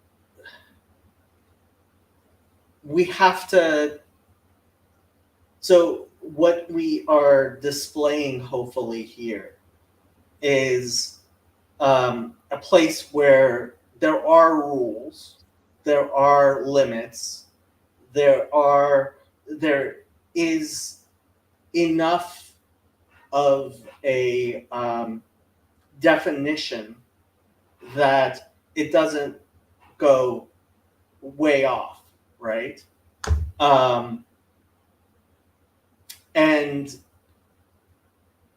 [SPEAKER 1] we have to. So what we are displaying, hopefully, here is a place where there are rules, there are limits, there is enough of a definition that it doesn't go way off, right? And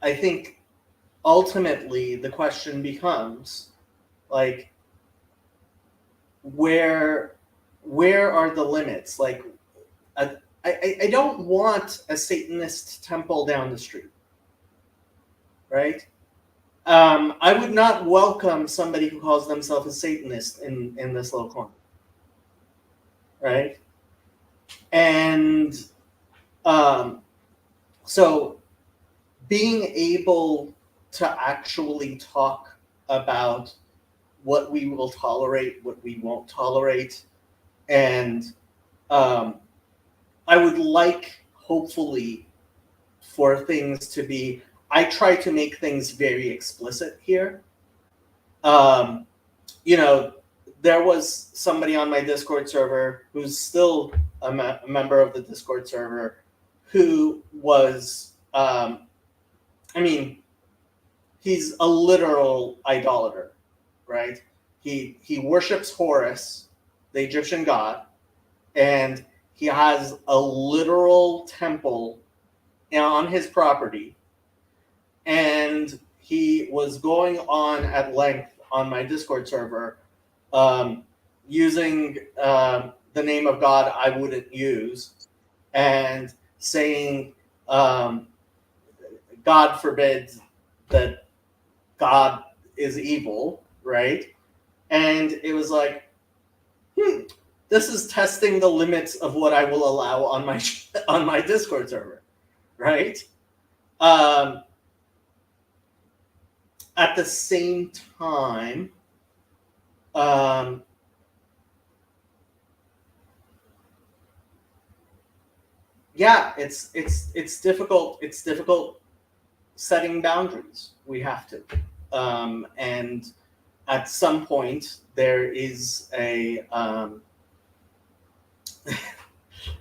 [SPEAKER 1] I think ultimately the question becomes, like, where are the limits? Like, I don't want a Satanist temple down the street, right? I would not welcome somebody who calls themselves a Satanist in this little corner, right? And so being able to actually talk about what we will tolerate, what we won't tolerate, and I would like, hopefully, for things to be, I try to make things very explicit here. You know, there was somebody on my Discord server who's still a member of the Discord server who was, I mean, he's a literal idolater, right? He worships Horus, the Egyptian god, and he has a literal temple on his property. And he was going on at length on my Discord server, using the name of God I wouldn't use, and saying, God forbid that God is evil, right? And it was like, this is testing the limits of what I will allow on my Discord server, right? At the same time, yeah, it's difficult. It's difficult setting boundaries. We have to, and at some point there is a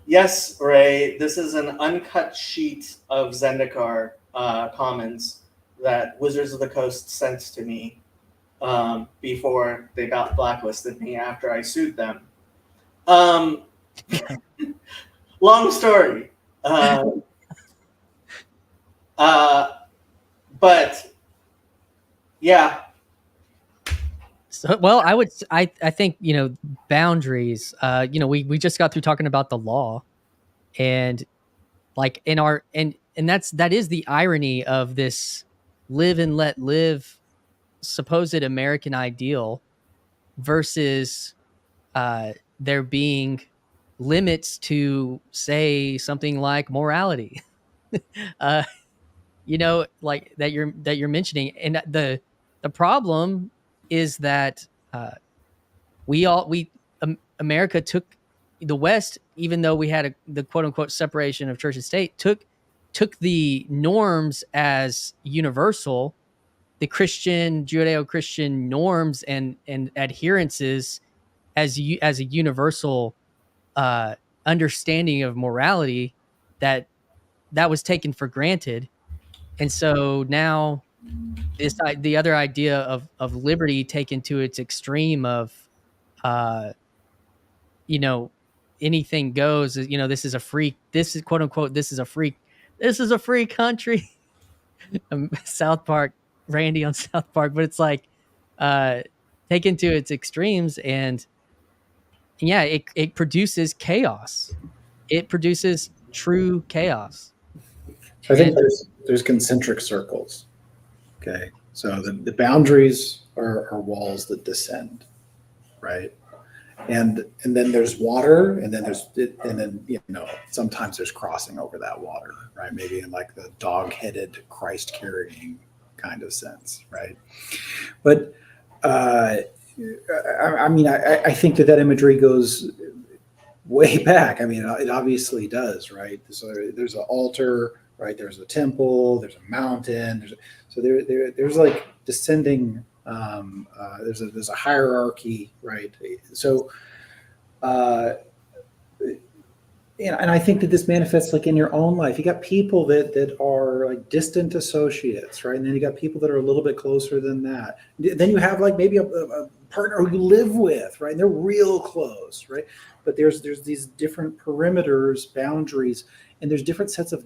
[SPEAKER 1] yes, Ray. This is an uncut sheet of Zendikar comments that Wizards of the Coast sent to me before they blacklisted me after I sued them. Long story. But yeah.
[SPEAKER 11] So, well, I think, you know, boundaries, you know, we just got through talking about the law, and like that is the irony of this live and let live supposed American ideal versus there being limits to, say, something like morality. You know, like that you're mentioning, and the problem is that America took the West, even though we had the quote unquote separation of church and state, took the norms as universal, the Christian, Judeo-Christian norms and adherences as a universal understanding of morality that was taken for granted. And so now the other idea of liberty taken to its extreme of, you know, anything goes, you know, this is quote unquote, this is a free country. South Park, Randy on South Park, but it's like taken to its extremes, and yeah, it produces chaos. It produces true chaos.
[SPEAKER 8] I think there's concentric circles. Okay, so the boundaries are walls that descend, right? And then there's water, and then you know, sometimes there's crossing over that water, right? Maybe in like the dog-headed Christ carrying kind of sense, right? But I mean, I think that imagery goes way back. I mean, it obviously does, right? So there's an altar, right? There's a temple, there's a mountain, there's like descending. There's a hierarchy, right? So, and I think that this manifests like in your own life. You got people that are like distant associates, right? And then you got people that are a little bit closer than that. Then you have like maybe a partner who you live with, right? And they're real close, right? But there's these different perimeters, boundaries, and there's different sets of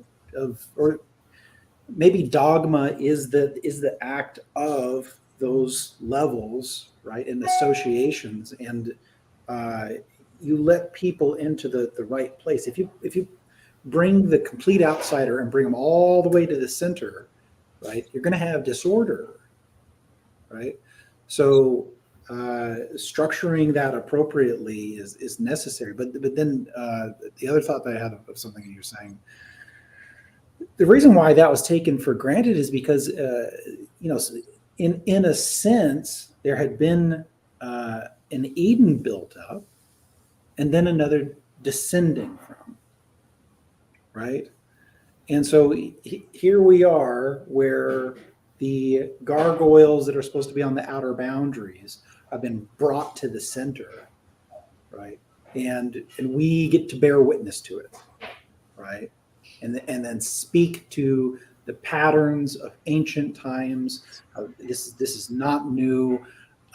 [SPEAKER 8] or maybe dogma is the act of those levels, right, and associations, and you let people into the right place. If you bring the complete outsider and bring them all the way to the center, right, you're going to have disorder, right? So structuring that appropriately is necessary. But then the other thought that I had of something that you're saying, the reason why that was taken for granted is because in a sense there had been an Eden built up, and then another descending from, right? And so here we are, where the gargoyles that are supposed to be on the outer boundaries have been brought to the center, right? And we get to bear witness to it, right? And then speak to the patterns of ancient times. This is not new,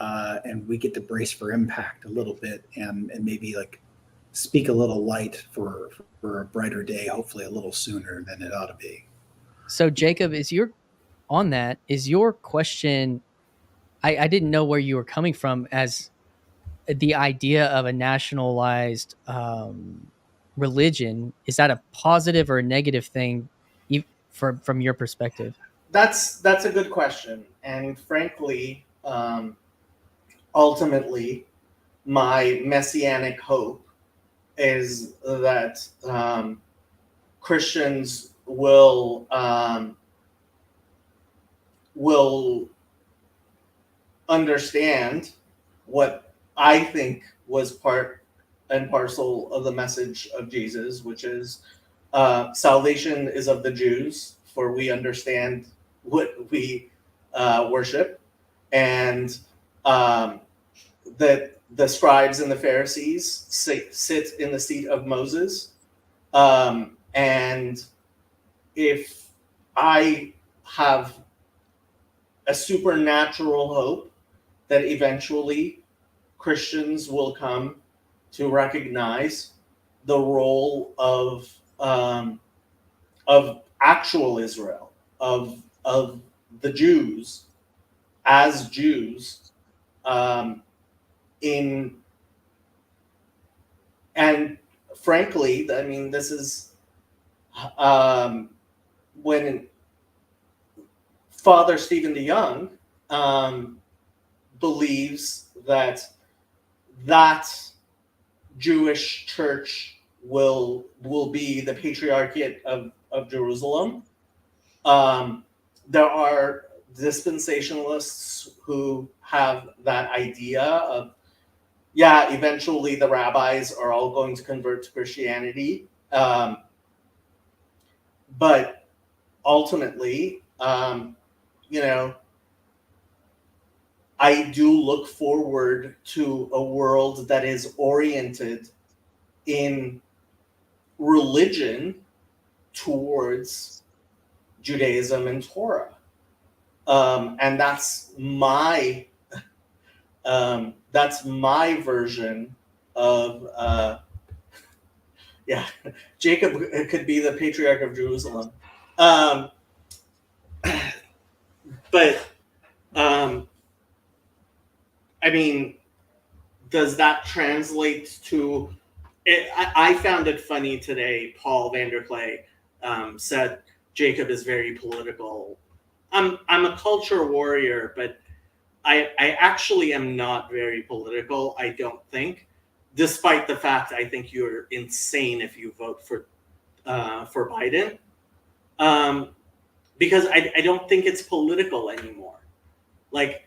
[SPEAKER 8] and we get to brace for impact a little bit, and maybe like speak a little light for a brighter day, hopefully a little sooner than it ought to be.
[SPEAKER 11] So Jacob, is your question, I didn't know where you were coming from as the idea of a nationalized religion. Is that a positive or a negative thing from your perspective?
[SPEAKER 1] That's a good question, and frankly, ultimately, my messianic hope is that Christians will understand what I think was part and parcel of the message of Jesus, which is salvation is of the Jews, for we understand what we worship, and that the scribes and the Pharisees sit in the seat of Moses. And if I have a supernatural hope that eventually Christians will come to recognize the role of actual Israel, of the Jews as Jews, and frankly, I mean, this is when Father Stephen DeYoung believes that Jewish church will be the Patriarchate of Jerusalem. There are dispensationalists who have that idea of, eventually the rabbis are all going to convert to Christianity. But ultimately, I do look forward to a world that is oriented in religion towards Judaism and Torah. And that's my version of Jacob could be the Patriarch of Jerusalem. But I mean, does that translate to I found it funny today. Paul Vanderklay said Jacob is very political. I'm a culture warrior, but I actually am not very political, I don't think, despite the fact I think you're insane if you vote for Biden, because I don't think it's political anymore. Like,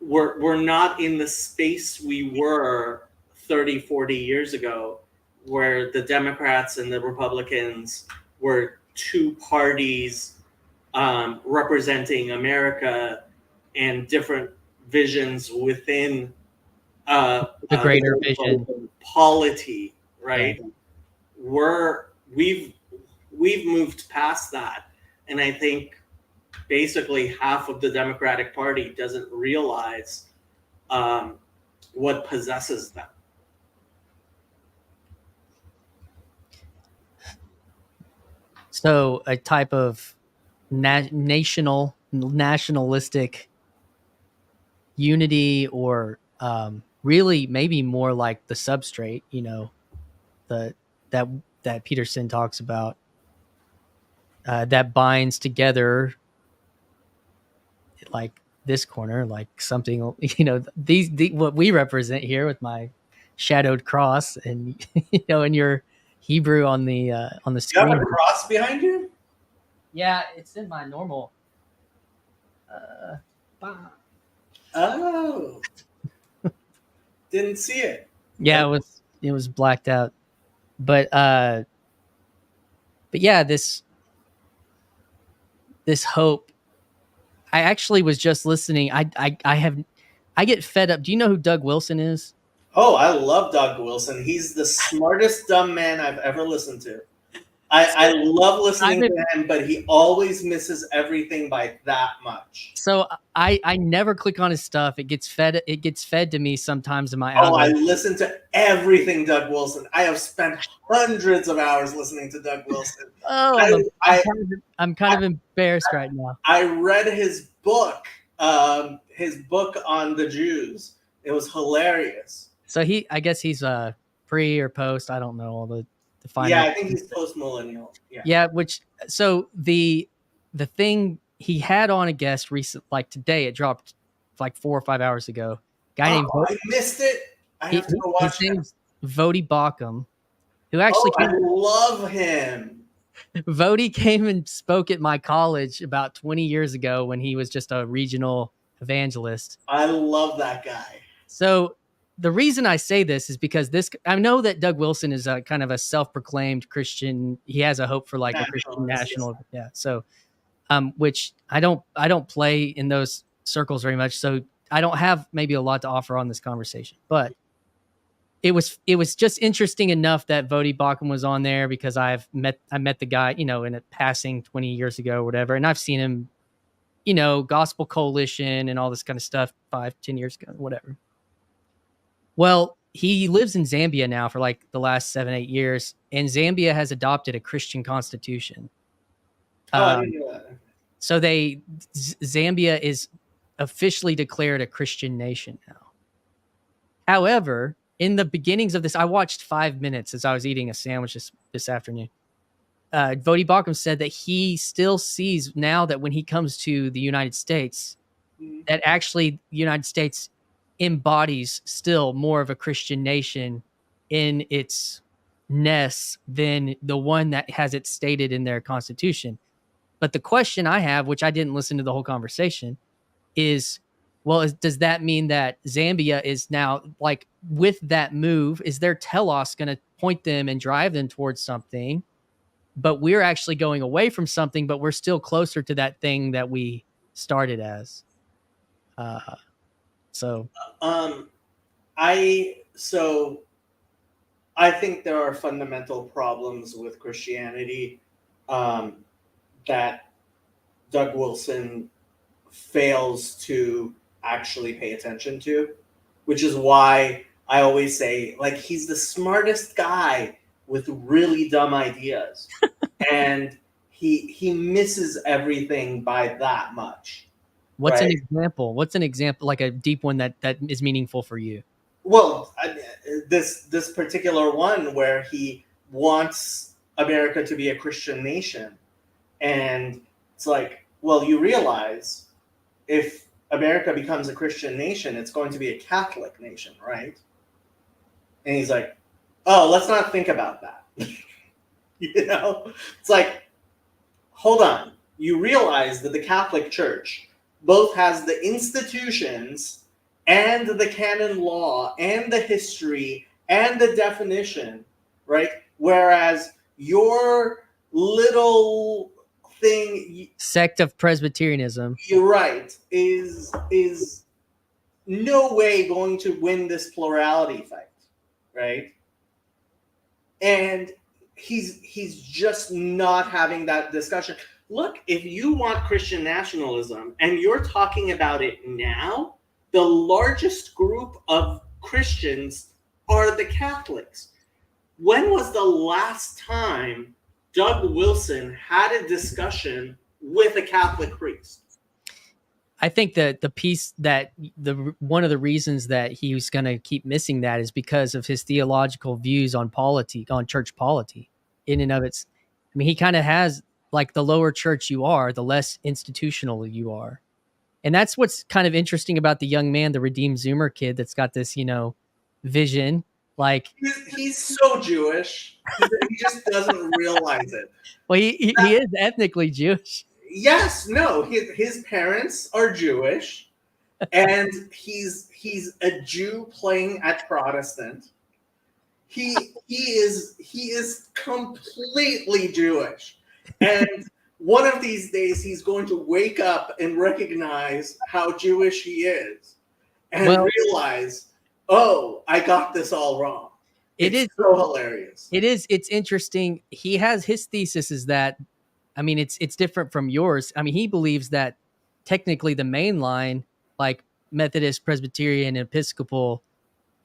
[SPEAKER 1] we're not in the space we were 30, 40 years ago, where the Democrats and the Republicans were two parties representing America and different visions within
[SPEAKER 11] the greater vision
[SPEAKER 1] polity, right? Yeah. We've moved past that, and I think basically half of the Democratic Party doesn't realize what possesses them.
[SPEAKER 11] So a type of nationalistic unity, or really maybe more like the substrate, that that Peterson talks about that binds together, like this corner, like something, you know, these what we represent here with my shadowed cross, and you know, and your Hebrew on the
[SPEAKER 1] You have
[SPEAKER 11] screen.
[SPEAKER 1] a cross behind you?
[SPEAKER 11] Yeah, it's in my normal.
[SPEAKER 1] Oh. Didn't see it.
[SPEAKER 11] Yeah, it was blacked out, but yeah, this hope. I actually was just listening. I get fed up. Do you know who Doug Wilson is?
[SPEAKER 1] Oh, I love Doug Wilson. He's the smartest dumb man I've ever listened to. I love listening to him, but he always misses everything by that much.
[SPEAKER 11] So I never click on his stuff. It gets fed to me sometimes in my
[SPEAKER 1] Oh, I
[SPEAKER 11] algorithm.
[SPEAKER 1] listen to everything Doug Wilson. I have spent hundreds of hours listening to Doug Wilson.
[SPEAKER 11] Oh, I'm kind of embarrassed right now.
[SPEAKER 1] I read his book on the Jews. It was hilarious.
[SPEAKER 11] So I guess he's pre or post. I don't know all the final.
[SPEAKER 1] Yeah, I think he's post-millennial. Yeah.
[SPEAKER 11] Yeah, so the thing he had on a guest recent, like today, it dropped like 4 or 5 hours ago. Guy named
[SPEAKER 1] I missed it. I have to go watch
[SPEAKER 11] his name's Vodi Bakum, who actually
[SPEAKER 1] I love him.
[SPEAKER 11] Vodi came and spoke at my college about 20 years ago when he was just a regional evangelist.
[SPEAKER 1] I love that guy.
[SPEAKER 11] So the reason I say this is because I know that Doug Wilson is a kind of a self-proclaimed Christian. He has a hope for like a Christian national. Yeah. So, which I don't play in those circles very much. So I don't have maybe a lot to offer on this conversation, but it was just interesting enough that Vodi Bakum was on there because I met the guy, you know, in a passing 20 years ago or whatever. And I've seen him, you know, Gospel Coalition and all this kind of stuff 5-10 years ago, whatever. Well, he lives in Zambia now for like the last 7-8 years, and Zambia has adopted a Christian constitution.
[SPEAKER 1] I didn't know that.
[SPEAKER 11] So Zambia is officially declared a Christian nation now. However, in the beginnings of this, I watched 5 minutes as I was eating a sandwich this afternoon. Vodi Bakum said that he still sees now that when he comes to the United States, that actually the United States embodies still more of a Christian nation in its ness than the one that has it stated in their constitution. But the question I have, which I didn't listen to the whole conversation, is, well, does that mean that Zambia is now, like, with that move, is their telos going to point them and drive them towards something, but we're actually going away from something, but we're still closer to that thing that we started as?
[SPEAKER 1] I think there are fundamental problems with Christianity that Doug Wilson fails to actually pay attention to, which is why I always say, like, he's the smartest guy with really dumb ideas, and he misses everything by that much.
[SPEAKER 11] What's
[SPEAKER 1] right?
[SPEAKER 11] an example? What's an example, like a deep one that is meaningful for you?
[SPEAKER 1] Well, this particular one where he wants America to be a Christian nation, and it's like, well, you realize if America becomes a Christian nation, it's going to be a Catholic nation, right? And he's like, oh, let's not think about that. You know, it's like, hold on. You realize that the Catholic Church both has the institutions and the canon law and the history and the definition, right? Whereas your little thing,
[SPEAKER 11] sect of Presbyterianism,
[SPEAKER 1] you're right, is no way going to win this plurality fight, right? And he's just not having that discussion. Look, if you want Christian nationalism and you're talking about it now, the largest group of Christians are the Catholics. When was the last time Doug Wilson had a discussion with a Catholic priest?
[SPEAKER 11] I think that the piece that one of the reasons that he was going to keep missing that is because of his theological views on polity, on church polity. in and of its. I mean, he kind of has like the lower church you are, the less institutional you are. And that's what's kind of interesting about the young man, the Redeemed Zoomer kid that's got this, vision. Like
[SPEAKER 1] he's so Jewish. He just doesn't realize it.
[SPEAKER 11] Well, he is ethnically Jewish.
[SPEAKER 1] Yes, no, his parents are Jewish, and he's a Jew playing at Protestant. He is completely Jewish, and one of these days he's going to wake up and recognize how Jewish he is, and realize, oh, I got this all wrong. It's so hilarious.
[SPEAKER 11] It's interesting. He has his thesis is that, I mean, it's different from yours. I mean, he believes that technically the main line, like Methodist, Presbyterian, Episcopal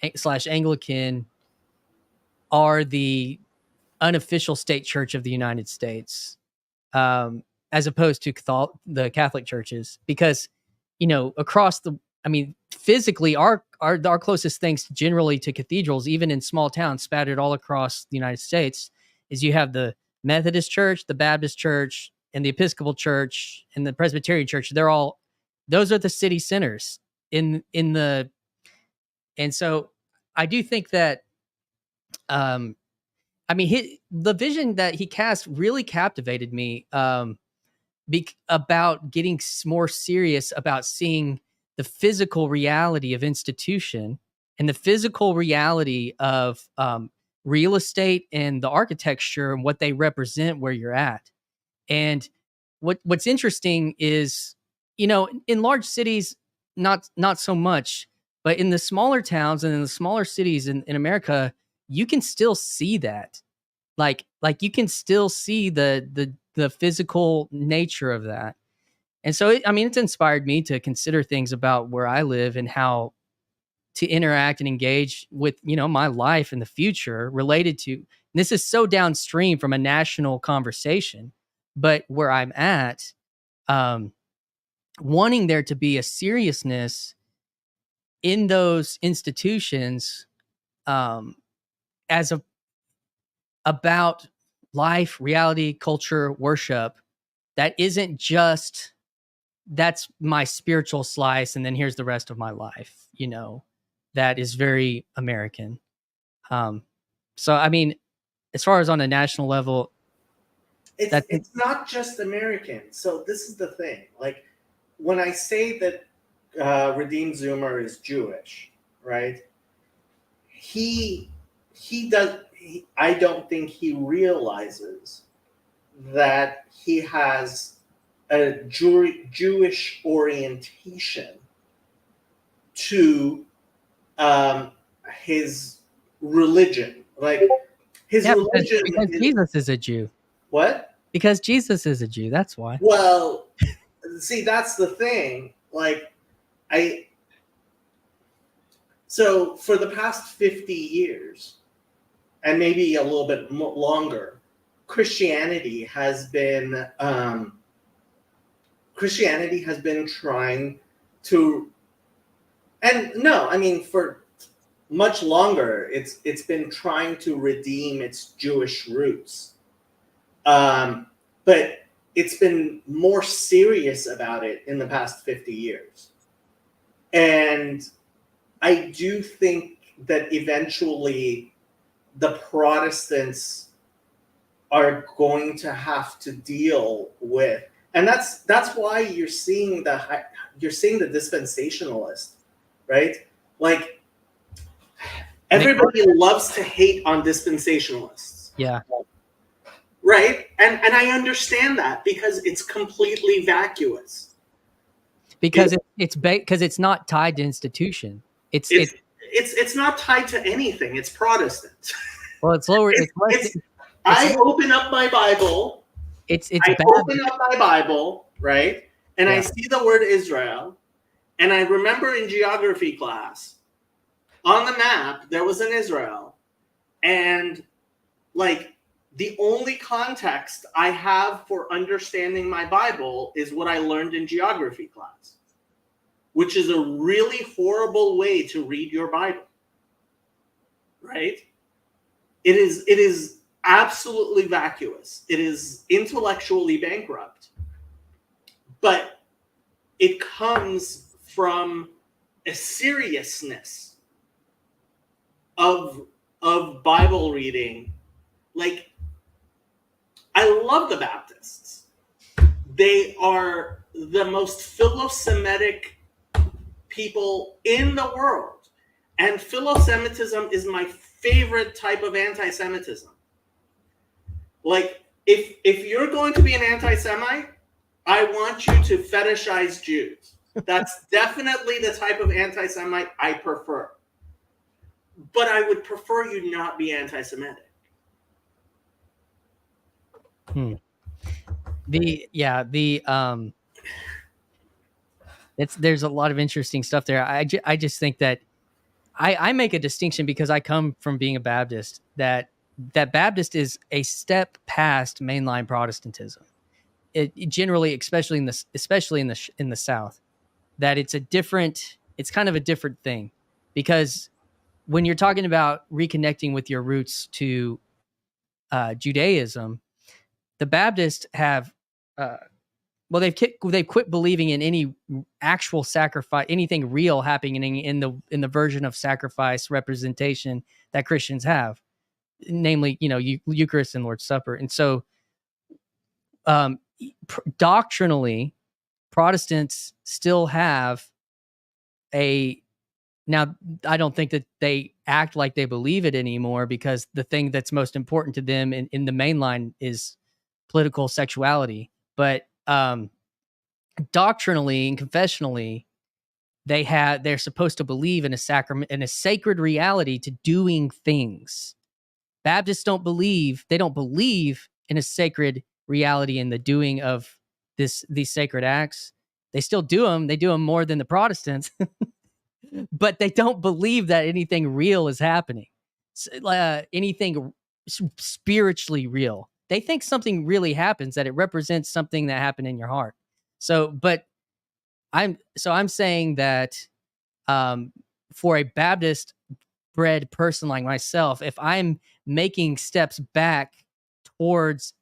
[SPEAKER 11] / Anglican, are the unofficial state church of the United States, as opposed to the Catholic churches, because, across physically our closest things generally to cathedrals, even in small towns spattered all across the United States, is you have the Methodist Church, the Baptist Church, and the Episcopal Church, and the Presbyterian Church. Those are the city centers and so I do think that, the vision that he cast really captivated me, about getting more serious about seeing the physical reality of institution and the physical reality of real estate and the architecture and what they represent where you're at. And what's interesting is, in large cities, not so much, but in the smaller towns and in the smaller cities in America, you can still see that. Like you can still see the physical nature of that. And so, it's inspired me to consider things about where I live and how to interact and engage with, my life in the future related to, and this is so downstream from a national conversation, but where I'm at, wanting there to be a seriousness in those institutions, about life, reality, culture, worship, that isn't just, that's my spiritual slice and then here's the rest of my life, that is very American. So, as far as on a national level,
[SPEAKER 1] it's not just American. So this is the thing. Like, when I say that Redeemed Zoomer is Jewish, right? I don't think he realizes that he has a Jewish orientation to his religion. Like, his religion.
[SPEAKER 11] Because Jesus is a Jew.
[SPEAKER 1] What?
[SPEAKER 11] Because Jesus is a Jew. That's why.
[SPEAKER 1] Well, see, that's the thing. Like, so for the past 50 years, and maybe a little bit longer, Christianity has been trying to, for much longer, it's been trying to redeem its Jewish roots, but it's been more serious about it in the past 50 years, and I do think that eventually the Protestants are going to have to deal with, and that's why you're seeing the dispensationalist, right? Like, everybody loves to hate on dispensationalists.
[SPEAKER 11] Yeah.
[SPEAKER 1] Right? And I understand that because it's completely vacuous.
[SPEAKER 11] Because it's not tied to institution.
[SPEAKER 1] It's not tied to anything. It's Protestant.
[SPEAKER 11] Well, it's lower.
[SPEAKER 1] I open up my Bible. Open up my Bible, right? And I see the word Israel. And I remember in geography class, on the map, there was an Israel. And like, the only context I have for understanding my Bible is what I learned in geography class, which is a really horrible way to read your Bible, right? It is absolutely vacuous. It is intellectually bankrupt. But it comes from a seriousness of Bible reading. Like, I love the Baptists. They are the most philo-Semitic people in the world. And philo-Semitism is my favorite type of anti-Semitism. Like, if you're going to be an anti-Semite, I want you to fetishize Jews. That's definitely the type of anti-Semite I prefer. But I would prefer you not be anti-Semitic.
[SPEAKER 11] There's a lot of interesting stuff there. I just think that I make a distinction because I come from being a Baptist, that Baptist is a step past mainline Protestantism. It generally, especially in the South, that it's kind of a different thing, because when you're talking about reconnecting with your roots to Judaism, the Baptists have they've quit believing in any actual sacrifice, anything real happening in the version of sacrifice representation that Christians have, namely, Eucharist and Lord's Supper. And so, doctrinally, Protestants still have now, I don't think that they act like they believe it anymore, because the thing that's most important to them in the mainline is political sexuality. But doctrinally and confessionally, they're supposed to believe in a sacrament, in a sacred reality to doing things. Baptists don't believe in a sacred reality in the doing of these sacred acts. They still do them. They do them more than the Protestants, but they don't believe that anything real is happening, anything spiritually real. They think something really happens, that it represents something that happened in your heart. So I'm saying that for a Baptist bred person like myself, if I'm making steps back towards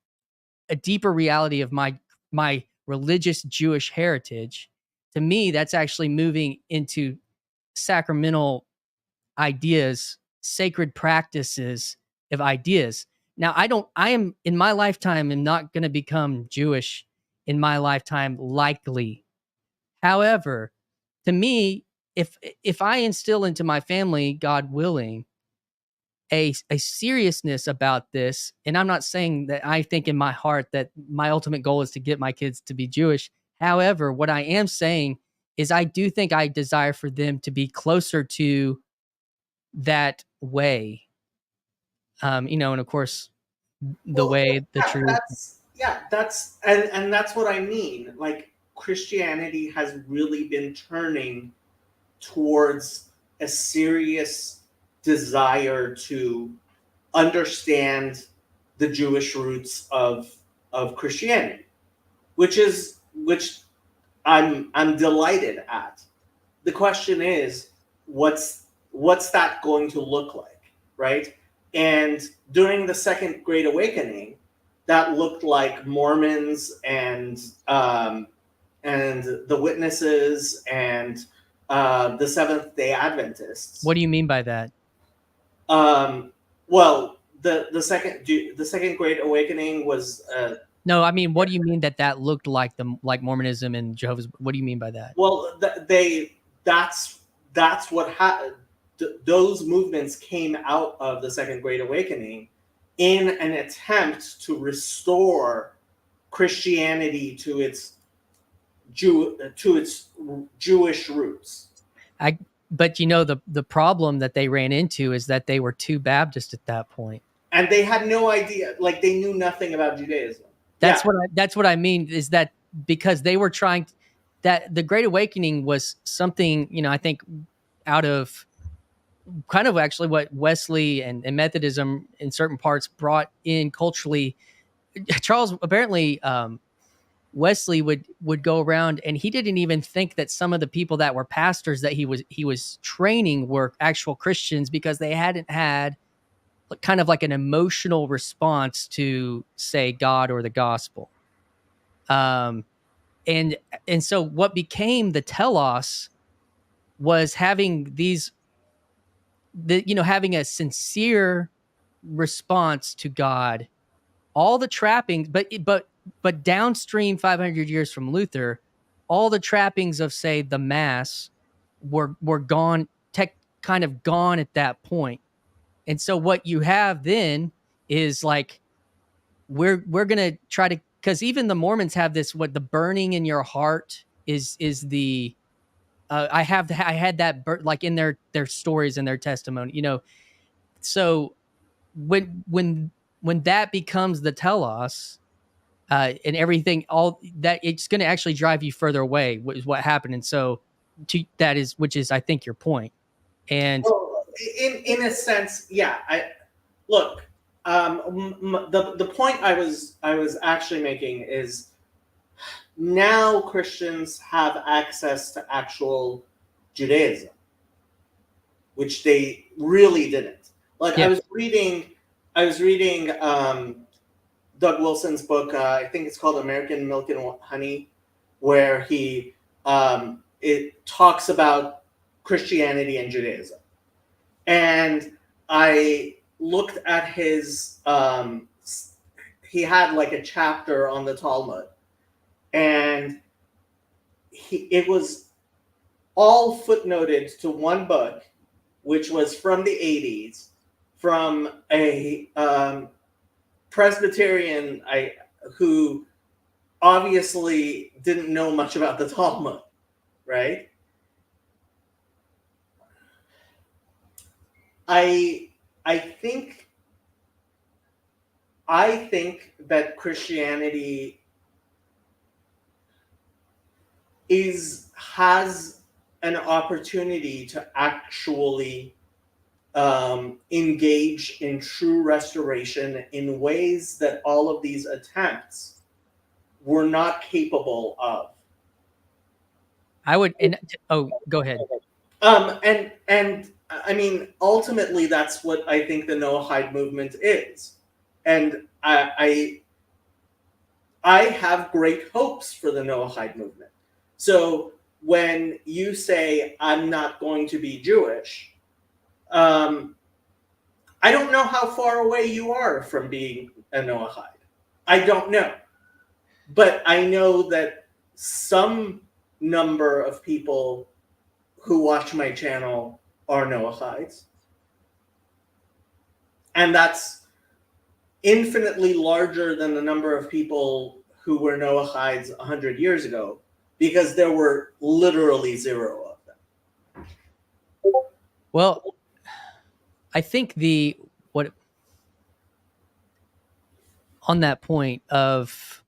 [SPEAKER 11] a deeper reality of my religious Jewish heritage, to me, that's actually moving into sacramental ideas, sacred practices of ideas. Now, I am in my lifetime am not going to become Jewish in my lifetime, likely. However, to me, if I instill into my family, God willing, a seriousness about this, and I'm not saying that I think in my heart that my ultimate goal is to get my kids to be Jewish. However, what I am saying is I do think I desire for them to be closer to that way. And of course, the truth.
[SPEAKER 1] That's what I mean. Like, Christianity has really been turning towards a serious desire to understand the Jewish roots of Christianity, which I'm delighted at. The question is, what's that going to look like, right? And during the Second Great Awakening, that looked like Mormons and the Witnesses and the Seventh-day Adventists.
[SPEAKER 11] What do you mean by that?
[SPEAKER 1] Well, the second Great Awakening was.
[SPEAKER 11] No, I mean, what do you mean that looked like Mormonism and Jehovah's? What do you mean by that?
[SPEAKER 1] Well, that's what happened. Those movements came out of the Second Great Awakening in an attempt to restore Christianity to its Jewish roots.
[SPEAKER 11] But the problem that they ran into is that they were too Baptist at that point,
[SPEAKER 1] and they had no idea. Like, they knew nothing about Judaism.
[SPEAKER 11] That's what I mean, is that because they were trying that the Great Awakening was something, I think, out of kind of actually what Wesley and Methodism in certain parts brought in culturally. Charles, apparently, Wesley would go around, and he didn't even think that some of the people that were pastors that he was training were actual Christians, because they hadn't had kind of like an emotional response to, say, God or the gospel. And so what became the telos was having having a sincere response to God, all the trappings, but downstream 500 years from Luther, all the trappings of, say, the Mass were gone, kind of gone at that point. And so what you have then is like, we're gonna try to, because even the Mormons have this, what the burning in your heart is the I had that like in their stories and their testimony, so when that becomes the telos, and everything, all that, it's going to actually drive you further away, is what happened. And so which is I think your point. And
[SPEAKER 1] well, in a sense, yeah. The point I was actually making is, now Christians have access to actual Judaism, which they really didn't. Like, yeah. I was reading Doug Wilson's book. I think it's called American Milk and Honey, where he it talks about Christianity and Judaism. And I looked at his he had like a chapter on the Talmud, and it was all footnoted to one book, which was from the 80s, from a Presbyterian who obviously didn't know much about the Talmud, right? I think that Christianity has an opportunity to actually engage in true restoration in ways that all of these attempts were not capable of.
[SPEAKER 11] Go ahead.
[SPEAKER 1] And I mean, ultimately, that's what I think the Noahide movement is. And I have great hopes for the Noahide movement. So when you say, I'm not going to be Jewish, I don't know how far away you are from being a Noahide. I don't know. But I know that some number of people who watch my channel are Noahides. And that's infinitely larger than the number of people who were Noahides 100 years ago, because there were literally zero of them.
[SPEAKER 11] Well, I think on that point of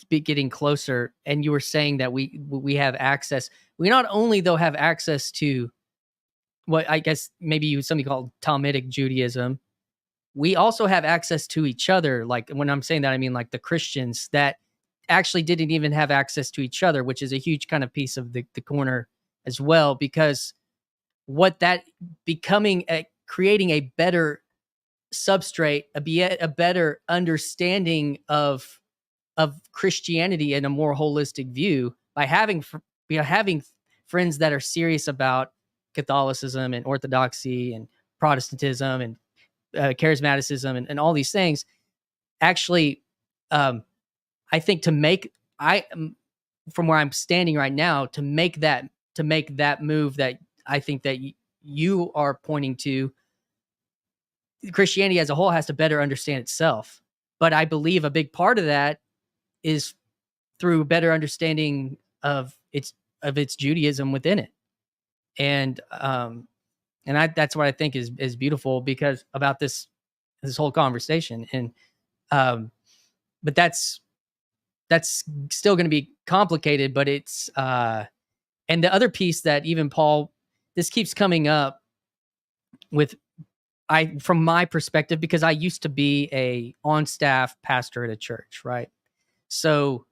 [SPEAKER 11] getting closer, and you were saying that we have access. We not only though have access to what I guess maybe something called Talmudic Judaism, we also have access to each other. Like, when I'm saying that, I mean like the Christians that actually didn't even have access to each other, which is a huge kind of piece of the corner as well, because what that creating a better substrate, a better understanding of Christianity and a more holistic view by having friends that are serious about Catholicism and Orthodoxy and Protestantism and charismaticism and all these things. Actually, I think from where I'm standing right now, to make that move that I think that you are pointing to, Christianity as a whole has to better understand itself. But I believe a big part of that is through better understanding of its Judaism within it. And that's what I think is beautiful because about this whole conversation. And but that's still going to be complicated, but it's and the other piece that even Paul, this keeps coming up with, from my perspective, because I used to be a on-staff pastor at a church, right? So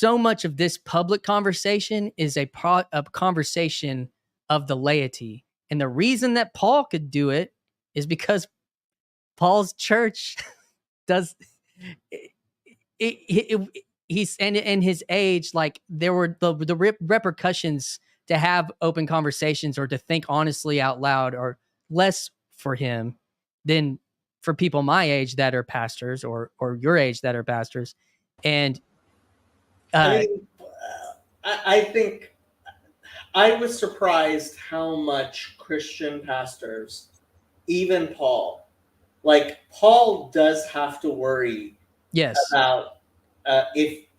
[SPEAKER 11] much of this public conversation is a conversation of the laity. And the reason that Paul could do it is because Paul's church does he's and in his age, like there were the repercussions to have open conversations or to think honestly out loud are less for him than for people my age that are pastors or your age that are pastors. And
[SPEAKER 1] I think I was surprised how much Christian pastors, even Paul, like Paul does have to worry
[SPEAKER 11] yes,
[SPEAKER 1] about if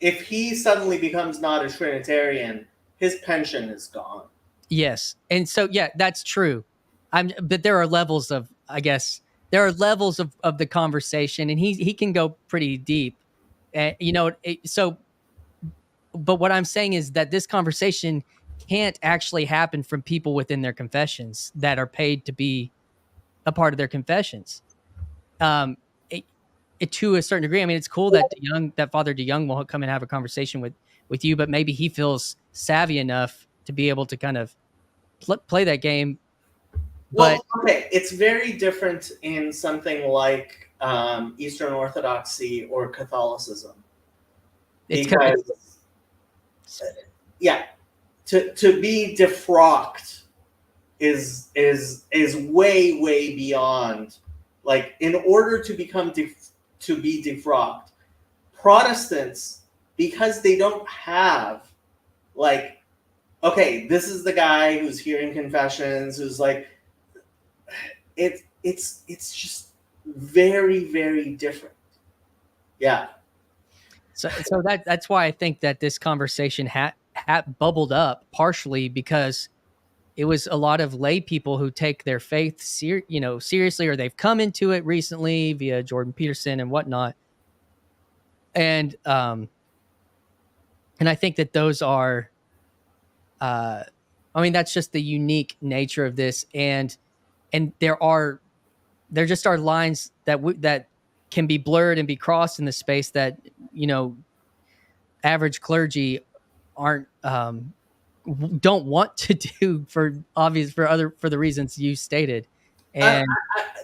[SPEAKER 1] he suddenly becomes not a Trinitarian, his pension is gone.
[SPEAKER 11] yes. And so, yeah, that's true. But there are levels of, I guess, there are levels of the conversation, and he can go pretty deep. You know, but what I'm saying is that this conversation can't actually happen from people within their confessions that are paid to be a part of their confessions. To a certain degree, I mean, it's cool that Father DeYoung will come and have a conversation with you, but maybe he feels savvy enough to be able to kind of play that game. But
[SPEAKER 1] well, okay, it's very different in something like Eastern Orthodoxy or Catholicism.
[SPEAKER 11] it's
[SPEAKER 1] Because, yeah, to be defrocked is way beyond. Like, in order to become to be defrocked, Protestants, because they don't have, like, okay, this is the guy who's hearing confessions, who's like, it's just very different. Yeah.
[SPEAKER 11] So that's why I think that this conversation had bubbled up partially because it was a lot of lay people who take their faith seriously, or they've come into it recently via Jordan Peterson and whatnot. And I think that those are, I mean, that's just the unique nature of this. And there just are lines that can be blurred and be crossed in the space that, average clergy aren't, don't want to do for the reasons you stated. And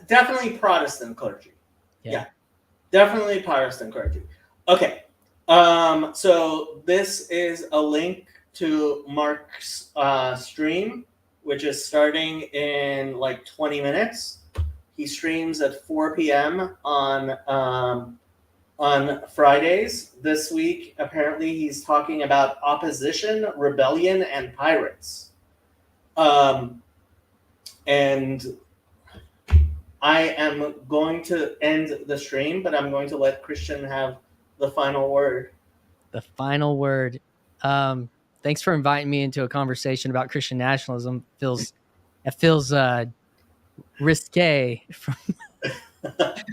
[SPEAKER 1] definitely Protestant clergy.
[SPEAKER 11] Yeah.
[SPEAKER 1] Definitely Protestant clergy. Okay. So this is a link to Mark's stream, which is starting in like 20 minutes. He streams at 4 p.m. on Fridays. This week, apparently, he's talking about opposition, rebellion, and pirates. And I am going to end the stream, but I'm going to let Christian have the final word.
[SPEAKER 11] The final word. Thanks for inviting me into a conversation about Christian nationalism. It feels risque.
[SPEAKER 1] But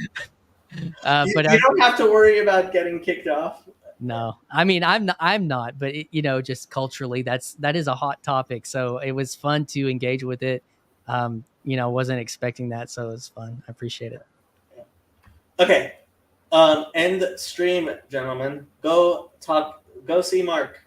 [SPEAKER 11] you
[SPEAKER 1] don't have to worry about getting kicked off.
[SPEAKER 11] No, I mean, I'm not, but just culturally, that is a hot topic. So it was fun to engage with it. Wasn't expecting that, so it was fun. I appreciate it.
[SPEAKER 1] Okay. End stream, gentlemen. Go see Mark.